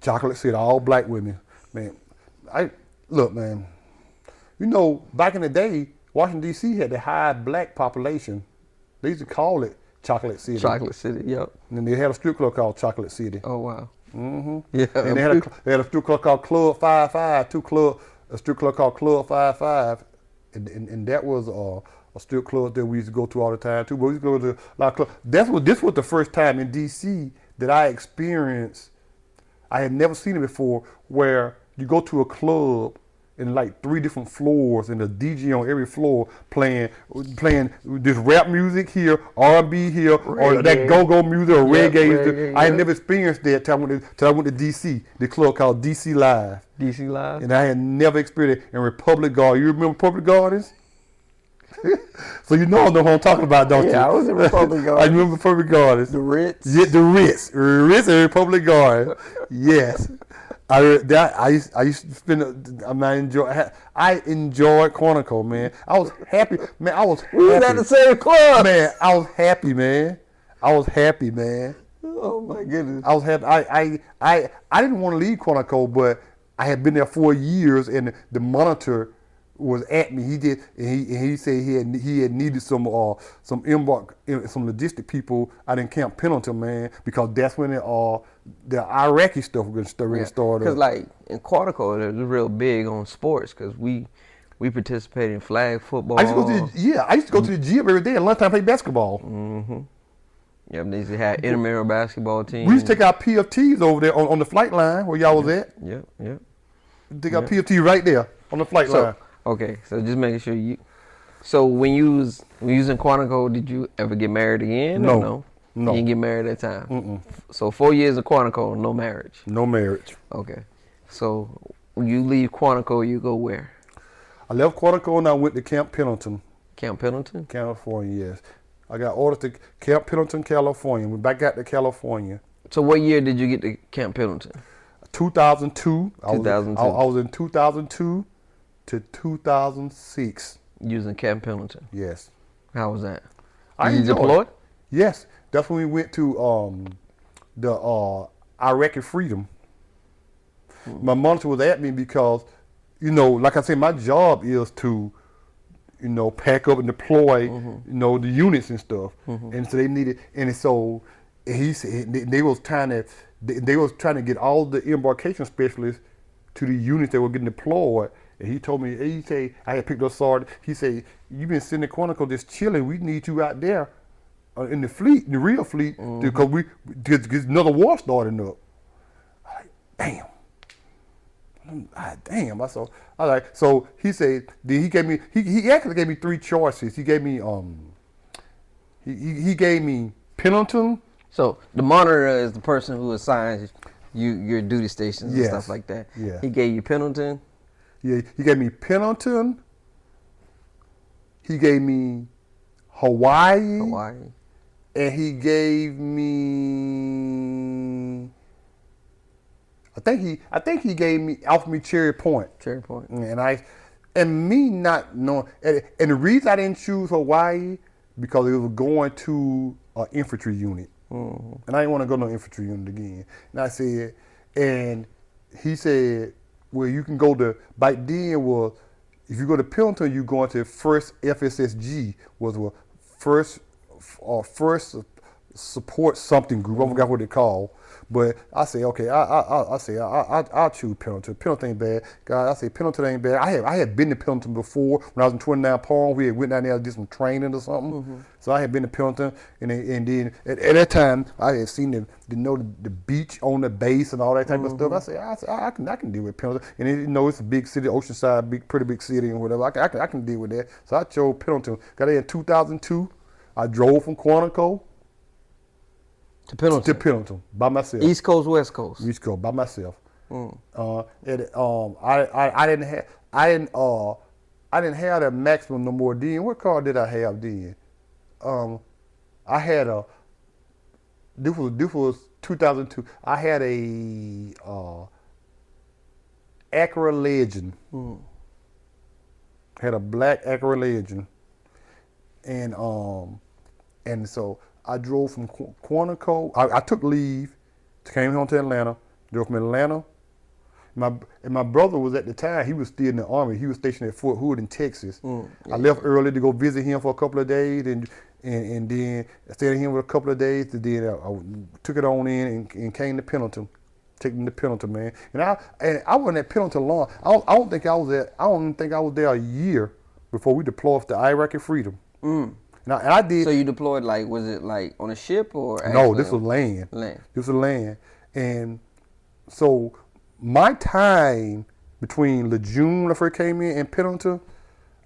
Chocolate City, all black women. Man, look, man. You know, back in the day, Washington, D.C. had the high black population. They used to call it Chocolate City. Chocolate City, yep. And then they had a strip club called Chocolate City. Oh, wow. Yeah. And they had a strip club called Club 55, a strip club called Club 55. And that was a strip club that we used to go to all the time too. But we used to go to a lot of clubs. This was the first time in D.C. that I experienced. I had never seen it before, where you go to a club and like 3 different floors and a DJ on every floor playing this rap music here, R&B here, reggae, or that go-go music or reggae. I had never experienced that till I went to D.C. The club called D.C. Live. D.C. Live? And I had never experienced it in Republic Garden. You remember Republic Gardens? So you know what I'm talking about, don't you? Yeah, I was in Republic Gardens. I remember Republic Gardens. The Ritz? Yeah, the Ritz and Republic Garden. Yes. I used to spend. I enjoyed Quantico, man. I was happy, man. We was at the same club, man. I was happy, man. Oh my goodness. I was happy. I didn't want to leave Quantico, but I had been there 4 years, and the monitor was at me. He did, and he said he had needed some logistic people out in Camp Pendleton, man, because that's when the Iraqi stuff was going to start. Because like in Quantico, they're real big on sports because we participate in flag football. I used to go to the gym every day at lunchtime, play basketball. Yep, they used to have intramural basketball teams. We used to take our PFTs over there on the flight line where y'all was at. Yep. Take our PFT right there on the flight line. Okay, so just making sure you. So when you was in Quantico, did you ever get married again? No. You didn't get married at that time. So 4 years in Quantico, no marriage. No marriage. Okay, so when you leave Quantico, you go where? I left Quantico and I went to Camp Pendleton. Camp Pendleton? California, yes. I got ordered to Camp Pendleton, California. Went back out to California. So what year did you get to Camp Pendleton? 2002. 2002. I was in 2002 to 2006. You was in Camp Pendleton? Yes. How was that? I Did you deploy? Yes, that's when we went to the Iraqi freedom. My monitor was at me because, like I said, my job is to, pack up and deploy, the units and stuff. And so they needed, and so he said they was trying to get all the embarkation specialists to the units that were getting deployed. And he told me, he said, I had picked up sergeant. He said, "You've been sitting in Quantico just chilling. We need you out there in the fleet, in the real fleet, because we get another war starting up." I'm like, damn. Damn, I saw. I like. So he said. Then he gave me. He actually gave me three choices. He gave me He gave me Pendleton. So the monitor is the person who assigns you your duty stations and Yes. stuff like that. Yeah. He gave you Pendleton. Yeah, he gave me Pendleton. He gave me Hawaii. And he gave me. I think he gave me offered me Cherry Point. Cherry Point. And me not knowing, and the reason I didn't choose Hawaii because it was going to an infantry unit, and I didn't want to go to an infantry unit again. And I said, and he said, well, you can go to back then was if you go to Pendleton, you go into first FSSG was a first support something group. I forgot what they called. But I say, okay, I'll choose Pendleton. Pendleton ain't bad. God, I say Pendleton ain't bad. I had been to Pendleton before when I was in 29 Palm. We had went down there and did some training or something. So I had been to Pendleton, and then at that time I had seen the beach on the base and all that type of stuff. I said I can deal with Pendleton, and it's a big city, Oceanside, pretty big city and whatever. I can deal with that. So I chose Pendleton. Got there in 2002. I drove from Quantico to Pendleton by myself. East Coast, West Coast. East Coast by myself. I didn't have that maximum no more then. What car did I have then? I had this was 2002. I had a Acura Legend. Had a black Acura Legend, and so I drove from Quantico. I took leave, came home to Atlanta, drove from Atlanta. My brother was at the time, he was still in the Army. He was stationed at Fort Hood in Texas. I left early to go visit him for a couple of days, and then I stayed with him for a couple of days, and then I took it on in and came to Pendleton. Taking the Pendleton, man. And I wasn't at Pendleton long. I don't think I was there a year before we deployed to Iraqi freedom. And I did. So you deployed was it on a ship or? No, this was land. This was land, and so my time between Lejeune when I first came in and Pendleton,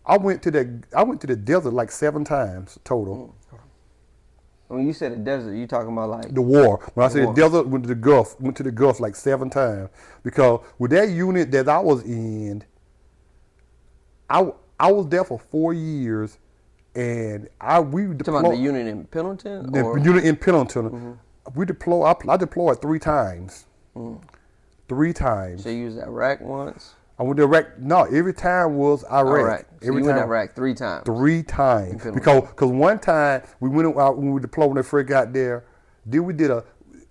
I went to the desert like 7 times total. When you said the desert, you talking about the war. When I said the desert, went to the Gulf like 7 times because with that unit that I was in, I was there for 4 years. And we deployed. Talking about the unit in Pendleton? The unit in Pendleton. We deployed. I deployed 3 times. 3 times. So you was at Iraq once? I went to Iraq. No, every time was Iraq. So you went to Iraq 3 times? 3 times. Because one time we went out when we deployed when they first got there. Then we did a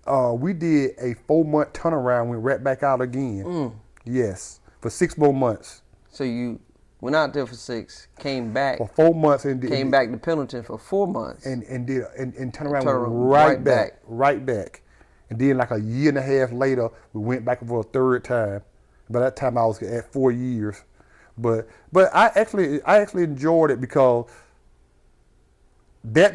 4-month turnaround. Went right back out again. Yes, for 6 more months. So you went out there for 6, came back for 4 months, and came back to Pendleton for 4 months, and turned around right back, and then like a year and a half later, we went back for a 3rd time. By that time, I was at 4 years, but I actually enjoyed it because those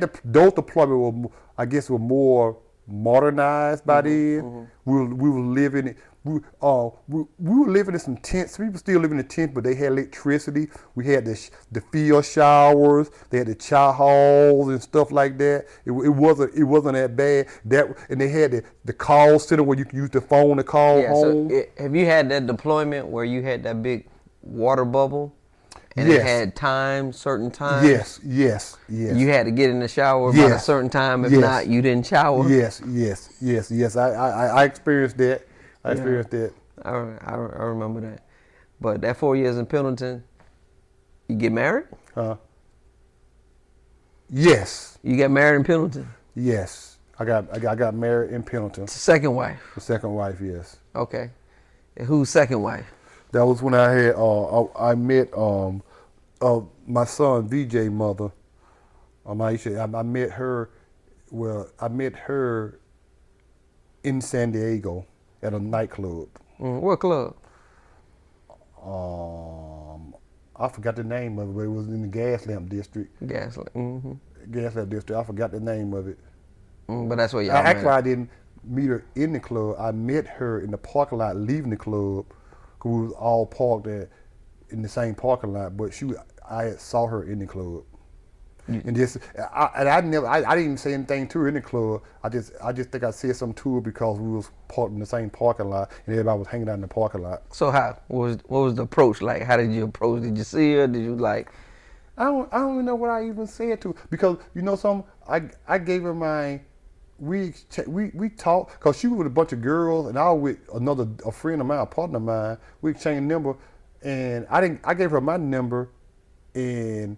deployments were more modernized by then. We were living. We were living in some tents. People still living in tents, but they had electricity. We had the field showers. They had the chow halls and stuff like that. It wasn't that bad. And they had the call center where you could use the phone to call home. So have you had that deployment where you had that big water bubble? And yes. It had certain times? Yes. You had to get in the shower by a certain time. If not, you didn't shower? Yes. I experienced that. I experienced that. I remember that. But that 4 years in Pendleton, you get married? Yes. You got married in Pendleton? Yes, I got married in Pendleton. Second wife. The second wife, yes. Okay. And who's second wife? That was when I had I met my son VJ mother. I met her. Well, I met her in San Diego at a nightclub. What club? I forgot the name of it, but it was in the Gaslamp district. Gaslight. Gaslamp district. I forgot the name of it. But that's where y'all Actually, met. I didn't meet her in the club. I met her in the parking lot leaving the club. 'Cause we was all parked in the same parking lot. But I saw her in the club. And I didn't even say anything to her in the club. I just think I said something to her because we was parked in the same parking lot and everybody was hanging out in the parking lot. So what was the approach like? How did you approach? Did you see her? Did you like? I don't even know what I even said to her because you know something. I gave her my we talked because she was with a bunch of girls and I was with a friend of mine, a partner of mine. We exchanged number and I gave her my number and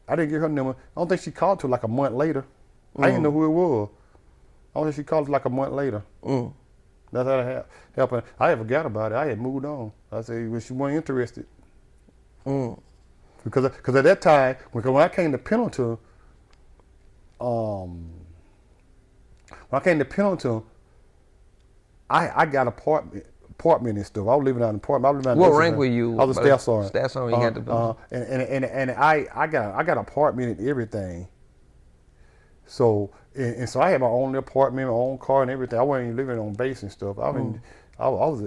I didn't get her number. I don't think she called till like a month later. I didn't know who it was. I don't think she called like a month later. That's how it happened. I had forgot about it. I had moved on. I said, well, she wasn't interested. Because at that time, when I came to Pendleton, I got apartment and stuff. I was living out in an apartment. What rank were you? I was a staff sergeant. Staff sergeant. You had to. And I got apartment and everything. So so I had my own apartment, my own car and everything. I wasn't even living on base and stuff. I was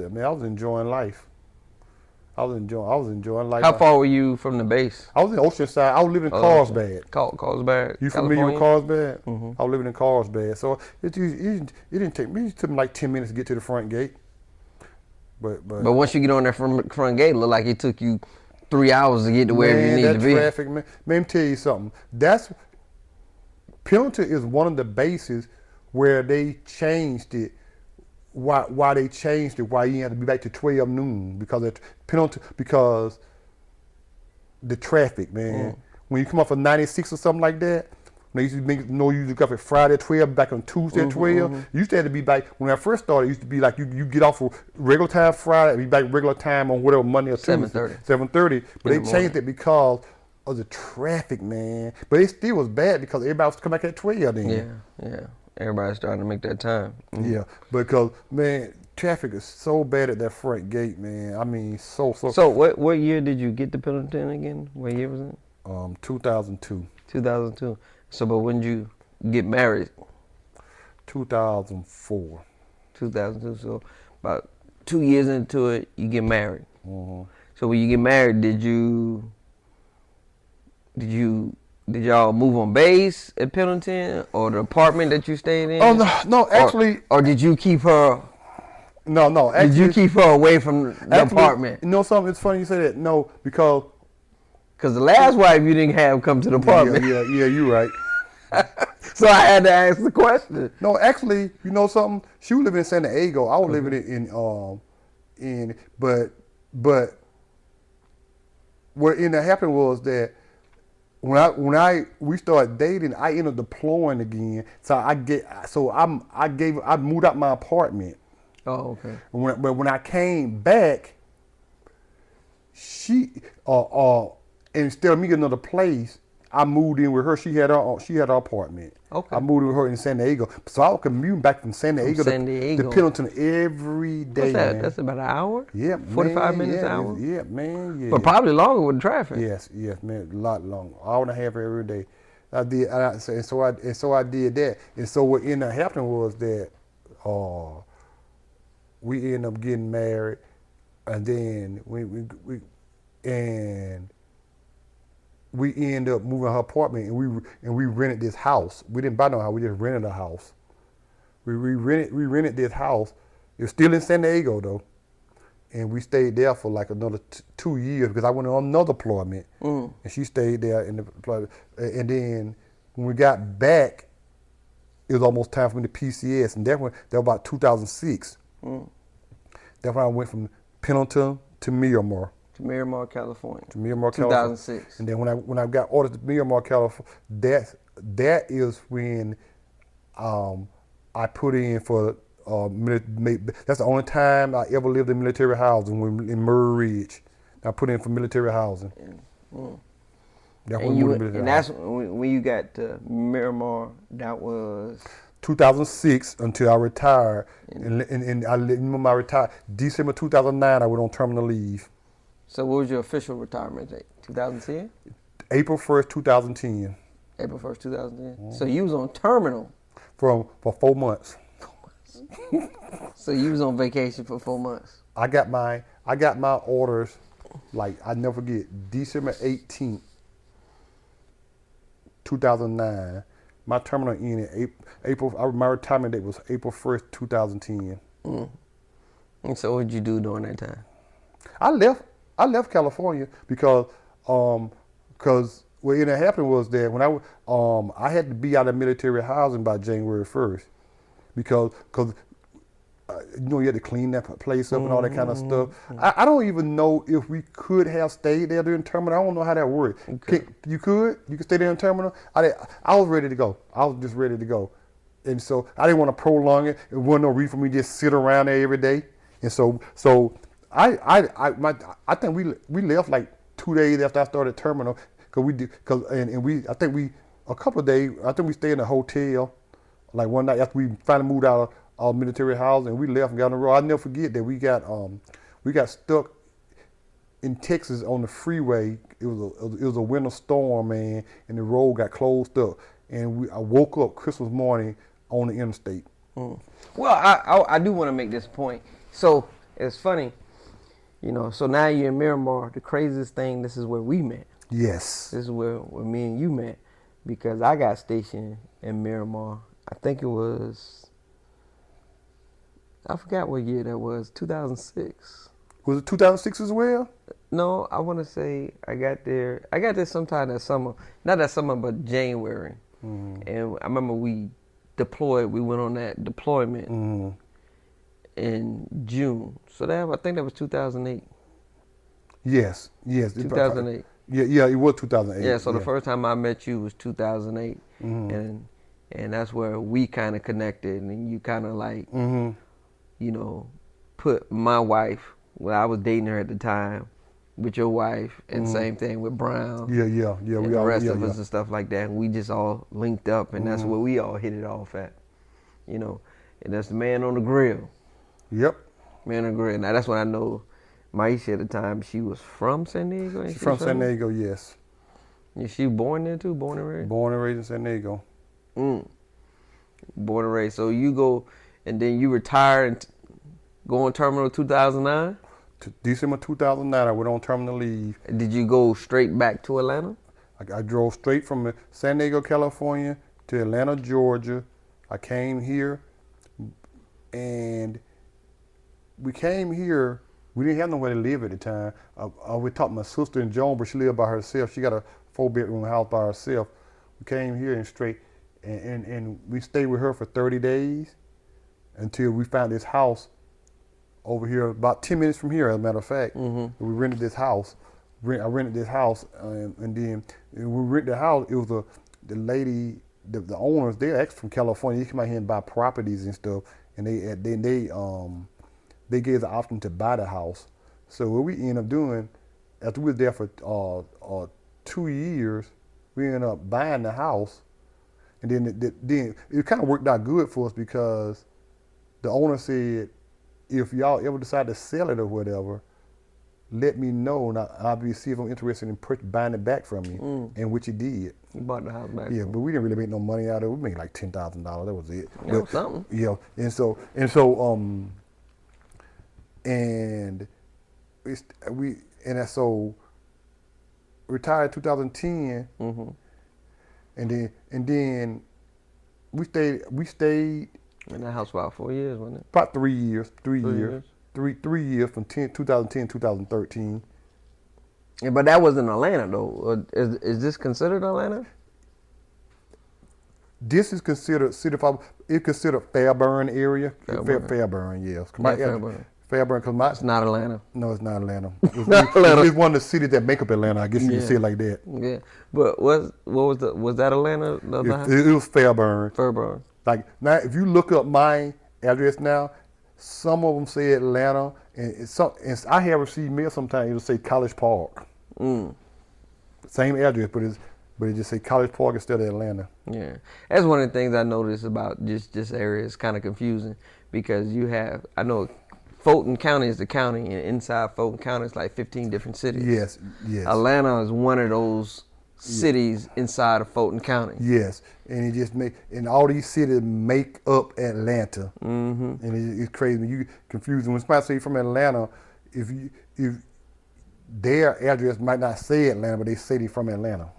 enjoying life. I was enjoying life. How far were you from the base? I was in Oceanside. I was living in Carlsbad. Carlsbad. You familiar with Carlsbad? I was living in Carlsbad. So it didn't take me. It took me like 10 minutes to get to the front gate. But once you get on that front gate, it looked like it took you 3 hours to get to wherever you need to be. Traffic, man. Let me tell you something. Pendleton is one of the bases where they changed it. Why they changed it? Why you had to be back to 12 noon because the traffic, man. When you come off of 96 or something like that, when they used to you look up at Friday at 12, back on Tuesday at 12. You used to have to be back. When I first started, it used to be like you get off for regular time Friday and be back regular time on whatever Monday or Tuesday. 7:30. But they changed it because of the traffic, man. But it still was bad because everybody was coming back at 12 then. Yeah. Everybody's starting to make that time. Yeah, because man, traffic is so bad at that front gate, man. I mean, so. So what year did you get to Pendleton again? What year was it? 2002. 2002. So, but when did you get married? 2004. 2002. So about 2 years into it, you get married. So when you get married, did y'all move on base at Pendleton or the apartment that you stayed in? Oh no, actually. Or did you keep her? No. Actually, did you keep her away from the apartment? You know something? It's funny you say that. No, because the last wife you didn't have come to the apartment. Yeah, you're right. So I had to ask the question. No, actually, you know something? She was living in San Diego. I was living but what ended up happening was that when we started dating, I ended up deploying again. So I moved out my apartment. Oh, okay. But when I came back, she instead of me getting another place, I moved in with her. She had her apartment. Okay. I moved in with her in San Diego. So I was commuting back from San Diego to Pendleton every day. What's that? Man. That's about an hour? Yeah, 45 minutes, an hour? Yeah, man. Yeah. But probably longer with traffic. Yes, man, a lot longer. Hour and a half every day. I did, so I did that. And so what ended up happening was that we ended up getting married, and then we ended up moving her apartment, and we rented this house. We didn't buy no house. We just rented a house. We rented this house. It was still in San Diego though, and we stayed there for like another 2 years because I went on another deployment, and she stayed there in the deployment. And then when we got back, it was almost time for me to PCS, and that was about 2006. That's when I went from Pendleton to Miramar. To Miramar, California. 2006. And then when I got ordered to Miramar, California, that is when I put in for that's the only time I ever lived in military housing in Murray Ridge. I put in for military housing. Mm. That's when And we you moved to military and that's housing. when you got to Miramar. That was 2006 until I retired. in, And I remember I retired December 2009. I went on terminal leave. so what was your official retirement date? 2010? April 1st, 2010. April 1st, 2010. So you was on terminal. For 4 months. So you was on vacation for 4 months. I got my orders, like I never forget, December 18th, 2009. My terminal ended April. My retirement date was April 1st, 2010. And so what did you do during that time? I left California because what ended up happening was that when I had to be out of military housing by January 1st because you had to clean that place up and all that kind of stuff. I don't even know if we could have stayed there during terminal. I don't know how that worked. Okay. You could stay there in terminal. I was ready to go. I was just ready to go, and so I didn't want to prolong it. It wasn't no reason for me to just sit around there every day. And so I think we left like 2 days after I started terminal I think we a couple of days. I think we stayed in a hotel like one night after we finally moved out of our military housing, and we left and got on the road. I'll never forget that we got stuck in Texas on the freeway. It was a winter storm, man, and the road got closed up. And I woke up Christmas morning on the interstate. Well, I do want to make this point. So it's funny, so now you're in Miramar. The craziest thing, this is where we met. Yes. This is where me and you met, because I got stationed in Miramar. I think it was, I forgot what year that was, 2006. Was it 2006 as well? No, I want to say I got there sometime that summer. Not that summer, but January. And I remember we went on that deployment in June. So I think that was 2008. Yes. 2008. Yeah, it was 2008. Yeah, so the first time I met you was 2008. And that's where we kind of connected, and you kind of like, put my wife, I was dating her at the time, with your wife, and same thing with Brown. Yeah. And the rest of us and stuff like that. And we just all linked up, and that's where we all hit it off at. And that's the man on the grill. Yep. Man on the grill. Now that's when I know Maisha at the time, she was from San Diego? She's from San Diego, yes. Is she born there too? Born and raised? Born and raised in San Diego. Born and raised. So you go, and then you retire and go on terminal 2009? December 2009, I went on terminal leave. Did you go straight back to Atlanta? I drove straight from San Diego, California to Atlanta, Georgia. I came here, and we came here. We didn't have nowhere to live at the time. We talked to my sister in Joan, but she lived by herself. She got a 4-bedroom house by herself. We came here and we stayed with her for 30 days until we found this house over here, about 10 minutes from here, as a matter of fact. We rented this house. I rented this house, and then when we rented the house, it was the lady, the owners. They're actually from California. They come out here and buy properties and stuff, and they gave the option to buy the house. So what we ended up doing, after we were there for 2 years, we ended up buying the house, and then it kind of worked out good for us because the owner said, if y'all ever decide to sell it or whatever, let me know, and I'll see if I'm interested in buying it back from you, and which he did. You bought the house back. Yeah, but we didn't really make no money out of it. We made like $10,000. That was it. That was something. Yeah, so retired 2010, and then we stayed in that house for about 4 years, wasn't it? about 3 years. 3 years. 3 years from 2010 2013. Yeah, but that was in Atlanta though. Is this considered Atlanta? This is considered it's considered Fairburn area. Fairburn, yes. Fairburn, because it's not Atlanta. No, it's not Atlanta. Not Atlanta. It's one of the cities that make up Atlanta. I guess you can say it like that. Yeah, but was that Atlanta? It was Fairburn. Fairburn. Like now, if you look up my address now, some of them say Atlanta, and I have received mail sometimes. It'll say College Park, same address, but it just say College Park instead of Atlanta. Yeah, that's one of the things I noticed about this area. It's kind of confusing because I know Fulton County is the county, and inside Fulton County is like 15 different cities. Yes, yes. Atlanta is one of those cities inside of Fulton County. Yes, and it just and all these cities make up Atlanta, and it's crazy. You confusing when somebody say from Atlanta, if their address might not say Atlanta, but they say they from Atlanta.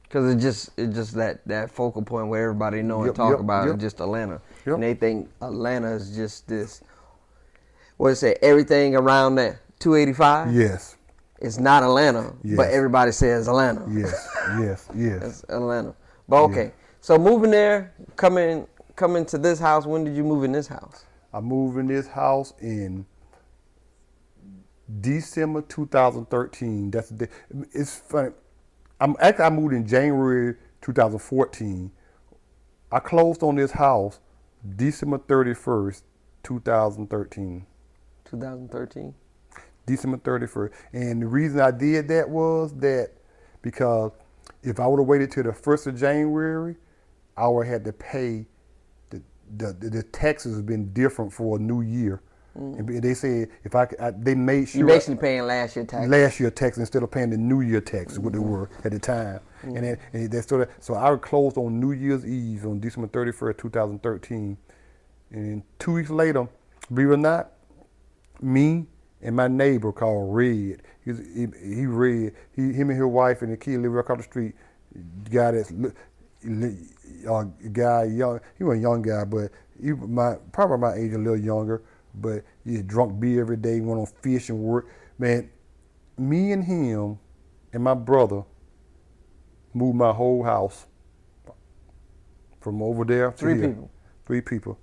Because it's just that focal point where everybody know and talk about it, just Atlanta, and they think Atlanta is just this. What is it? Everything around that 285. Yes. It's not Atlanta, Yes. but everybody says Atlanta. Yes. It's Atlanta. But okay, so moving there, coming to this house. When did you move in this house? I moved in this house in December 2013. That's the day. It's funny. I moved in January 2014. I closed on this house December 31st, 2013. 2013. December 31st. And the reason I did that was that because if I would have waited till the 1st of January, I would have had to pay the taxes have been different for a new year. And they said they made sure you basically paying last year taxes. Last year taxes instead of paying the New Year taxes, what they were at the time. So I closed on New Year's Eve on December 31st, 2013. And 2 weeks later, believe it or not, me and my neighbor called Red. He Red. Him and his wife and the kid live right across the street. The guy that's guy young. He was a young guy, but he probably my age, a little younger. But he had drunk beer every day. Went on fish and work. Man, me and him and my brother moved my whole house from over there to here. 3 people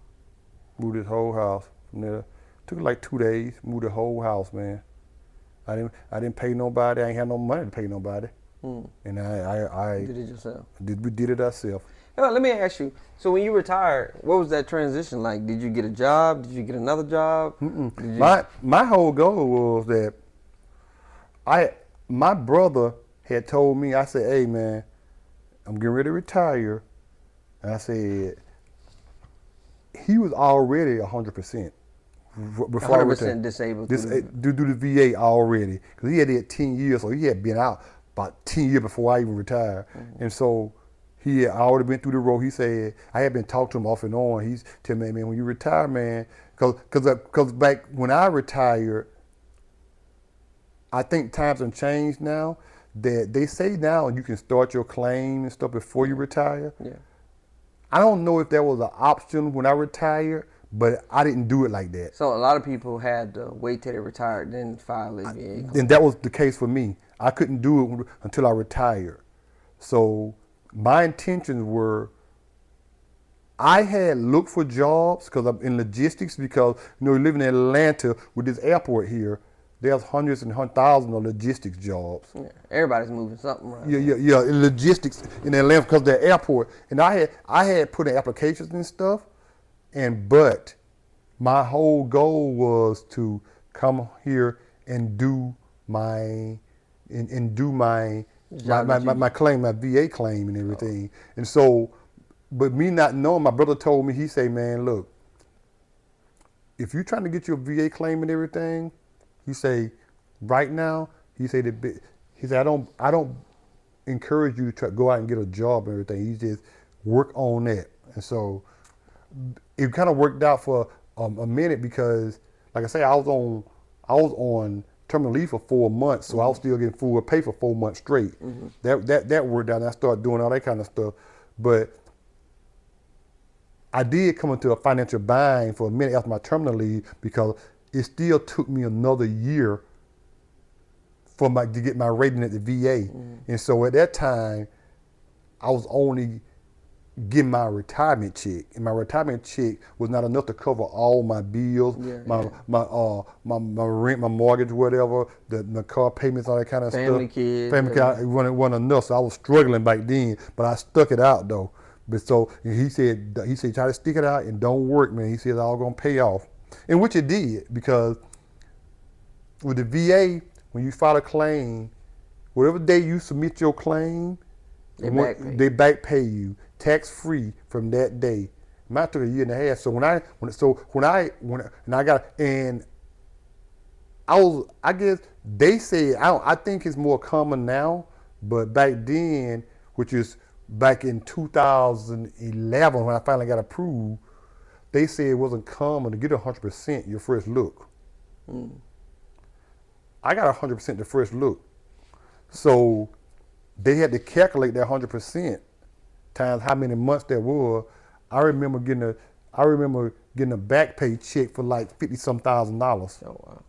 moved this whole house from there. Took like 2 days, moved the whole house, man. I didn't pay nobody. I ain't had no money to pay nobody. And I did it yourself. We did it ourselves. Well, let me ask you. So when you retired, what was that transition like? Did you get a job? Did you get another job? My whole goal was that my brother had told me. I said, "Hey, man, I'm getting ready to retire." And I said, he was already 100%. Before 100% disabled. Due to the VA already, because he had 10 years, so he had been out about 10 years before I even retired, and so he had already been through the road. He said I had been talking to him off and on. He's telling me, man, when you retire, man, because back when I retired, I think times have changed now. That they say now you can start your claim and stuff before you retire. Yeah. I don't know if that was an option when I retired, but I didn't do it like that. So a lot of people had to wait till they retired, then file their VA claim. And that was the case for me. I couldn't do it until I retired. So my intentions were, I had looked for jobs because I'm in logistics because, you live in Atlanta with this airport here, there's hundreds and thousands of logistics jobs. Yeah. Everybody's moving something around. Yeah. In logistics in Atlanta because of the airport. And I had put in applications and stuff. But my whole goal was to come here and do my my claim, my VA claim and everything. And so, but me not knowing, my brother told me, he said, man, look, if you're trying to get your VA claim and everything, he say, right now, he said I don't encourage you to go out and get a job and everything. He just work on that. And so it kind of worked out for a minute because, like I say, I was on terminal leave for 4 months, so I was still getting full pay for 4 months straight. That worked out, and I started doing all that kind of stuff. But I did come into a financial bind for a minute after my terminal leave because it still took me another year to get my rating at the VA. And so at that time, I was only getting my retirement check, and my retirement check was not enough to cover all my bills, my rent, my mortgage, whatever, the car payments, all that kind of Family, stuff. kids, Family, it wasn't enough, so I was struggling back then, but I stuck it out though. But so he said try to stick it out and don't work, man. He said it's all gonna pay off, and which it did because with the VA, when you file a claim, whatever day you submit your claim, they back pay you tax free from that day. Mine took a year and a half. So when I got and I guess they said I think it's more common now, but back then, which is back in 2011 when I finally got approved, they said it wasn't common to get 100% your first look. I got 100% the first look, so they had to calculate that 100% times how many months there were. I remember getting a back pay check for like $50-some thousand. Oh wow.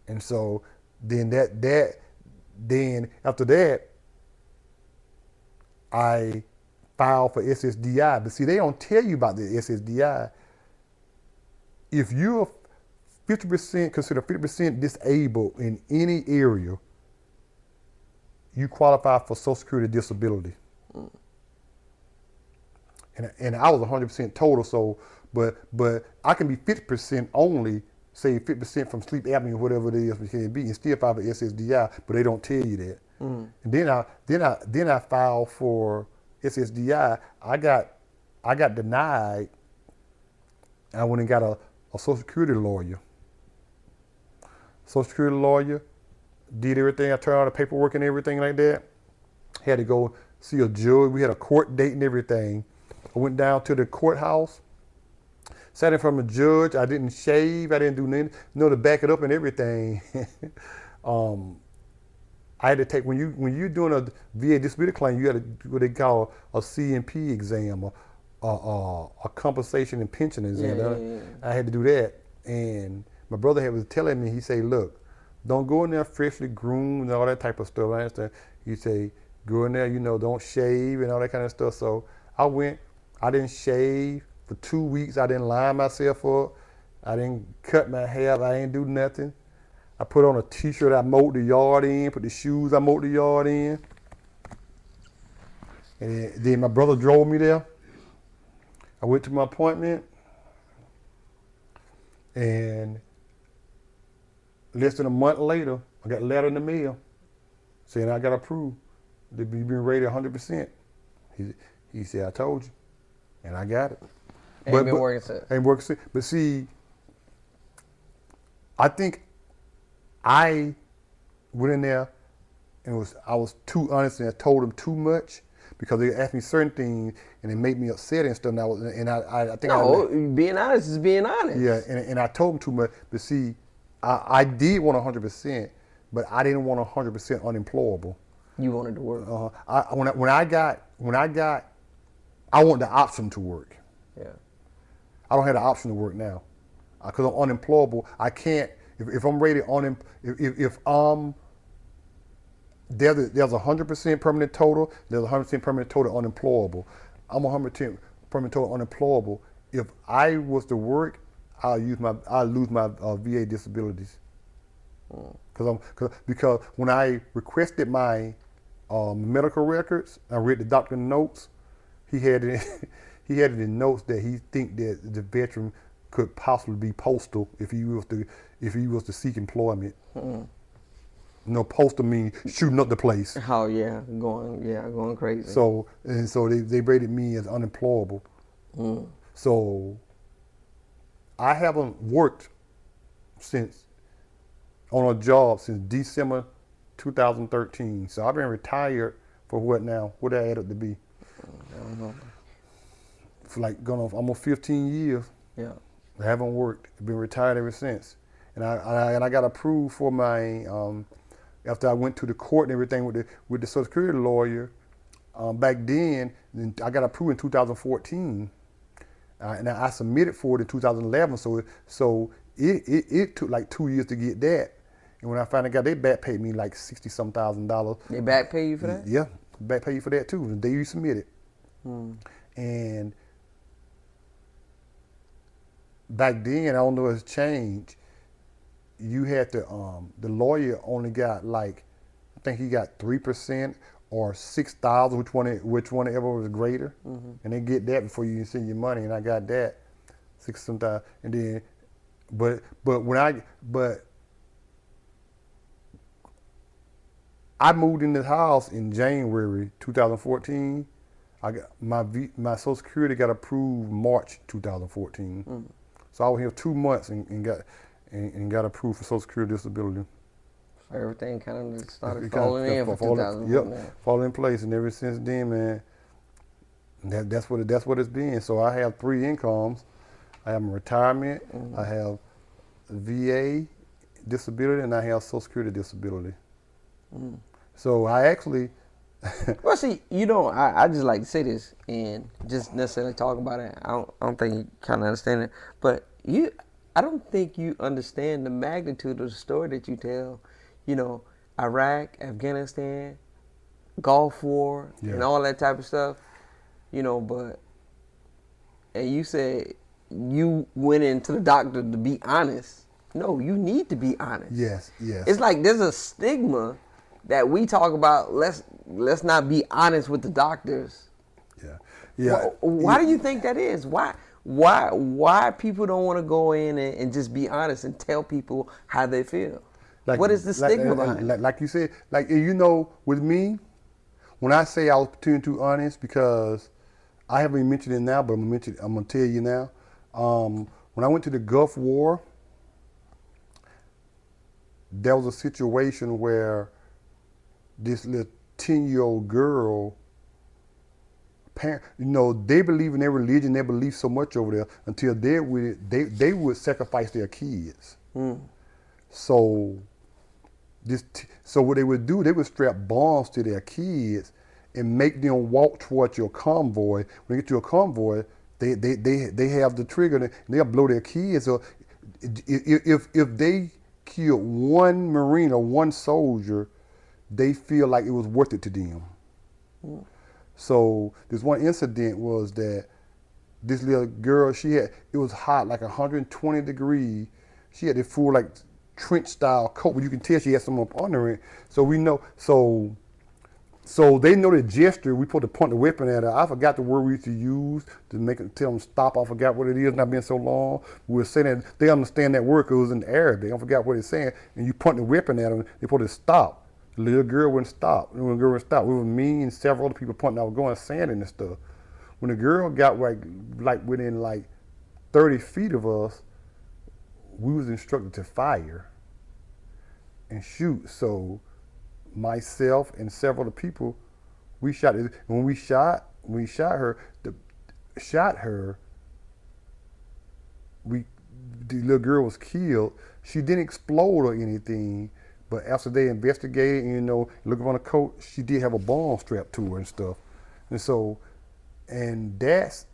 And so then then after that, I filed for SSDI. But see, they don't tell you about the SSDI. If you're 50%, considered 50% disabled in any area, you qualify for Social Security disability. And I was 100% total, so but I can be 50% only, say 50% from sleep apnea, whatever it is, it can be, and still file for SSDI, but they don't tell you that. And then I filed for SSDI. I got denied. I went and got a Social Security lawyer. Social Security lawyer did everything. I turned out the paperwork and everything like that. Had to go see a judge. We had a court date and everything. I went down to the courthouse, sat in front of a judge. I didn't shave. I didn't do nothing, to back it up and everything. I had to take, when you're doing a VA disability claim, you had to do what they call a CMP exam, a compensation and pension exam. Yeah. I had to do that. And my brother was telling me, he said, look, don't go in there freshly groomed and all that type of stuff. I understand. He say, go in there, don't shave and all that kind of stuff. So I went, I didn't shave for 2 weeks. I didn't line myself up. I didn't cut my hair. I didn't do nothing. I put on a t-shirt I mowed the yard in, put the shoes I mowed the yard in. And then my brother drove me there. I went to my appointment, and less than a month later, I got a letter in the mail saying I got approved. You've been rated 100%. He said, I told you, and I got it. Ain't been working since. Ain't working since. But see, I think I went in there and I was too honest and I told them too much because they asked me certain things and it made me upset and stuff. And I think being honest is being honest. Yeah, and I told them too much. But see, I did want 100%, but I didn't want 100% unemployable. You wanted to work. When I want the option to work. Yeah. I don't have the option to work now because I'm unemployable. I can't. If I'm rated if there's 100% permanent total, there's 100% permanent total unemployable. I'm 100% permanent total unemployable. If I was to work, I'll lose my VA disabilities. Because when I requested my medical records, I read the doctor's notes. He had it. He had it in notes that he think that the veteran could possibly be postal if he was to seek employment. Postal means shooting up the place. Oh yeah, going crazy. So they rated me as unemployable. So I haven't worked on a job since December 2013. So I've been retired for what now? What did I add up to be? I don't know. For like going on almost 15 years. Yeah. I haven't worked. I've been retired ever since. And I got approved for my after I went to the court and everything with the Social Security lawyer. Back then I got approved in 2014. And I submitted for it in 2011. So it took like 2 years to get that. And when I finally got, they back paid me like $60-some thousand. They back pay you for that? Yeah, back pay you for that too. The day you submit it. And back then, I don't know if it's changed. You had to, the lawyer only got like, I think he got 3% or 6,000, which one ever was greater, and they get that before you send your money. And I got that 6,000, and then, but I moved in this house in January 2014. I got my Social Security got approved March 2014. So I was here 2 months and got approved for Social Security disability. So everything kind of just started It falling in for 2014. Yep, falling in place, and ever since then, man, that's what it's been. So I have 3 incomes. I have my retirement, I have VA disability, and I have Social Security disability. So I actually, Well, see, I just like to say this and just necessarily talk about it. I don't think you kind of understand it, but I don't think you understand the magnitude of the story that you tell. Iraq, Afghanistan, Gulf War, Yeah. and all that type of stuff. And you said you went into the doctor to be honest. No, you need to be honest. yes. It's like there's a stigma that we talk about. Let's not be honest with the doctors. Yeah. Why do you think that is? Why people don't want to go in and just be honest and tell people how they feel? What is the stigma behind it? Like you said, with me, when I say I was too honest, because I haven't even mentioned it now, but I'm gonna tell you now. When I went to the Gulf War, there was a situation where this little 10-year-old girl, they believe in their religion, they believe so much over there until they would sacrifice their kids. So so what they would do, they would strap bombs to their kids and make them walk towards your convoy. When you get to a convoy, they have the trigger and they'll blow their kids up. If they kill one Marine or one soldier, they feel like it was worth it to them. So this one incident was that this little girl, it was hot, like 120 degrees. She had this full trench style coat, but you can tell she had some up under it. So we know, so they know the gesture. We put to point the weapon at her. I forgot the word we used to use to tell them stop. I forgot what it is. Not been so long. We were saying that they understand that word because it was in Arabic. I forgot what it's saying. And you point the weapon at them. They put to stop. The little girl wouldn't stop. When the girl wouldn't stop, we were me and several other people pointing. I was going sanding and stuff. When the girl got within 30 feet of us, we was instructed to fire and shoot. So myself and several of the people, we shot it. When we shot her, the little girl was killed. She didn't explode or anything, but after they investigated and looking on the coat, she did have a bomb strapped to her and stuff. And that's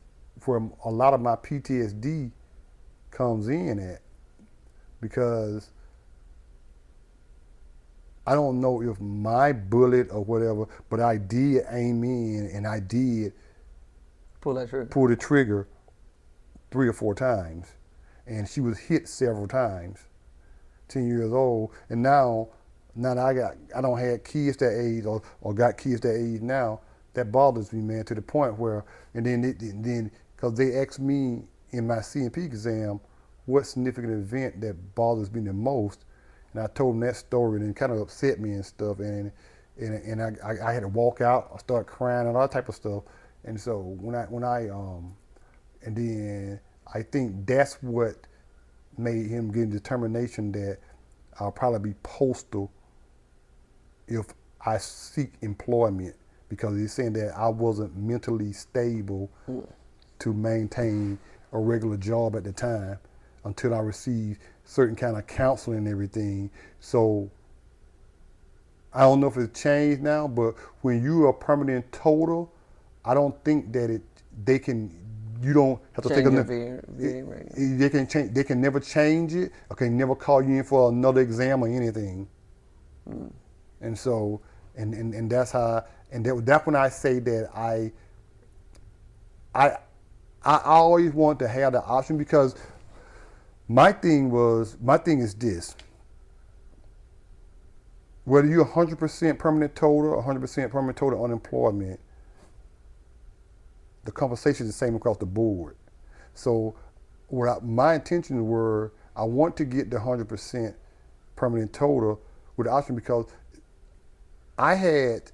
where a lot of my PTSD comes in at, because I don't know if my bullet or whatever, but I did aim in and I did Pull the trigger 3 or 4 times. And she was hit several times, 10 years old. And now that I don't have kids that age or got kids that age now, that bothers me, man, to the point where, and then because they asked me in my CMP exam, what significant event that bothers me the most, and I told them that story, and it kind of upset me and stuff, and I had to walk out, I started crying and all that type of stuff, and so and then I think that's what made him get determination that I'll probably be postal if I seek employment, because he's saying that I wasn't mentally stable to maintain a regular job at the time until I received certain kind of counseling and everything. So I don't know if it's changed now, but when you're a permanent total, I don't think that you don't have to Change take your another. VA rating. They can change. They can never change it. Okay, never call you in for another exam or anything. And so, and that's how. And that's when I say that I always want to have the option, because my thing is this. Whether you're 100% permanent total, 100% permanent total unemployment, the compensation is the same across the board. So, my intentions were, I want to get the 100% permanent total with the option because I had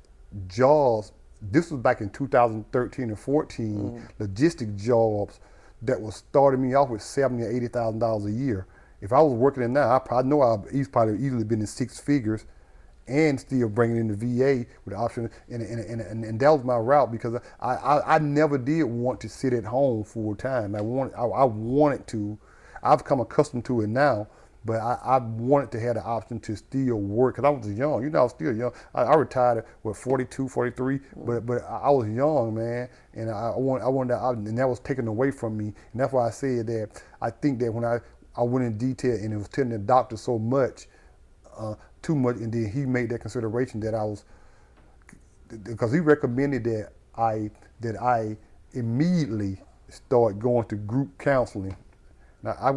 jobs. This was back in 2013 and 14, logistic jobs that was starting me off with $70,000 or $80,000 a year. If I was working it now, I know I'd probably easily been in six figures, and still bringing in the VA with the option. And that was my route because I never did want to sit at home full time. I wanted to. I've come accustomed to it now, but I wanted to have the option to still work because I was young. You know, I was still young. I retired at 42, 43, but I was young, man, and I wanted that option, and that was taken away from me. And that's why I said that I think that when I went in detail and it was telling the doctor so much, too much, and then he made that consideration that I was, because he recommended that I immediately start going to group counseling. Now I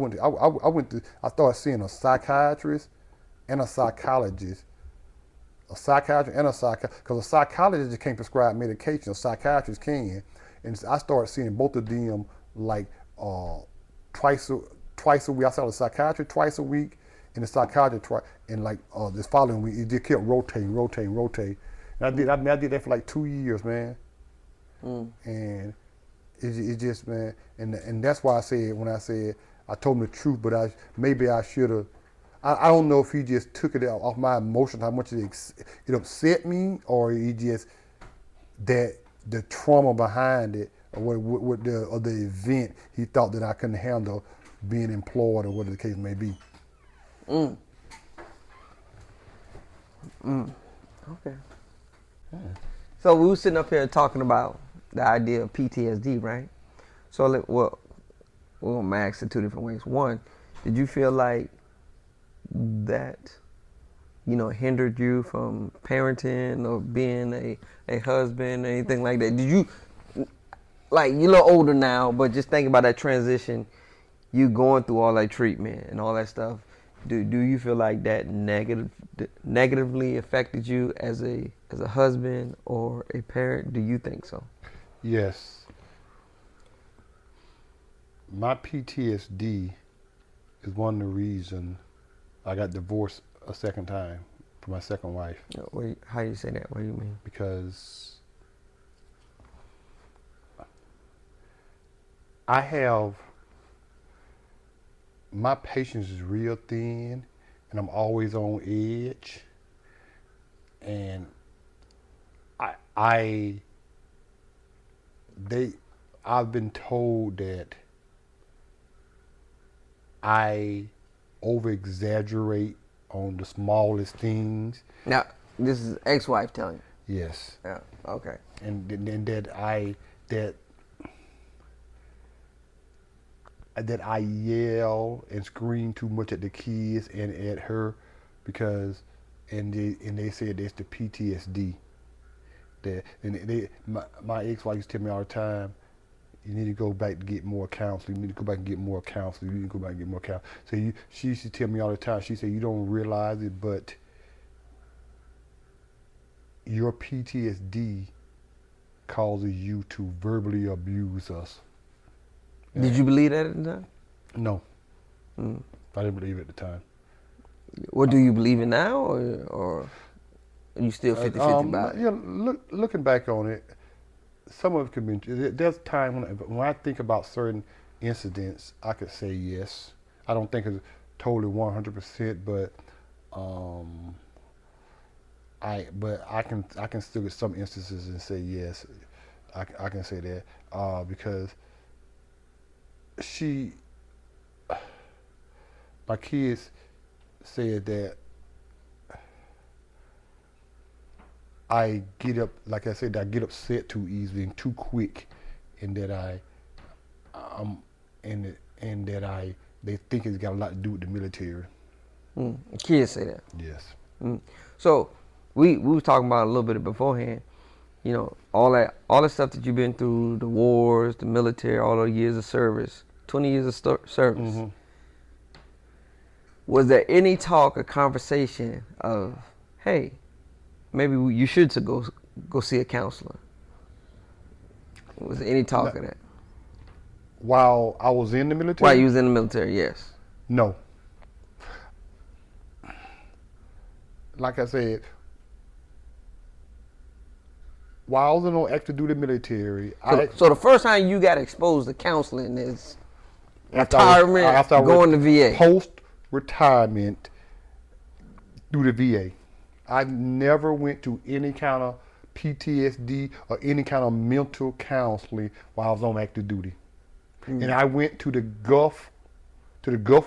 started seeing a psychiatrist and a psychologist. A psychiatrist and a psychiatrist, because a psychologist just can't prescribe medication, a psychiatrist can. And I started seeing both of them like twice a week. I saw the psychiatrist twice a week and the psychiatrist twice, and like this following week, it just kept rotating. And I did that for like 2 years, man. And it just, man, and that's why I said, when I said I told him the truth, but maybe I should have. I don't know if he just took it off my emotions, how much it upset me, or he just, that the trauma behind it, or what the event, he thought that I couldn't handle being employed, or whatever the case may be. Okay. So we were sitting up here talking about the idea of PTSD, right? So we're gonna ask it two different ways. One, did you feel like that, hindered you from parenting or being a husband or anything like that? Did you, like, you're a little older now, but just think about that transition, you going through all that treatment and all that stuff. Do you feel like that negatively affected you as a husband or a parent? Do you think so? Yes. My PTSD is one of the reasons I got divorced a second time from my second wife. How do you say that? What do you mean? Because I have, my patience is real thin, and I'm always on edge. And I've been told that I over exaggerate on the smallest things. Now, this is ex-wife telling you. Yes. Yeah. Okay. And that I yell and scream too much at the kids and at her, because they said it's the PTSD. My ex-wife used to tell me all the time, you need to go back to get more counseling. You need to go back and get more counseling. You need to go back and get more counseling. So she used to tell me all the time. She said, you don't realize it, but your PTSD causes you to verbally abuse us. Did you believe that at the time? No. I didn't believe it at the time. What do you believe in now, or are you still 50-50 about it? Yeah, looking back on it, some of it could be. There's time when I think about certain incidents, I could say yes. I don't think it's totally 100%, but I can still get some instances and say yes. I can say that because my kids said that I get up, like I said, I get upset too easily and too quick, and that they think it's got a lot to do with the military. Kids say that. Yes. So we was talking about a little bit beforehand. All the stuff that you've been through, the wars, the military, all those years of service, 20 years of service. Mm-hmm. Was there any talk or conversation of, hey, maybe you should to go see a counselor? Was there any talk of that? While I was in the military? While you was in the military, yes. No. Like I said, while I was in on active duty military, So the first time you got exposed to counseling is after retirement, going to VA. Post-retirement through the VA. I never went to any kind of PTSD or any kind of mental counseling while I was on active duty. And I went to the Gulf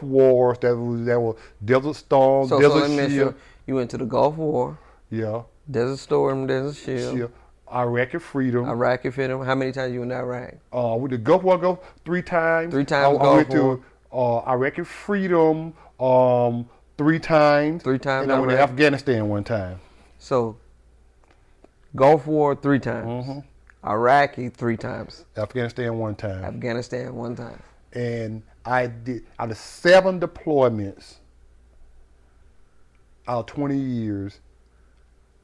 Wars. That were Desert Storm, So Desert let me ask Shield. you went to the Gulf War, Yeah. Desert Storm, Desert Shield, Iraqi Freedom. Iraqi Freedom. How many times you went to Iraq? With the Gulf War, go 3 times. 3 times I Gulf went to Iraqi Freedom 3 times. 3 times And I went to Iraq. Afghanistan 1 time. So Gulf War 3 times. Mhm. Iraqi 3 times. Afghanistan 1 time. Afghanistan 1 time. And I did, out of 7 deployments out of 20 years,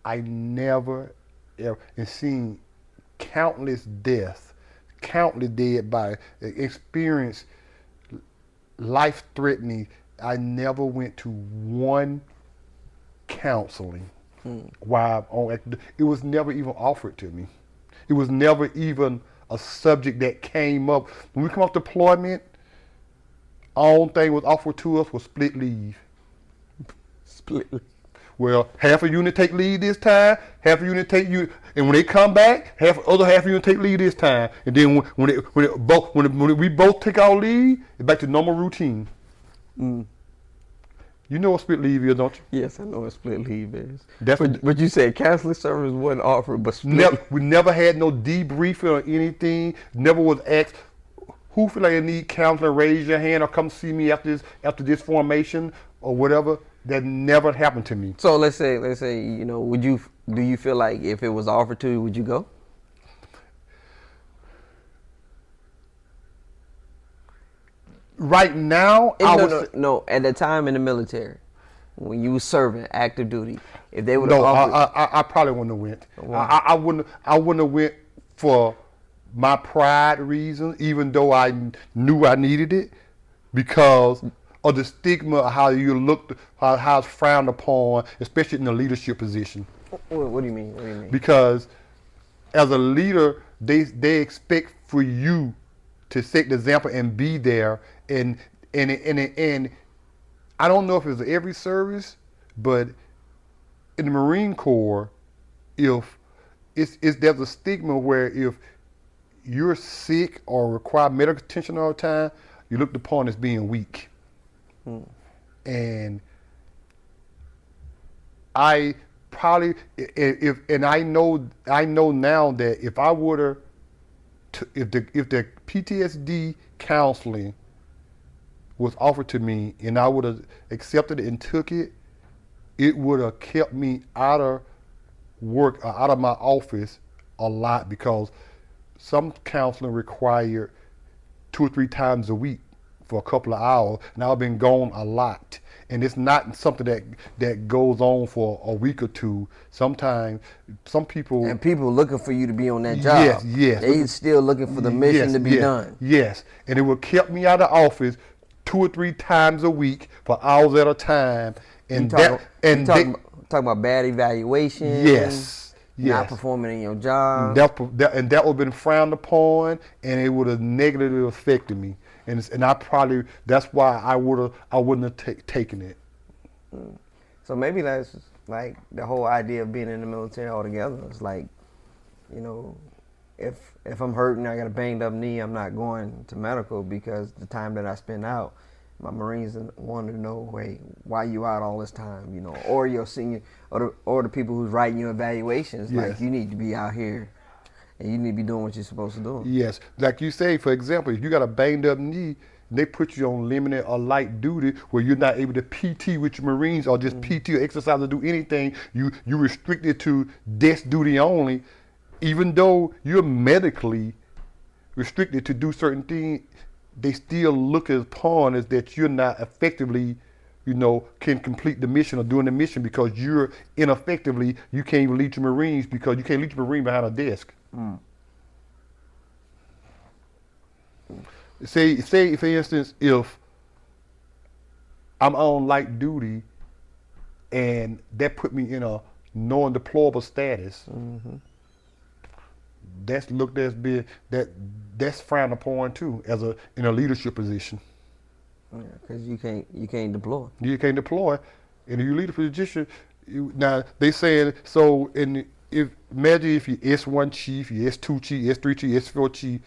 I never ever, and seen countless deaths, countless dead by experience, life-threatening. I never went to one counseling while on active. It was never even offered to me. It was never even a subject that came up. When we come off deployment, all thing was offered to us was split leave. Split. Well, half a unit take leave this time, half a unit take you, and when they come back, other half a unit take leave this time, and then when we both take our leave, it's back to normal routine. You know what split leave is, don't you? Yes, I know what split leave is. That's But you said counseling service wasn't offered, but split. we never had no debriefing or anything. Never was asked, who feel like they need counseling, raise your hand or come see me after this formation or whatever. That never happened to me. So let's say, you know, do you feel like if it was offered to you, would you go? Right now, No. At the time in the military, when you was serving active duty, if they would no, offered, I probably wouldn't have went. Why? I wouldn't have went for my pride reasons, even though I knew I needed it, because of the stigma of how you looked, how it's frowned upon, especially in a leadership position. What do you mean? What do you mean? Because as a leader, they expect for you to set the example and be there, and I don't know if it's every service, but in the Marine Corps, if there's a stigma where if you're sick or require medical attention all the time, you're looked upon as being weak. And I probably, I know now that if I would have, if the PTSD counseling was offered to me and I would have accepted it and took it, it would have kept me out of work, out of my office a lot, because some counseling required 2 or 3 times a week for a couple of hours, and I've been gone a lot. And it's not something that goes on for a week or two. Sometimes some people looking for you to be on that job. Yes. They still looking for the mission to be done. Yes, and it would kept me out of office 2 or 3 times a week for hours at a time. And talking about bad evaluation. Yes. Not performing in your job. That would have been frowned upon, and it would have negatively affected me. And I probably, that's why I wouldn't have taken it. So maybe that's like the whole idea of being in the military altogether. It's like, you know, if I'm hurting, I got a banged up knee, I'm not going to medical, because the time that I spend out, my Marines want to know, wait, why you out all this time, you know, or your senior, or the people who's writing your evaluations, Yes. like, you need to be out here and you need to be doing what you're supposed to do. Yes, like you say, for example, if you got a banged up knee, they put you on limited or light duty where you're not able to PT with your Marines or just PT or exercise or do anything. You restricted to desk duty only, even though you're medically restricted to do certain things. They still look upon as that you're not effectively can complete the mission or doing the mission because you're ineffectively, you can't even lead your Marines because you can't lead your Marine behind a desk. Say for instance, if I'm on light duty and that put me in a non-deployable status, that's looked as being that's frowned upon too as in a leadership position. Because you can't deploy. You can't deploy, and if you lead a position, now they saying so. If imagine if you S1 chief, you S2 chief, S3 chief, S4 chief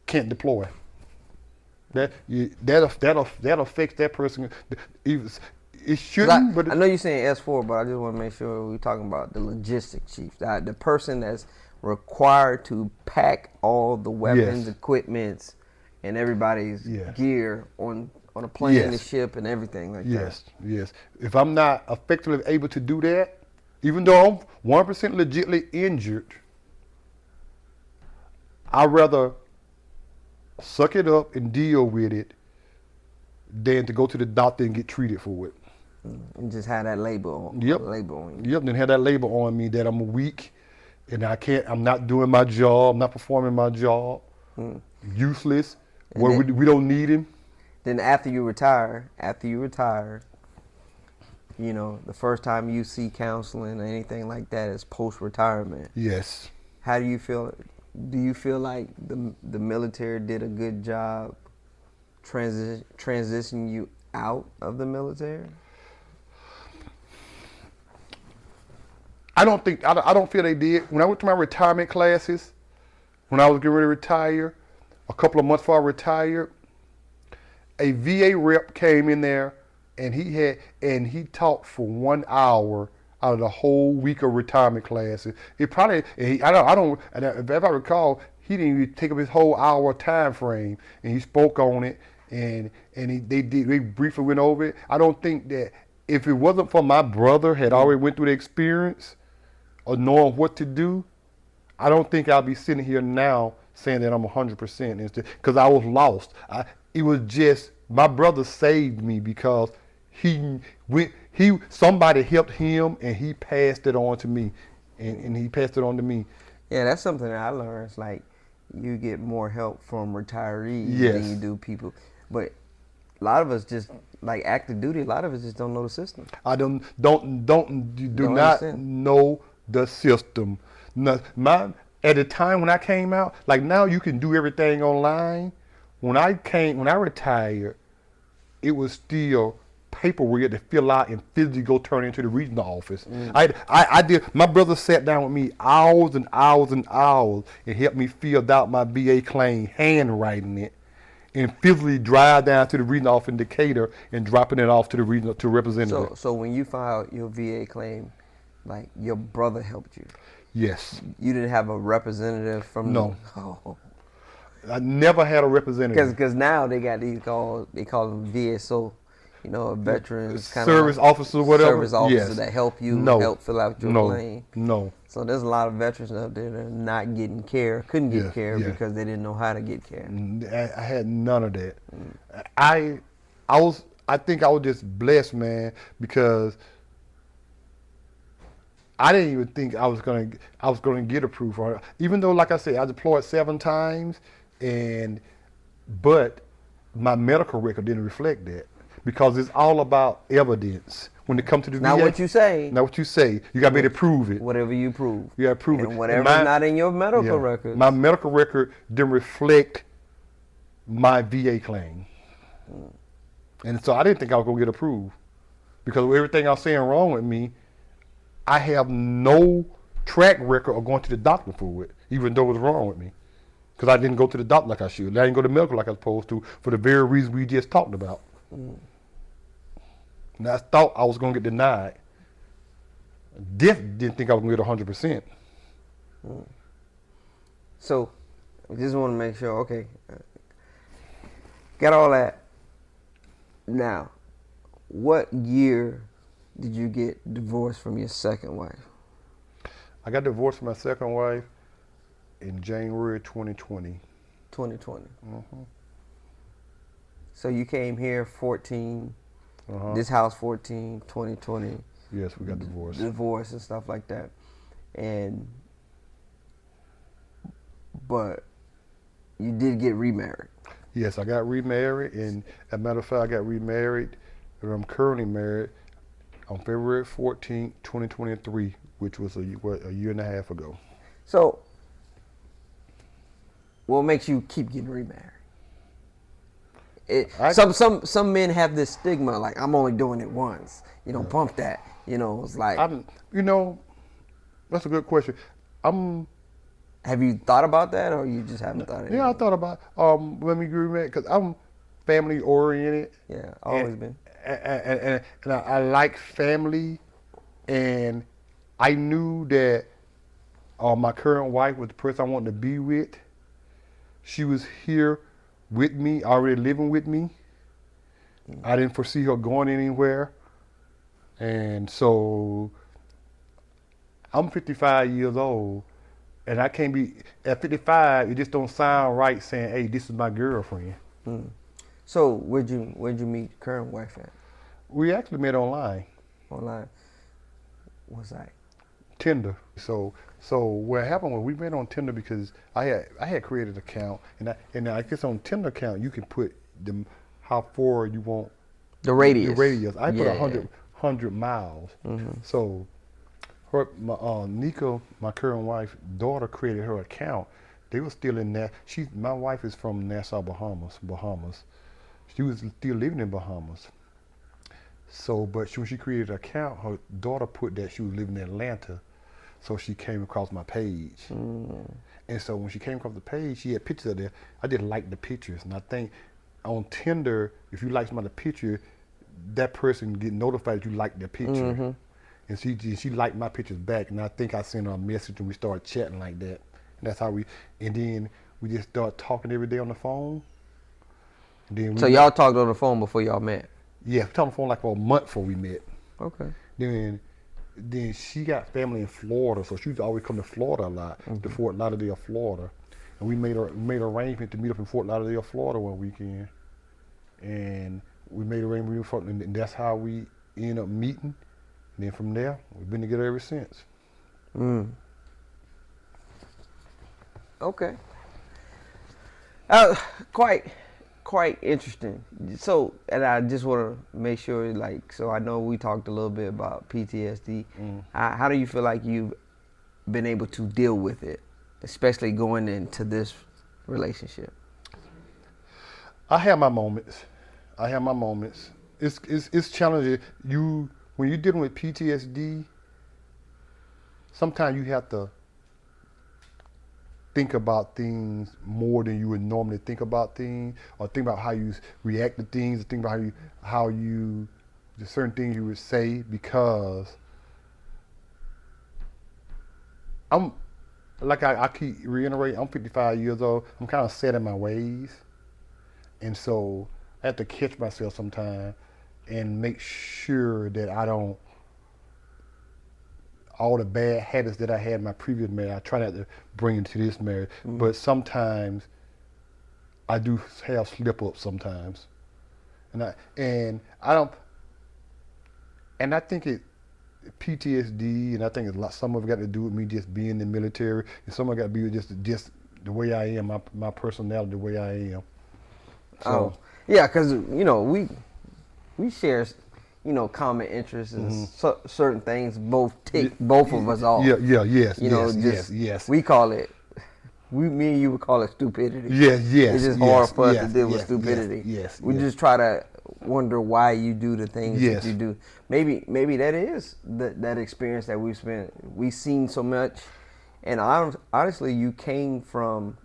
can't deploy. That affects that person. It shouldn't, but I know you're saying S4, but I just want to make sure we're talking about the logistic chief, the person that's required to pack all the weapons, equipments, and everybody's gear on a plane, the ship, and everything like that. Yes. If I'm not effectively able to do that, even though I'm 1% legitimately injured, I'd rather suck it up and deal with it than to go to the doctor and get treated for it. And just have that label on. Label on you. Yep. Then have that label on me that I'm weak and I'm not doing my job. I'm not performing my job. Useless. Where we don't need him. Then after you retire, the first time you see counseling or anything like that is post-retirement. Yes. How do you feel? Do you feel like the military did a good job transitioning you out of the military? I don't feel they did. When I went to my retirement classes, when I was getting ready to retire, a couple of months before I retired, a VA rep came in there and he taught for 1 hour out of the whole week of retirement classes. It probably, if I recall, he didn't even take up his whole hour time frame, and he spoke on it, and they briefly went over it. I don't think that if it wasn't for my brother had already went through the experience of knowing what to do, I don't think I'll be sitting here now saying that I'm 100% because I was lost. It was just my brother saved me because somebody helped him and he passed it on to me, and he passed it on to me. Yeah, that's something that I learned. It's like you get more help from retirees than you do people. But a lot of us just like active duty. A lot of us just don't know the system. I do not know the system. At the time when I came out, like now you can do everything online. When I retired, it was still paperwork you had to fill out and physically go turn into the regional office. I did. My brother sat down with me hours and hours and hours and helped me fill out my VA claim, handwriting it, and physically drive down to the regional office in Decatur and dropping it off to the regional representative. So when you filed your VA claim, like your brother helped you. Yes. You didn't have a representative from No. Oh. I never had a representative. Because now they got these they call them VSO, a veterans kind service officer, whatever. Service officer that help you help fill out your claim. No. So there's a lot of veterans out there that are not getting care, couldn't get care because they didn't know how to get care. I had none of that. I think I was just blessed, man, because I didn't even think I was gonna get approved for it. Even though, like I said, I deployed 7 times, but my medical record didn't reflect that because it's all about evidence when it comes to the VA. Not what you say. Not what you say. You got to be able to prove it. Whatever you prove. You got to prove it. And whatever's not in your medical record. My medical record didn't reflect my VA claim. And so I didn't think I was going to get approved because of everything I was saying wrong with me. I have no track record of going to the doctor for it, even though it was wrong with me. Because I didn't go to the doctor like I should. I didn't go to medical like I was supposed to for the very reason we just talked about. And I thought I was going to get denied. Didn't think I was going to get 100%. So, I just want to make sure, okay, got all that. Now, what year did you get divorced from your second wife? I got divorced from my second wife in January 2020. 2020. So you came here 14. This house 14, 2020. Yes, we got divorced. Divorce and stuff like that. But you did get remarried. Yes, I got remarried, and as a matter of fact, I got remarried, and I'm currently married on February 14th, 2023, which was a year and a half ago. So, what makes you keep getting remarried? Some men have this stigma, like, I'm only doing it once. Bump that. It's like. That's a good question. Have you thought about that, or you just haven't thought it? Yeah, I thought about when we grew married, because I'm family oriented. Yeah, always been. And I like family, and I knew that my current wife was the person I wanted to be with. She was here with me, already living with me. I didn't foresee her going anywhere, and so I'm 55 years old. And I can't be, at 55, it just don't sound right saying, hey, this is my girlfriend. So where'd you meet your current wife at? We actually met online. Online? What's that? Tinder. So what happened was we met on Tinder because I had created an account, and I guess on Tinder account you can put how far you want the radius. The radius. I put 100 miles. So Nika, my current wife, daughter, created her account. They were still in that. My wife is from Nassau, Bahamas. She was still living in Bahamas. So, but when she created an account, her daughter put that she was living in Atlanta. So she came across my page. And so when she came across the page, she had pictures of there. I didn't like the pictures. And I think on Tinder, if you like somebody's picture, that person get notified that you like their picture. And she liked my pictures back, and I think I sent her a message, and we started chatting like that. And that's how and then we just started talking every day on the phone. And then so y'all talked on the phone before y'all met? Yeah, we talked on the phone like for a month before we met. Okay. Then she got family in Florida, so she used to always come to Florida a lot, to Fort Lauderdale, Florida. And we made arrangement to meet up in Fort Lauderdale, Florida one weekend. And we made arrangement, and that's how we ended up meeting. And then from there, we've been together ever since. Okay. Quite interesting. So, and I just want to make sure, so I know we talked a little bit about PTSD. How do you feel like you've been able to deal with it, especially going into this relationship? I have my moments. It's challenging. When you're dealing with PTSD, sometimes you have to think about things more than you would normally think about things, or think about how you react to things, or think about how you the certain things you would say, because I keep reiterating, I'm 55 years old. I'm kind of set in my ways, and so I have to catch myself sometimes and make sure that I don't, all the bad habits that I had in my previous marriage, I try not to bring into this marriage. But sometimes I do have slip ups sometimes, and I think it PTSD, and I think some of it got to do with me just being in the military, and some of it got to be with just the way I am, my personality, the way I am. So, yeah, because we share, common interests and certain things. Both of us off. Yes. We call it. Me and you would call it stupidity. Yes. It's just hard for us to deal with stupidity. We just try to wonder why you do the things that you do. Maybe that is that experience that we've seen so much. And honestly, you came from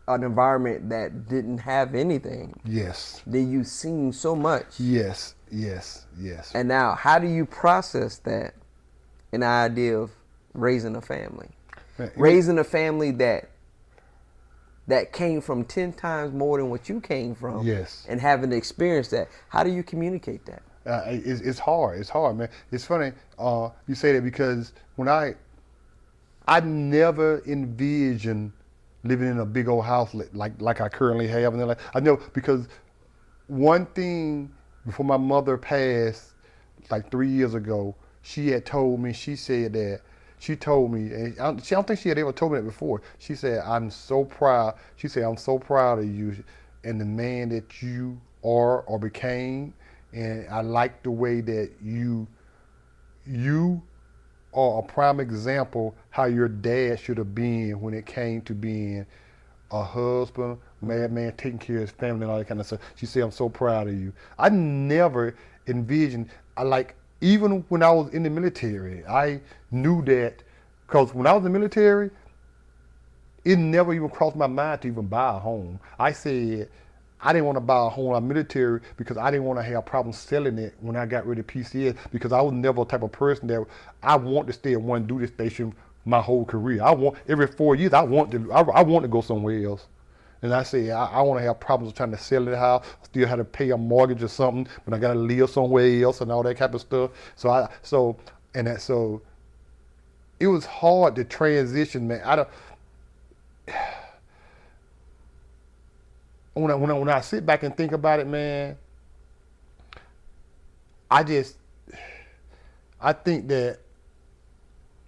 an environment that didn't have anything. Yes. Then you've seen so much. Yes. And now, how do you process that in the idea of raising a family? Raising a family that came from 10 times more than what you came from. Yes. And having to experience that. How do you communicate that? It's hard. It's hard, man. It's funny you say that, because when I never envisioned living in a big old house like I currently have, and I know, because one thing before my mother passed, like 3 years ago, she had told me. She said that she told me, and I don't think she had ever told me that before. She said, "I'm so proud." She said, "I'm so proud of you and the man that you are or became, and I like the way that you are a prime example how your dad should have been when it came to being a husband, man, taking care of his family and all that kind of stuff." She said, "I'm so proud of you." I never envisioned, even when I was in the military, I knew that, because when I was in the military, it never even crossed my mind to even buy a home. I said I didn't want to buy a home in the military because I didn't want to have problems selling it when I got rid of PCS, because I was never a type of person that I want to stay at one duty station my whole career. I want every 4 years I want to go somewhere else. And I say I want to have problems trying to sell the house, still have to pay a mortgage or something, but I got to live somewhere else and all that type of stuff. So it was hard to transition, man. I don't. When I sit back and think about it, man, I just I think that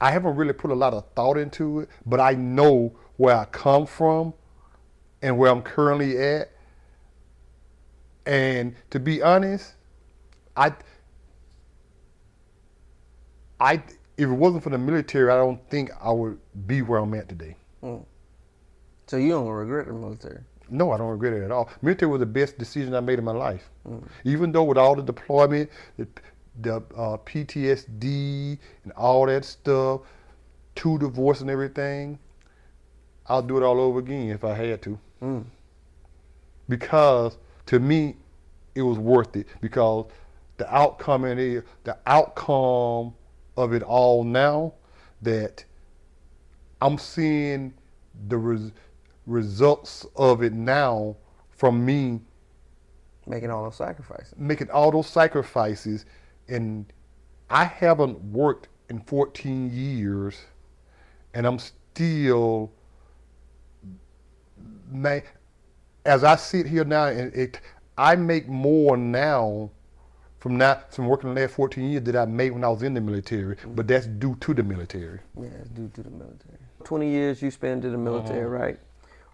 I haven't really put a lot of thought into it, but I know where I come from and where I'm currently at. And to be honest, I I if it wasn't for the military, I don't think I would be where I'm at today. Mm. So you don't regret the military? No, I don't regret it at all. Military was the best decision I made in my life. Even though with all the deployment, the PTSD and all that stuff, two divorce and everything, I'll do it all over again if I had to. Mm. Because to me, it was worth it. Because the outcome of it all now, that I'm seeing the results of it now from me Making all those sacrifices. making all those sacrifices. And I haven't worked in 14 years, and I'm still, as I sit here now, and I make more now from working the last 14 years that I made when I was in the military, but that's due to the military. Yeah, it's due to the military. 20 years you spent in the military, right?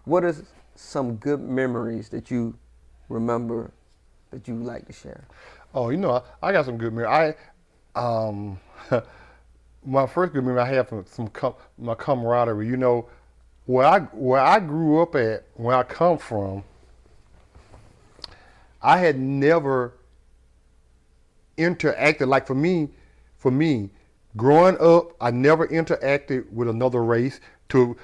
What is some good memories that you remember that you like to share? Oh, I got some good memories. My first good memory I have from my camaraderie. Where I grew up at, where I come from, I had never interacted. Like for me, growing up, I never interacted with another race to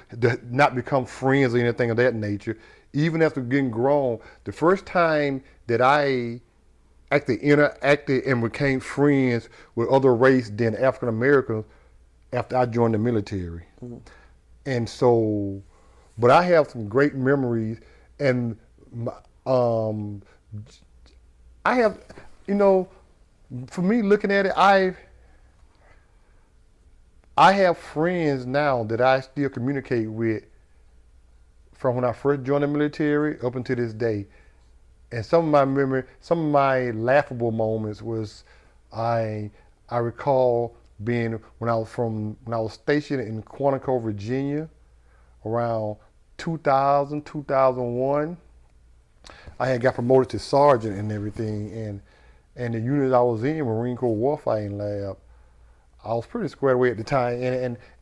not become friends or anything of that nature. Even after getting grown, the first time that I actually interacted and became friends with other race than African Americans after I joined the military. Mm-hmm. And so, but I have some great memories, and um, I have, for me looking at it, I have friends now that I still communicate with from when I first joined the military up until this day. And some of my laughable moments was I recall being when I was stationed in Quantico, Virginia, around 2000, 2001. I had got promoted to sergeant and everything, and the unit I was in, Marine Corps Warfighting Lab, I was pretty squared away at the time,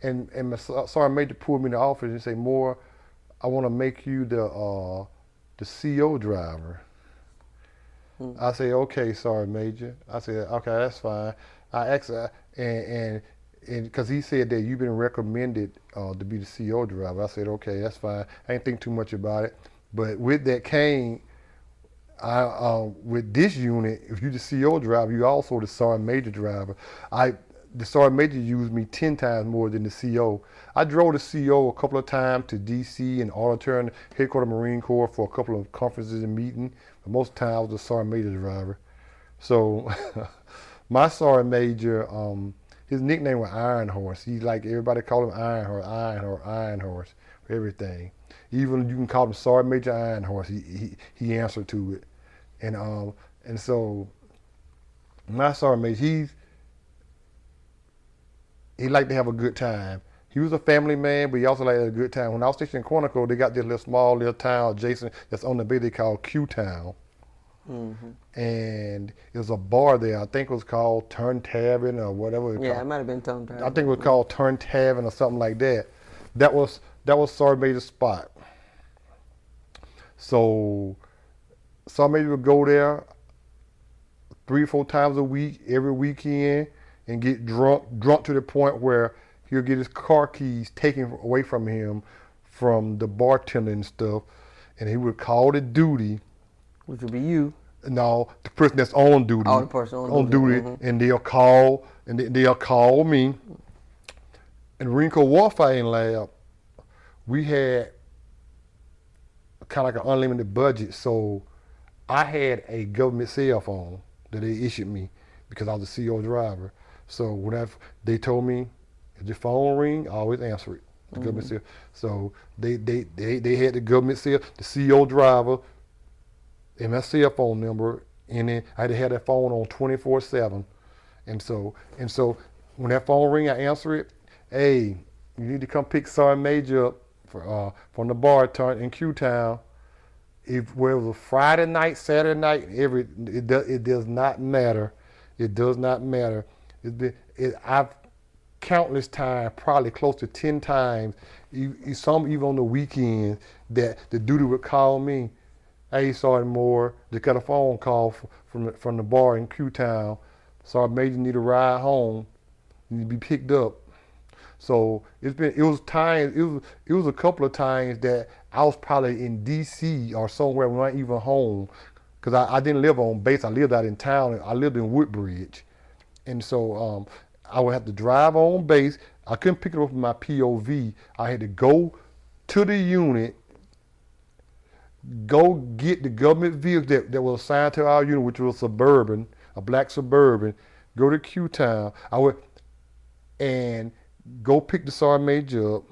and my sergeant major pulled me in the office and say, "Moore, I want to make you the CO driver." I said, "Okay, Sergeant Major." I said, "Okay, that's fine." I asked, and because he said that you've been recommended to be the CO driver. I said, "Okay, that's fine." I didn't think too much about it, but with that came, with this unit, if you're the CO driver, you also the Sergeant Major driver. The Sergeant Major used me 10 times more than the CO. I drove the CO a couple of times to DC and Auditorium, headquarters Marine Corps, for a couple of conferences and meetings. But most of the time I was the Sergeant Major driver. So my Sergeant Major, his nickname was Iron Horse. He, like everybody called him Iron Horse, Iron Horse, Iron Horse for everything. Even you can call him Sergeant Major Iron Horse. He answered to it. And so My sergeant major, he liked to have a good time. He was a family man, but he also liked to have a good time. When I was stationed in Quantico, they got this little small little town adjacent that's on the bay they call Q Town. Mm-hmm. And it was a bar there. I think it was called Turn Tavern or whatever it was Yeah, called. it might have been tongue I tied. think it was called Turn Tavern or something like that. That was Sergeant Major's spot. So Sergeant Major would go there 3 or 4 times a week, every weekend, and get drunk to the point where he'll get his car keys taken away from him from the bartender and stuff, and he would call the duty. Which would be you. No, the person that's on duty. Oh, the person on duty. Mm-hmm. And they'll call me. In the Marine Corps Warfighting Lab, we had kind of like an unlimited budget, so I had a government cell phone that they issued me because I was a CO driver. So whenever they told me if the phone ring, I always answer it. The government cell. So they had the government cell, the CO driver, and my cell phone number, and then I had to have that phone on 24/7. And so when that phone ring, I answer it. Hey, you need to come pick Sergeant Major up from the bar in Q Town. Where it was a Friday night, Saturday night, it does not matter. It does not matter. I've countless times, probably close to 10 times, some even on the weekends, that the duty would call me. Hey, Sergeant Moore, just got a phone call from the bar in Q Town. Sergeant Major need a ride home. You need to be picked up. So it was a couple of times that I was probably in DC or somewhere when I wasn't even home, because I didn't live on base. I lived out in town. I lived in Woodbridge, and so I would have to drive on base. I couldn't pick it up with my POV. I had to go to the unit, go get the government vehicle that was assigned to our unit, which was a black Suburban, go to Q Town. And go pick the Sergeant Major up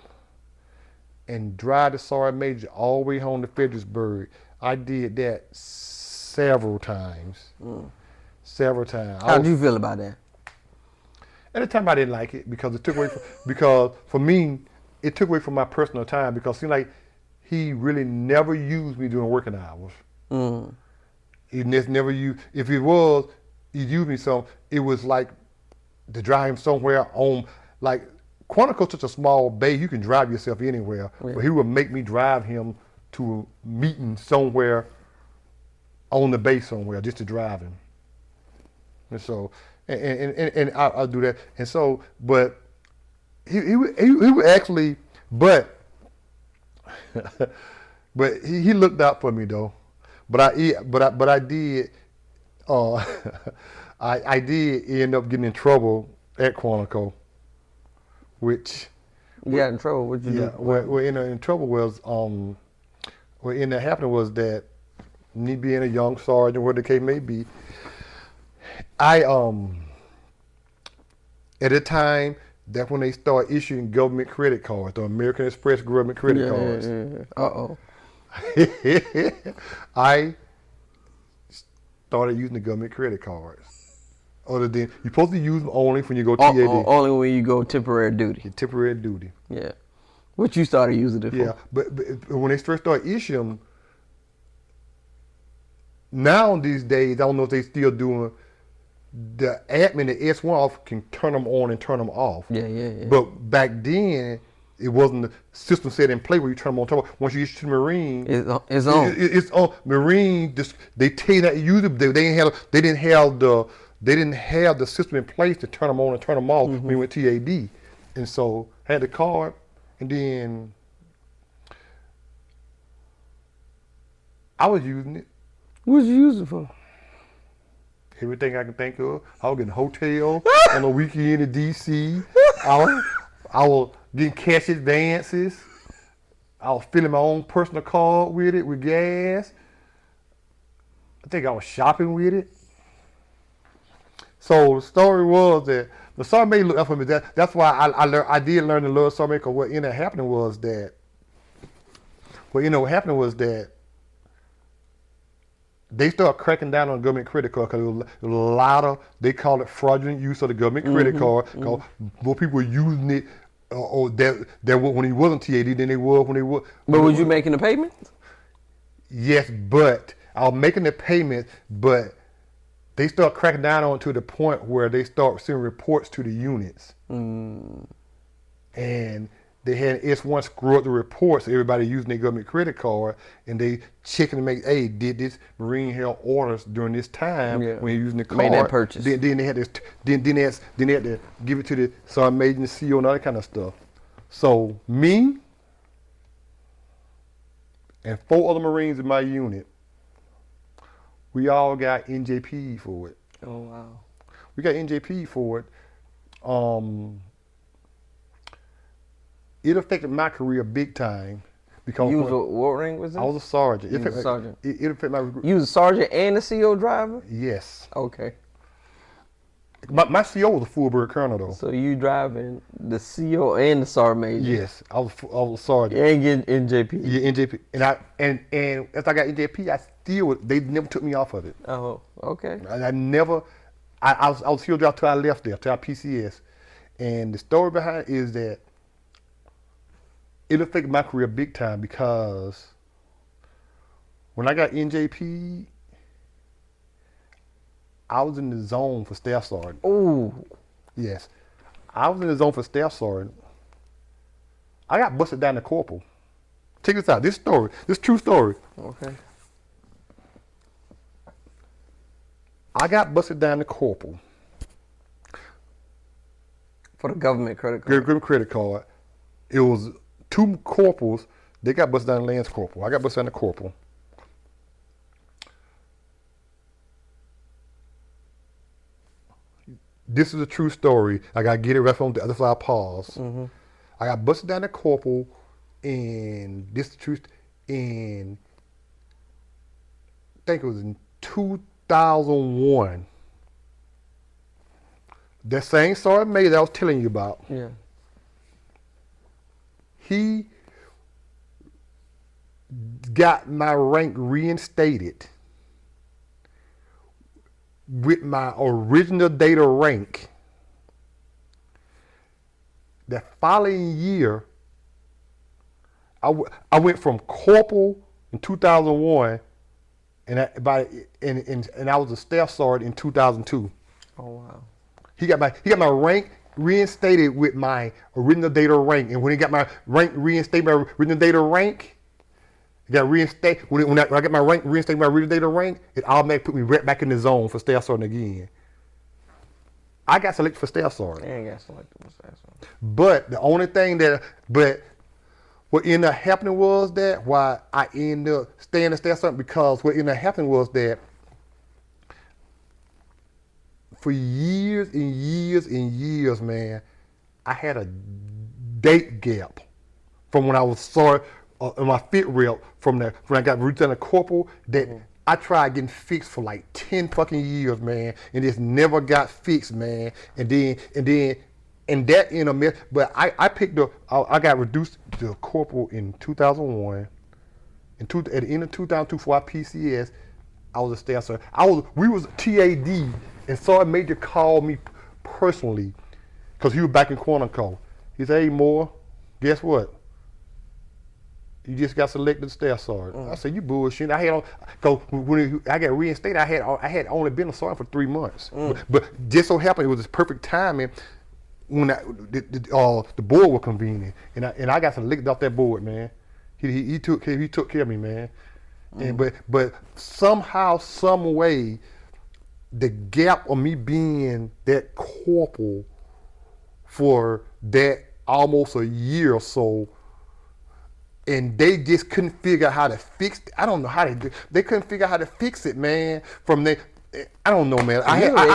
and drive the Sergeant Major all the way home to Fredericksburg. I did that several times. Several times. How did you feel about that? At the time, I didn't like it because it took away because for me, it took away from my personal time, because it seemed like he really never used me during working hours. He never used. If he was, he used me some. It was like to drive him somewhere on, like, Quantico's such a small bay, you can drive yourself anywhere. Yeah. But he would make me drive him to a meeting somewhere on the bay somewhere just to drive him. And so, and I'll do that. And so, but he would actually, but he looked out for me though. But I did. I did end up getting in trouble at Quantico, which you got in trouble. What you do? Well, in trouble was what ended up happening was that me being a young sergeant, whatever the case may be, I at the time, that's when they started issuing government credit cards, the American Express government credit cards. I started using the government credit cards. Other than you're supposed to use them only when you go TAD. Only when you go temporary duty. Your temporary duty. Yeah. What you started using it for? Yeah, but when they first started issuing them, now these days, I don't know if they still doing, the admin, the S1 off can turn them on and turn them off. Yeah. But back then, it wasn't the system set in play where you turn them on, turn them off. Once you issue to the Marine, it's on. It's on. Marine, they tell you not to use it. They didn't have the system in place to turn them on and turn them off when you went TAD. And so I had the card, and then I was using it. What did you use it for? Everything I can think of. I was getting hotel on the weekend in DC. I was getting cash advances. I was filling my own personal card with it, with gas. I think I was shopping with it. So the story was that the Sergeant Major looked up for me. That's why I did learn to love Sergeant Major, because what ended up happening was that they start cracking down on government credit card because there was a lot of, they call it fraudulent use of the government credit card. Cause more people were using it, or that when he wasn't TAD than they were when they were. But was you making the payment? Yes, but I was making the payment, but they start cracking down on it to the point where they start sending reports to the units. And they had S1 screw up the reports. Everybody using their government credit card, and they checking to make, hey, did this Marine have orders during this time when you're using the card? Made that purchase. Then they had this. Then they had to give it to the Sergeant Major and the CO and all that kind of stuff. So me and 4 other Marines in my unit, we all got NJP for it. Oh wow. We got NJP for it. It affected my career big time because You was what rank was this? I was a sergeant. You was a sergeant. It affected my. You was a sergeant and a CO driver? Yes. Okay. My CO was a full bird colonel though. So you driving the CO and the sergeant major? Yes, I was a sergeant. And getting NJP? Yeah, NJP. And after I got NJP, they never took me off of it. Oh, okay. I never. I was field job till I left there, till I PCS. And the story behind it is that it affected my career big time because when I got NJP, I was in the zone for staff sergeant. Oh. Yes. I was in the zone for staff sergeant. I got busted down to corporal. Check this out. This true story. Okay. I got busted down to corporal. For the government credit card? Government credit card. It was 2 corporals. They got busted down to Lance corporal. I got busted down to corporal. This is a true story. I gotta get it right from the other side. Pause. I got busted down to corporal, and this is the truth. In I think it was in 2001. That same sergeant major that I was telling you about. Yeah. He got my rank reinstated with my original data rank. The following year, I went from corporal in 2001, and I was a staff sergeant in 2002. Oh wow. He got my rank reinstated with my original data rank, and when he got my rank reinstated, my original data rank, it got reinstated. When I got my rank reinstated, my original data rank, it automatically put me right back in the zone for staff sergeant again. I got selected for staff sergeant. And got selected for staff sergeant. But the only thing what ended up happening was that why I ended up staying in staff sergeant, because what ended up happening was that for years and years and years, man, I had a date gap from when I was sergeant in my fit rep from when I got lieutenant corporal that I tried getting fixed for like 10 fucking years, man, and just never got fixed, man. And that in a mess. But I got reduced to corporal in 2001. At the end of 2002, before I PCS, I was a staff sergeant. We was TAD, and Sergeant Major called me personally because he was back in Quantico. He said, "Hey Moore, guess what? You just got selected staff sergeant." I said, "You bullshit." Cause when I got reinstated, I had only been a sergeant for 3 months. But just so happened it was this perfect timing when the board was convening, and I got selected off that board, man. He took care of me, man. And but somehow, some way, the gap of me being that corporal for that almost a year or so, and they just couldn't figure out how to fix it. I don't know how they couldn't figure out how to fix it, man. I don't know, man.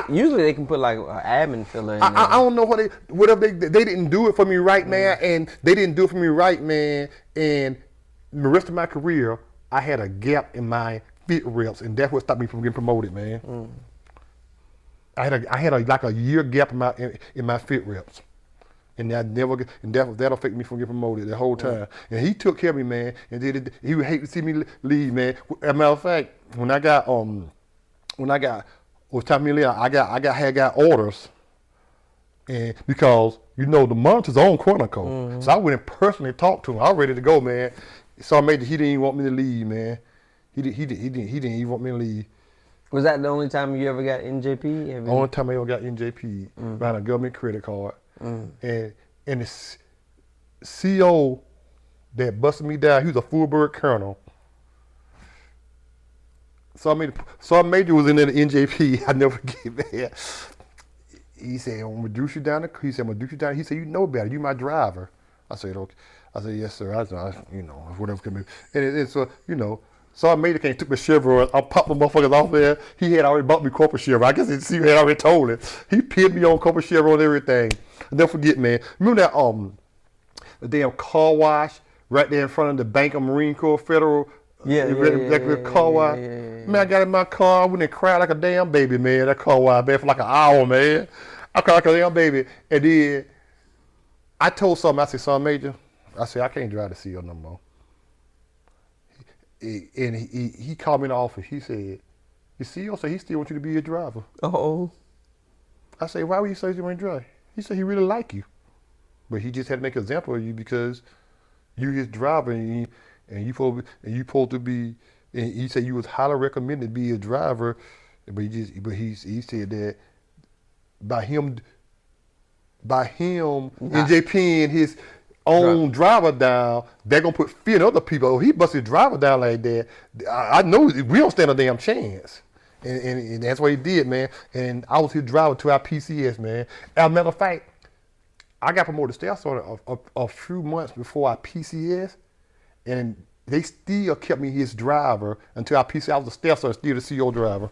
Usually they can put like an admin filler in there. I don't know whatever they didn't do it for me right, man, and they didn't do it for me right, man. And the rest of my career, I had a gap in my fit reps, and that's what stopped me from getting promoted, man. I had like a year gap in my fit reps. And that affected me from getting promoted the whole time. And he took care of me, man. And he would hate to see me leave, man. As a matter of fact, when I got when I got was time me later, had got orders, and because the monitors on Quantico, so I went and personally talked to him. I was ready to go, man. Sergeant Major, he didn't even want me to leave, man. He didn't even want me to leave. Was that the only time you ever got NJP? Only time I ever got NJP behind a government credit card, and the CO that busted me down, he was a full bird colonel. Sergeant Major was in the NJP. I never forget that. He said, I'm gonna reduce you down. He said, I'm gonna reduce you down. He said, you know better. You my driver. I said, okay. I said, yes, sir. Whatever can be. And so, Sergeant Major came, took my Chevrolet. I popped the motherfuckers off there. He had already bought me corporate Chevrolet. I guess he had already told him. He pinned me on corporate Chevrolet and everything. And don't forget, man. Remember that the damn car wash right there in front of the Bank of Marine Corps Federal. Car wash. Man, I got in my car. I went and cried like a damn baby, man. That car wash, man, for like an hour, man. I cried like a damn baby. And then I told something. I said, Sergeant Major, I said, I can't drive the CO no more. And he called me in the office. He said, the CO said he still wants you to be a driver. Oh. I said, why would you say you want to drive? He said he really like you. But he just had to make an example of you because you his driver and you supposed to be. And he said you was highly recommended to be a driver, but he said that by him NJPing his own driver down, they're gonna put fear in other people. Oh, he busted his driver down like that. I know we don't stand a damn chance. And that's what he did, man. And I was his driver to our PCS, man. As a matter of fact, I got promoted to staff sergeant a few months before our PCS, and they still kept me his driver until our PCS. I was a staff sergeant, still the CO driver.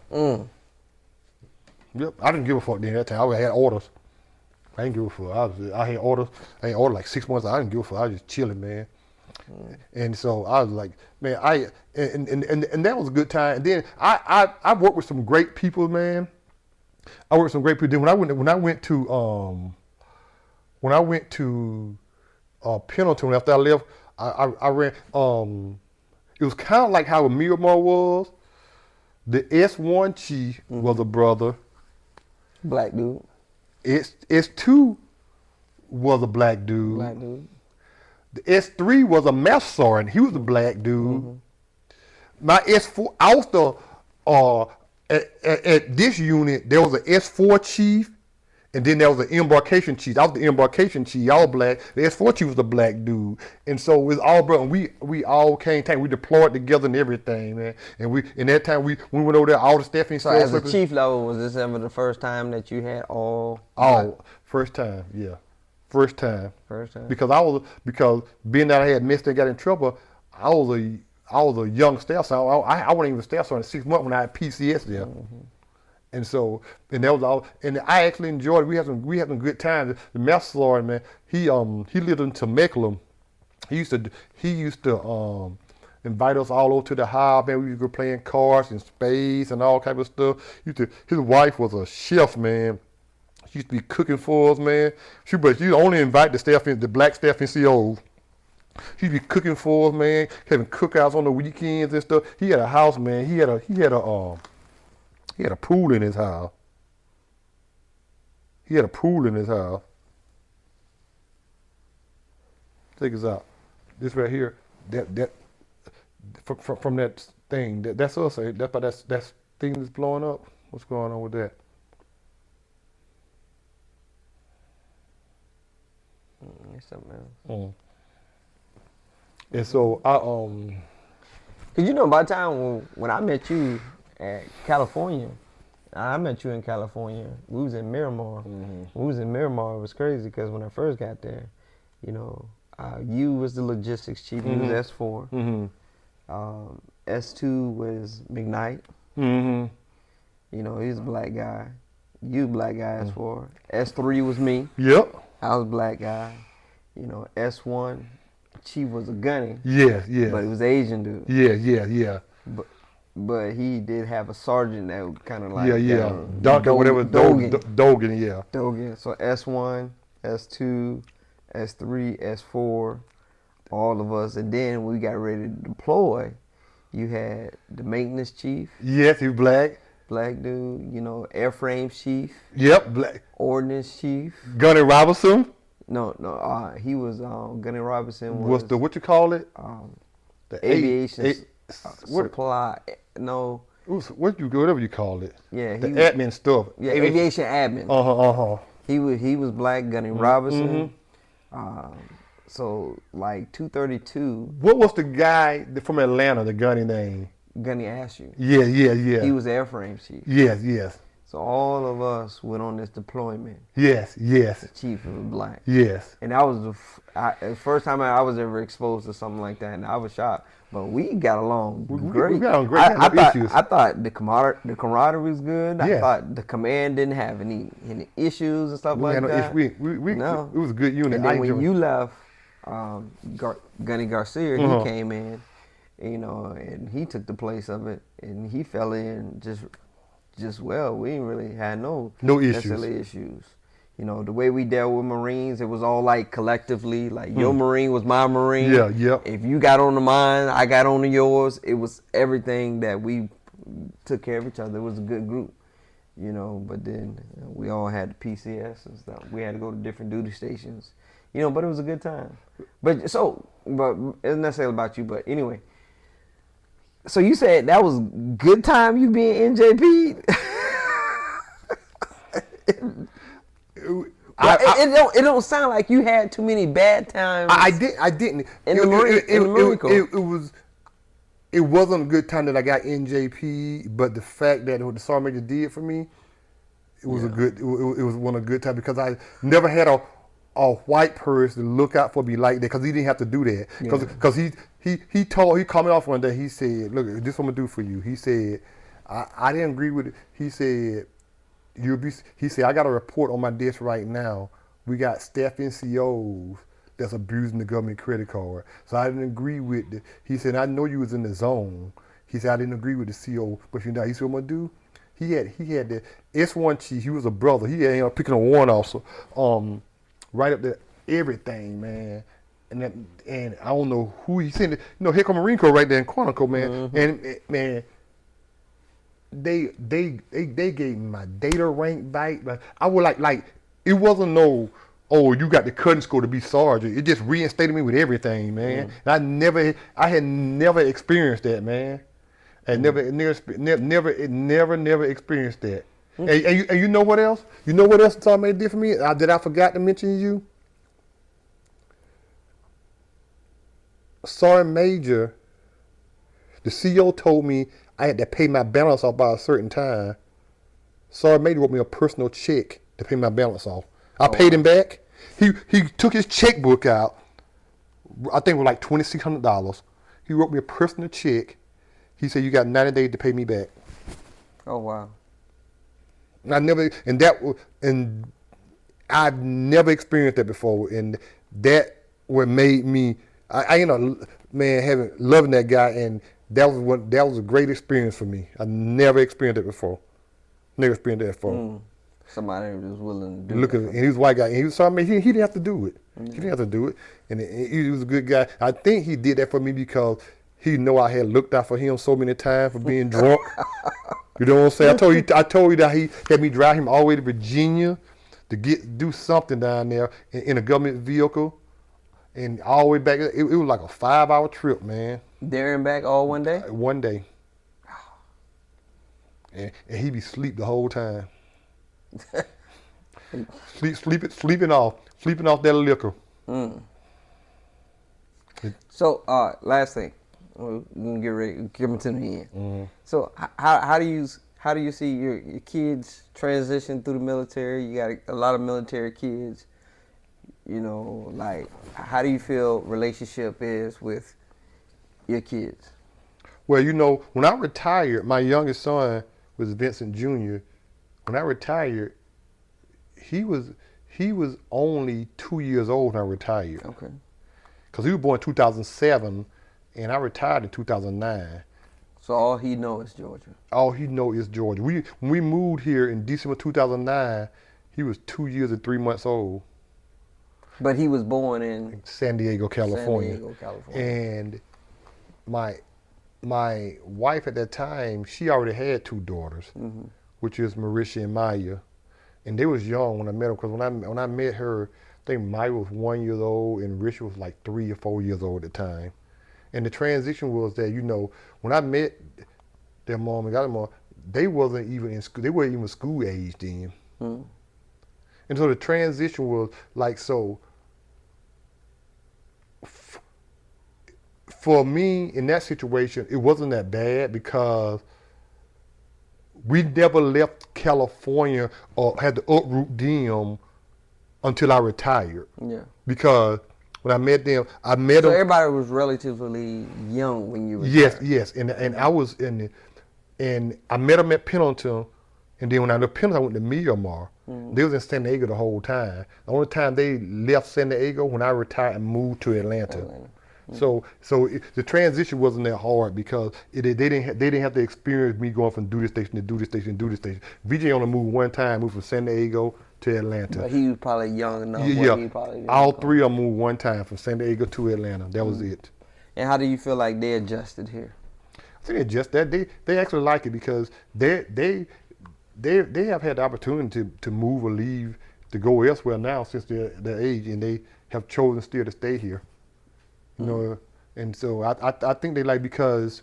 Yep, I didn't give a fuck then that time. I had orders. I didn't give a fuck. I had orders. I had orders like 6 months. I didn't give a fuck. I was just chilling, man. And so I was like, man, and that was a good time. And then I worked with some great people, man. I worked with some great people. Then when I went to Pendleton after I left, I ran. It was kind of like how Miramar was. The S1 chief was a brother. Black dude. S2 was a black dude. Black dude. The S3 was a master sergeant. He was a black dude. My S4, I was at this unit, there was an S4 chief, and then there was an embarkation chief. I was the embarkation chief. Y'all black. The S4 chief was a black dude. And so it was all brother. We all came together. We deployed together and everything, man. And in that time we went over there, all the staff. So as a chief level, was this ever the first time that you had all? First time, yeah. First time. Because being that I had missed and got in trouble, I was a young staff sergeant. I wasn't even staff sergeant 6 months when I had PCS there. And so, and that was all. And I actually enjoyed it. We had some good times. The master sergeant, man, he lived in Temecula. He used to invite us all over to the house, man. We would go playing cards and spades and all type of stuff. His wife was a chef, man. She used to be cooking for us, man. She only invite the black staff in CO. She'd be cooking for us, man. Having cookouts on the weekends and stuff. He had a house, man. He had a pool in his house. Check this out. This right here, that from that thing, that's us. That's thing that's blowing up. What's going on with that? It's something else. And so Cause by the time when I met you at California, I met you in California. We was in Miramar. When we was in Miramar, it was crazy because when I first got there, you was the logistics chief. You was S4. S2 was McKnight. He was a black guy. You black guy S4. S3 was me. Yep. I was a black guy. S1 chief was a gunny. Yeah. But it was Asian dude. Yeah. But he did have a sergeant that was kind of like Dogan, whatever. Dogan, yeah. Dogan. So S1, S2, S3, S4, all of us, and then we got ready to deploy. You had the maintenance chief, Yes, he was black. black dude. Airframe chief, Yep, black. ordnance chief. Gunny Robinson No, no. He was Gunny Robinson was was the what you call it? um, The aviation what supply. No, whatever you call it. yeah, The admin stuff. yeah, aviation admin. Uh-huh. He was black, Gunny Robinson. So like 232, What was the guy from Atlanta, the Gunny name? Gunny asked you. Yeah. He was airframe chief. Yes. So all of us went on this deployment. Yes. The chief was black. Yes. And that was the first time I was ever exposed to something like that, and I was shocked. But we got along great. We got along great. I thought the camaraderie was good. Yeah. I thought the command didn't have any issues and stuff We like had no that. issue. No. It was a good unit. And then when you left, Gunny Garcia, he came in, and he took the place of it, and he fell in just well. We didn't really had no necessarily issues. The way we dealt with Marines, it was all like collectively, like your Marine was my Marine. Yeah. If you got on to mine, I got on to yours. It was everything that we took care of each other. It was a good group, but then we all had the PCS and stuff. We had to go to different duty stations, but it was a good time. But it's necessarily about you, but anyway. So you said that was good time you being NJP? It don't sound like you had too many bad times. I didn't. In the Marine Corps. It wasn't a good time that I got NJP, but the fact that what the sergeant major did for me, it was it was one of a good time because I never had a white person look out for me like that because he didn't have to do that because he called me off one day. He said, "Look, this is what I'm gonna do for you." He said, "I didn't agree with it." He said, He said, "I got a report on my desk right now. We got staff NCOs that's abusing the government credit card. So I didn't agree with it." He said, "I know you was in the zone." He said, "I didn't agree with the CO, but he said, what I'm gonna do? He had the S1 chief. He was a brother. He had picking a warrant officer, right up there, everything, man." And I don't know who he sent it. Here come Marine Corps right there in Quantico, man. And man, they gave me my data rank back. But I would like it wasn't no, "Oh, you got the cutting score to be sergeant." It just reinstated me with everything, man. And I had never experienced that, man. I never experienced that. And you know what else? You know what else Tom May did for me? That I forgot to mention you? Sergeant Major, the CO told me I had to pay my balance off by a certain time. Sergeant Major wrote me a personal check to pay my balance off. I paid him back. He took his checkbook out. I think it was like $2,600. He wrote me a personal check. He said, "You got 90 days to pay me back." Oh wow! I've never experienced that before, and that what made me, loving that guy, and that was a great experience for me. I never experienced it before. Never experienced that before. Somebody was willing to do Look that. And he was a white guy, and he was sorry, he didn't have to do it. He didn't have to do it, and he was a good guy. I think he did that for me because he know I had looked out for him so many times for being drunk. You know what I'm saying? I told you that he had me drive him all the way to Virginia to do something down there in a government vehicle, and all the way back. It was like a 5-hour trip, man. There and back all one day? One day. And he be asleep the whole time. sleeping off that liquor. So, last thing, we're gonna get ready, get to the end. So, how do you see your kids transition through the military? You got a lot of military kids. How do you feel relationship is with your kids? Well, when I retired, my youngest son was Vincent Jr. When I retired, he was only 2 years old when I retired. Okay. Because he was born in 2007, and I retired in 2009. So all he knows is Georgia. All he knows is Georgia. When we moved here in December 2009, he was 2 years and 3 months old. But he was born in San Diego, California. San Diego, California. And my wife at that time, she already had two daughters, which is Marisha and Maya, and they was young when I met them. Because when I met her, I think Maya was 1 year old and Marisha was like 3 or 4 years old at the time. And the transition was that when I met their mom and got their mom, they wasn't even in school. They weren't even school age then. Mm. And so the transition was like so. For me in that situation, it wasn't that bad because we never left California or had to uproot them until I retired. Yeah. Because when I met them, So everybody was relatively young when you were yes, and I was and I met them at Pendleton, and then when I left Pendleton, I went to Miramar. They was in San Diego the whole time. The only time they left San Diego when I retired and moved to Atlanta. So the transition wasn't that hard because they didn't have to experience me going from do this station to do this station to do this station. VJ only moved one time, moved from San Diego to Atlanta. But he was probably young enough. Yeah, He probably all three of them moved one time from San Diego to Atlanta. That was it. And how do you feel like they adjusted here? I think it's just that they actually like it because they have had the opportunity to move or leave to go elsewhere now since their age, and they have chosen still to stay here. You know, and so I think they like because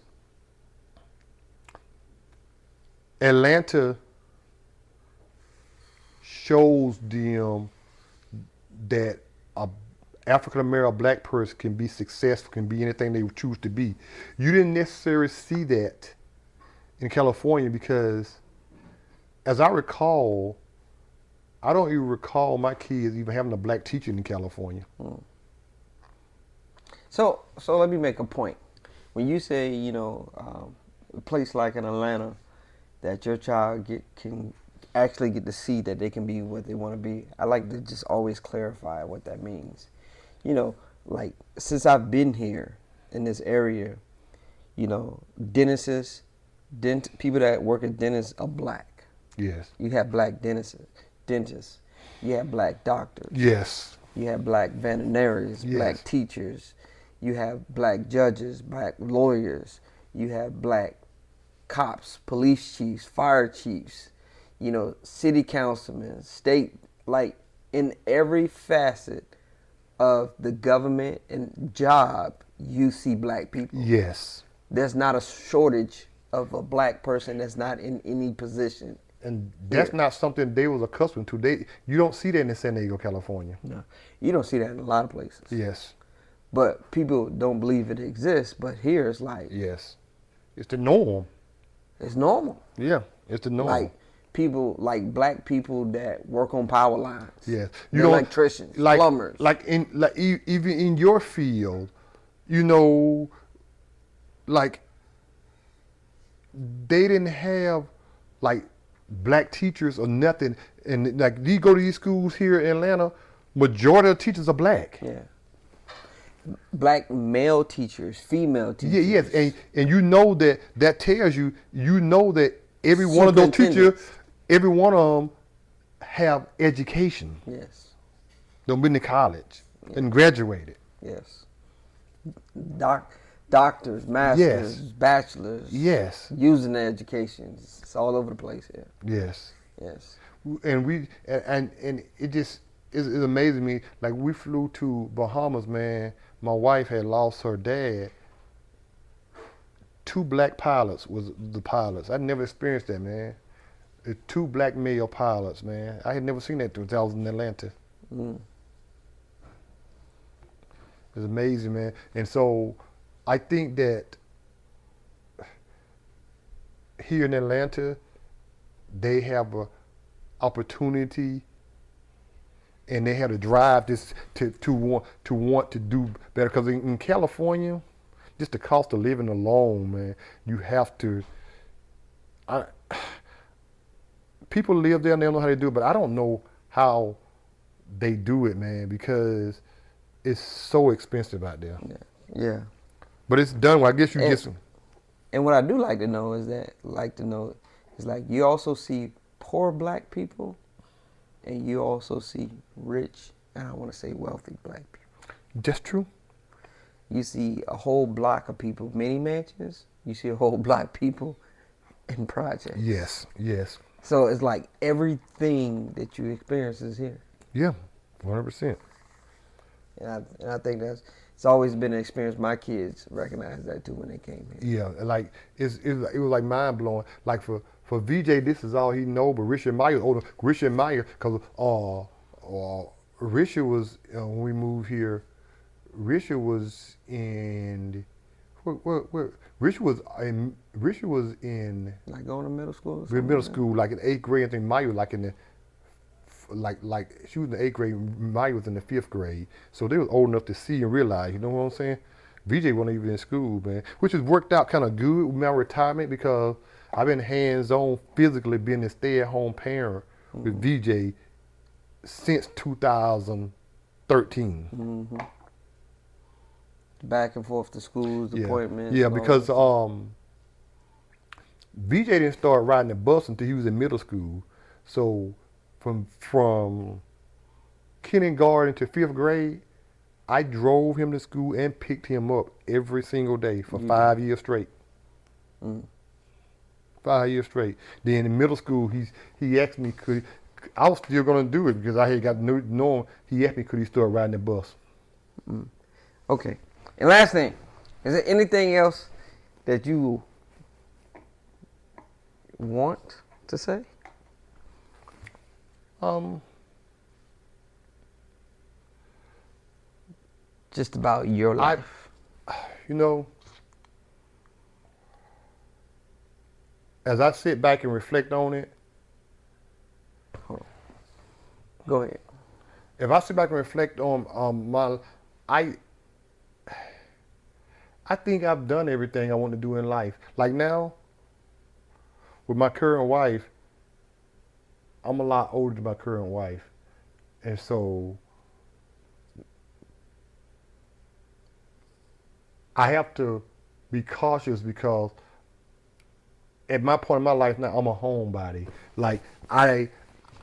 Atlanta shows them that a African American black person can be successful, can be anything they choose to be. You didn't necessarily see that in California because, as I recall, I don't even recall my kids even having a black teacher in California. So let me make a point. When you say, a place like in Atlanta, that your child can actually get to see that they can be what they want to be, I like to just always clarify what that means. Like since I've been here in this area, dentists, people that work at dentists are black. Yes. You have black dentists. You have black doctors. Yes. You have black veterinarians, Yes. black teachers. You have black judges, black lawyers. You have black cops, police chiefs, fire chiefs, city councilmen, state, like in every facet of the government and job, you see black people. Yes. There's not a shortage of a black person that's not in any position. And that's not something they was accustomed to. You don't see that in San Diego, California. No, you don't see that in a lot of places. Yes. But people don't believe it exists. But here it's like, Yes. It's the norm. it's normal. Yeah. It's the norm. Like people, like black people that work on power lines. Yes. They're electricians, plumbers. Even in your field, like they didn't have like black teachers or nothing. And like you go to these schools here in Atlanta, majority of the teachers are black. Yeah. Black male teachers, female teachers. Yeah, yes, and you know that tells you that every one of those teachers, every one of them have education. Yes. They've been to college and graduated. Yes. Doctors, masters, Yes. bachelors. Yes. Using their education. It's all over the place here. Yes. Yes. And it just is amazing me. Like we flew to Bahamas, man. My wife had lost her dad. 2 black pilots was the pilots. I'd never experienced that, man. 2 black male pilots, man. I had never seen that until I was in Atlanta. It's amazing, man. And so I think that here in Atlanta, they have a opportunity and they have to drive this to want to do better. Because in California, just the cost of living alone, man, you have to. People live there and they don't know how to do it, but I don't know how they do it, man, because it's so expensive out there. Yeah. But it's done. Well, I guess you get some. And what I do like to know is you also see poor black people, and you also see rich, and I want to say wealthy black people. That's true. You see a whole block of people, many mansions, you see a whole black people in projects. Yes. So it's like everything that you experience is here. Yeah, 100%. And I think it's always been an experience. My kids recognize that too when they came here. Yeah, like it was like mind blowing. Like for VJ, this is all he know. But Richard Meyer, older Richard Meyer, because Richard was when we moved here. Richard was in where Richard was in Like going to middle school or middle something? school, like in 8th grade. I think Maya was like in the like she was in the 8th grade. Maya was in the 5th grade. So they was old enough to see and realize. You know what I'm saying? VJ wasn't even in school, man, which has worked out kind of good with my retirement because I've been hands-on physically being a stay-at-home parent with VJ since 2013. Mm-hmm. Back and forth to schools, appointments. Yeah, and all because that stuff. VJ didn't start riding the bus until he was in middle school. So from kindergarten to 5th grade, I drove him to school and picked him up every single day for 5 years straight. Mm. 5 years straight. Then in middle school, he asked me I was still gonna do it because I had got to know him. He asked me could he start riding the bus. Okay. And last thing, is there anything else that you want to say? Just about your life. You know, as I sit back and reflect on it, Go ahead. if I sit back and reflect on I think I've done everything I want to do in life. Like now, with my current wife, I'm a lot older than my current wife. And so I have to be cautious because at my point in my life now, I'm a homebody. Like I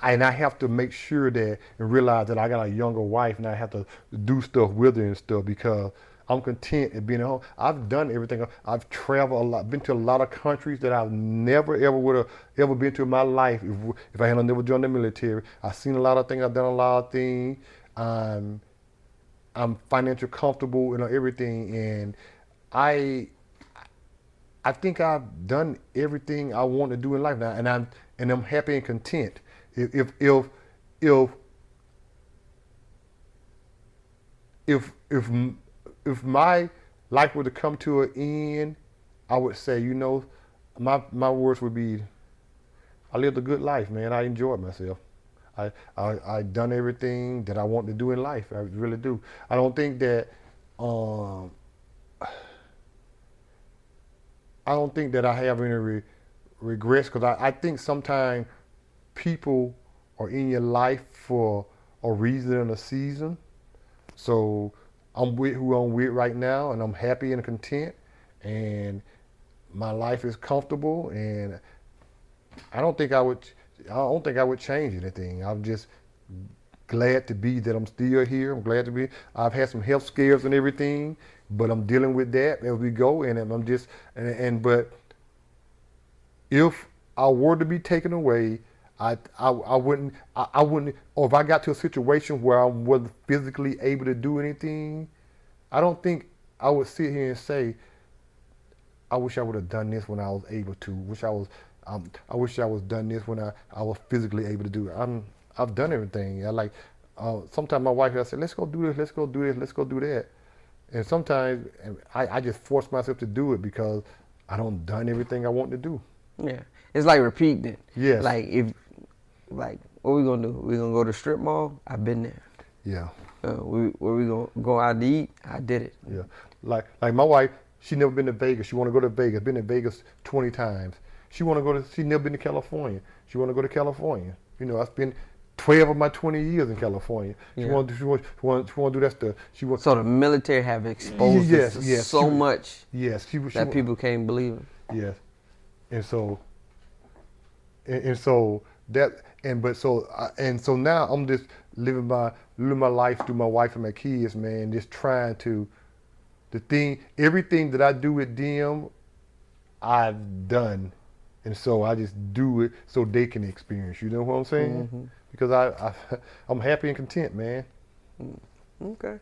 have to make sure that and realize that I got a younger wife and I have to do stuff with her and stuff because I'm content at being at home. I've done everything. I've traveled a lot, been to a lot of countries that I've never ever would have ever been to in my life if I had never joined the military. I've seen a lot of things. I've done a lot of things. I'm financially comfortable, everything, and I think I've done everything I want to do in life now, and I'm happy and content. If my life were to come to an end, I would say, my words would be, I lived a good life, man. I enjoyed myself. I done everything that I want to do in life. I really do. I don't think that I have any regrets because I think sometimes people are in your life for a reason and a season. So I'm with who I'm with right now, and I'm happy and content, and my life is comfortable, and I don't think I would change anything. I'm just glad to be that I'm still here. I'm glad to be. I've had some health scares and everything, but I'm dealing with that as we go, and I'm just but if I were to be taken away, I wouldn't, or if I got to a situation where I wasn't physically able to do anything, I don't think I would sit here and say, I wish I would have done this when I was able to. I wish I was done this when I was physically able to do it. I've done everything. Sometimes my wife will say, let's go do this, let's go do this, let's go do that. And sometimes I just force myself to do it because I don't done everything I want to do. Yeah. It's like repeating. Yes. Like what we gonna do? We gonna go to strip mall? I've been there. Yeah. Where we gonna go out to eat? I did it. Yeah. Like my wife, she never been to Vegas. She want to go to Vegas. Been to Vegas 20 times. She never been to California. She want to go to California. I spent 12 of my 20 years in California. She want to do that stuff. So the military have exposed us to so much. Yes. That people can't believe it. Yes. And so now I'm just living my life through my wife and my kids, man. Just trying to everything that I do with them, I've done, and so I just do it so they can experience. You know what I'm saying? Mm-hmm. Because I'm happy and content, man. Okay.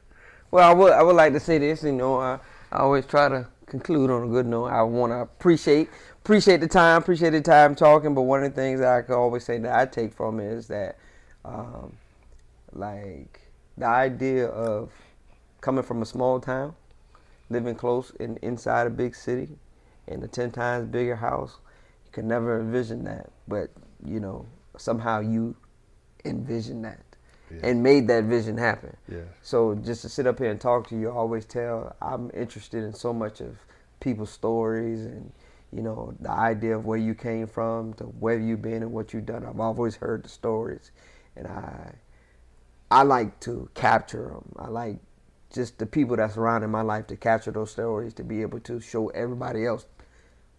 Well, I would like to say this. I always try to conclude on a good note. I want to appreciate the time talking. But one of the things that I could always say that I take from it is that, like the idea of coming from a small town, living close inside a big city, in a 10 times bigger house, you could never envision that. But somehow you envision that. Yes. And made that vision happen. Yes. So just to sit up here and talk to you, I always tell I'm interested in so much of people's stories and the idea of where you came from to where you've been and what you've done. I've always heard the stories, and I like to capture them. I like just the people that's around in my life to capture those stories, to be able to show everybody else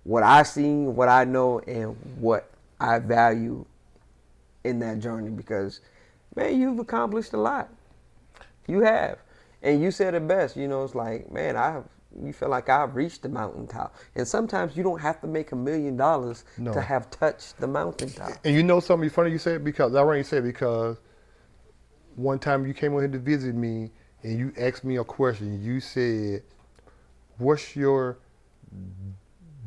what I seen, what I know, and what I value in that journey. Because man, you've accomplished a lot. You have. And you said it best. It's like, man, you feel like I've reached the mountaintop. And sometimes you don't have to make $1 million to have touched the mountaintop. And something funny you said, because I already said, because one time you came over here to visit me and you asked me a question. You said, what's your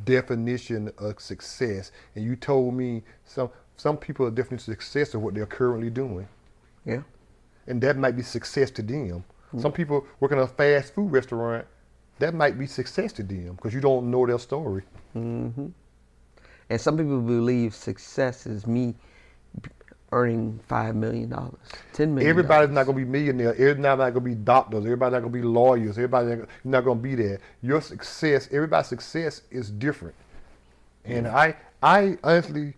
definition of success? And you told me some people's definition of success is what they're currently doing. Yeah. And that might be success to them. Mm-hmm. Some people working in a fast food restaurant, that might be success to them because you don't know their story. Mm-hmm. And some people believe success is me earning $5 million, $10 million. Everybody's not going to be millionaires. Everybody's not going to be doctors. Everybody's not going to be lawyers. Everybody's not going to be there. Your success, everybody's success is different. And I honestly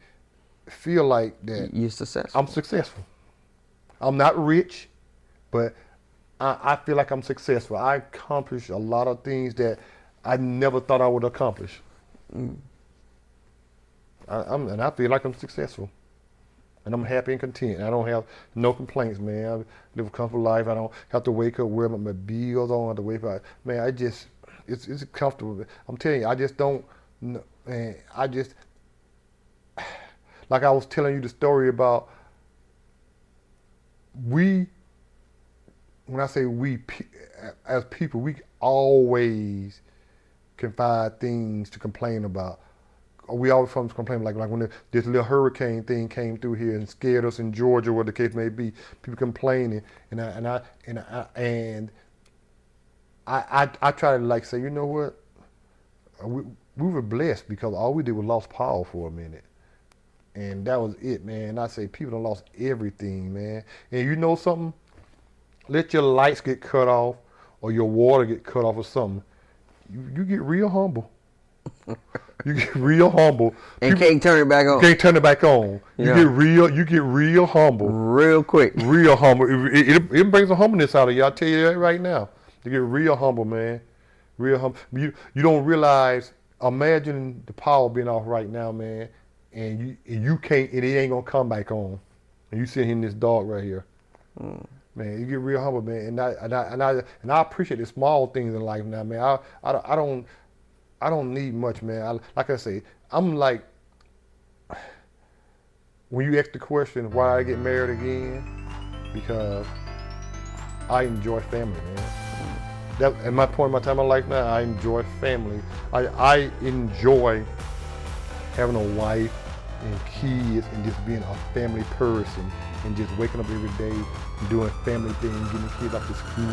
feel like that you're successful. I'm successful. I'm not rich, but I feel like I'm successful. I accomplished a lot of things that I never thought I would accomplish. And I feel like I'm successful. And I'm happy and content. I don't have no complaints, man. I live a comfortable life. I don't have to wake up, worry about my bills. I don't have to wake up. Man, it's comfortable. I'm telling you, I just don't, man, like I was telling you the story about, when I say we, as people, we always can find things to complain about. We always complain like when this little hurricane thing came through here and scared us in Georgia, what the case may be. People complaining, and I try to like say, you know what? We were blessed because all we did was lost power for a minute. And that was it, man. And I say people done lost everything, man. And you know something? Let your lights get cut off or your water get cut off or something. You get real humble. You get real humble. And people can't turn it back on. Can't turn it back on. You get real humble. Real quick. Real humble. It brings a humbleness out of you. I'll tell you that right now. You get real humble, man. Real humble. You don't realize, imagine the power being off right now, man. And you can't, and it ain't gonna come back on. And you sitting in this dark right here, man. You get real humble, man. And I appreciate the small things in life now, man. I don't need much, man. Like I say, I'm like, when you ask the question why I get married again, because I enjoy family, man. That at my point in my time in life now, I enjoy family. I enjoy having a wife and kids and just being a family person and just waking up every day and doing family things, getting the kids off to school,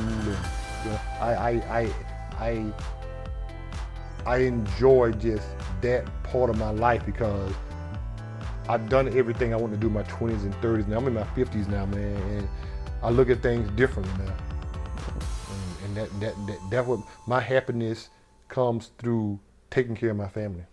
and I enjoy just that part of my life because I've done everything I want to do in my 20s and 30s. Now I'm in my 50s now, man, and I look at things differently now. And that what my happiness comes through taking care of my family.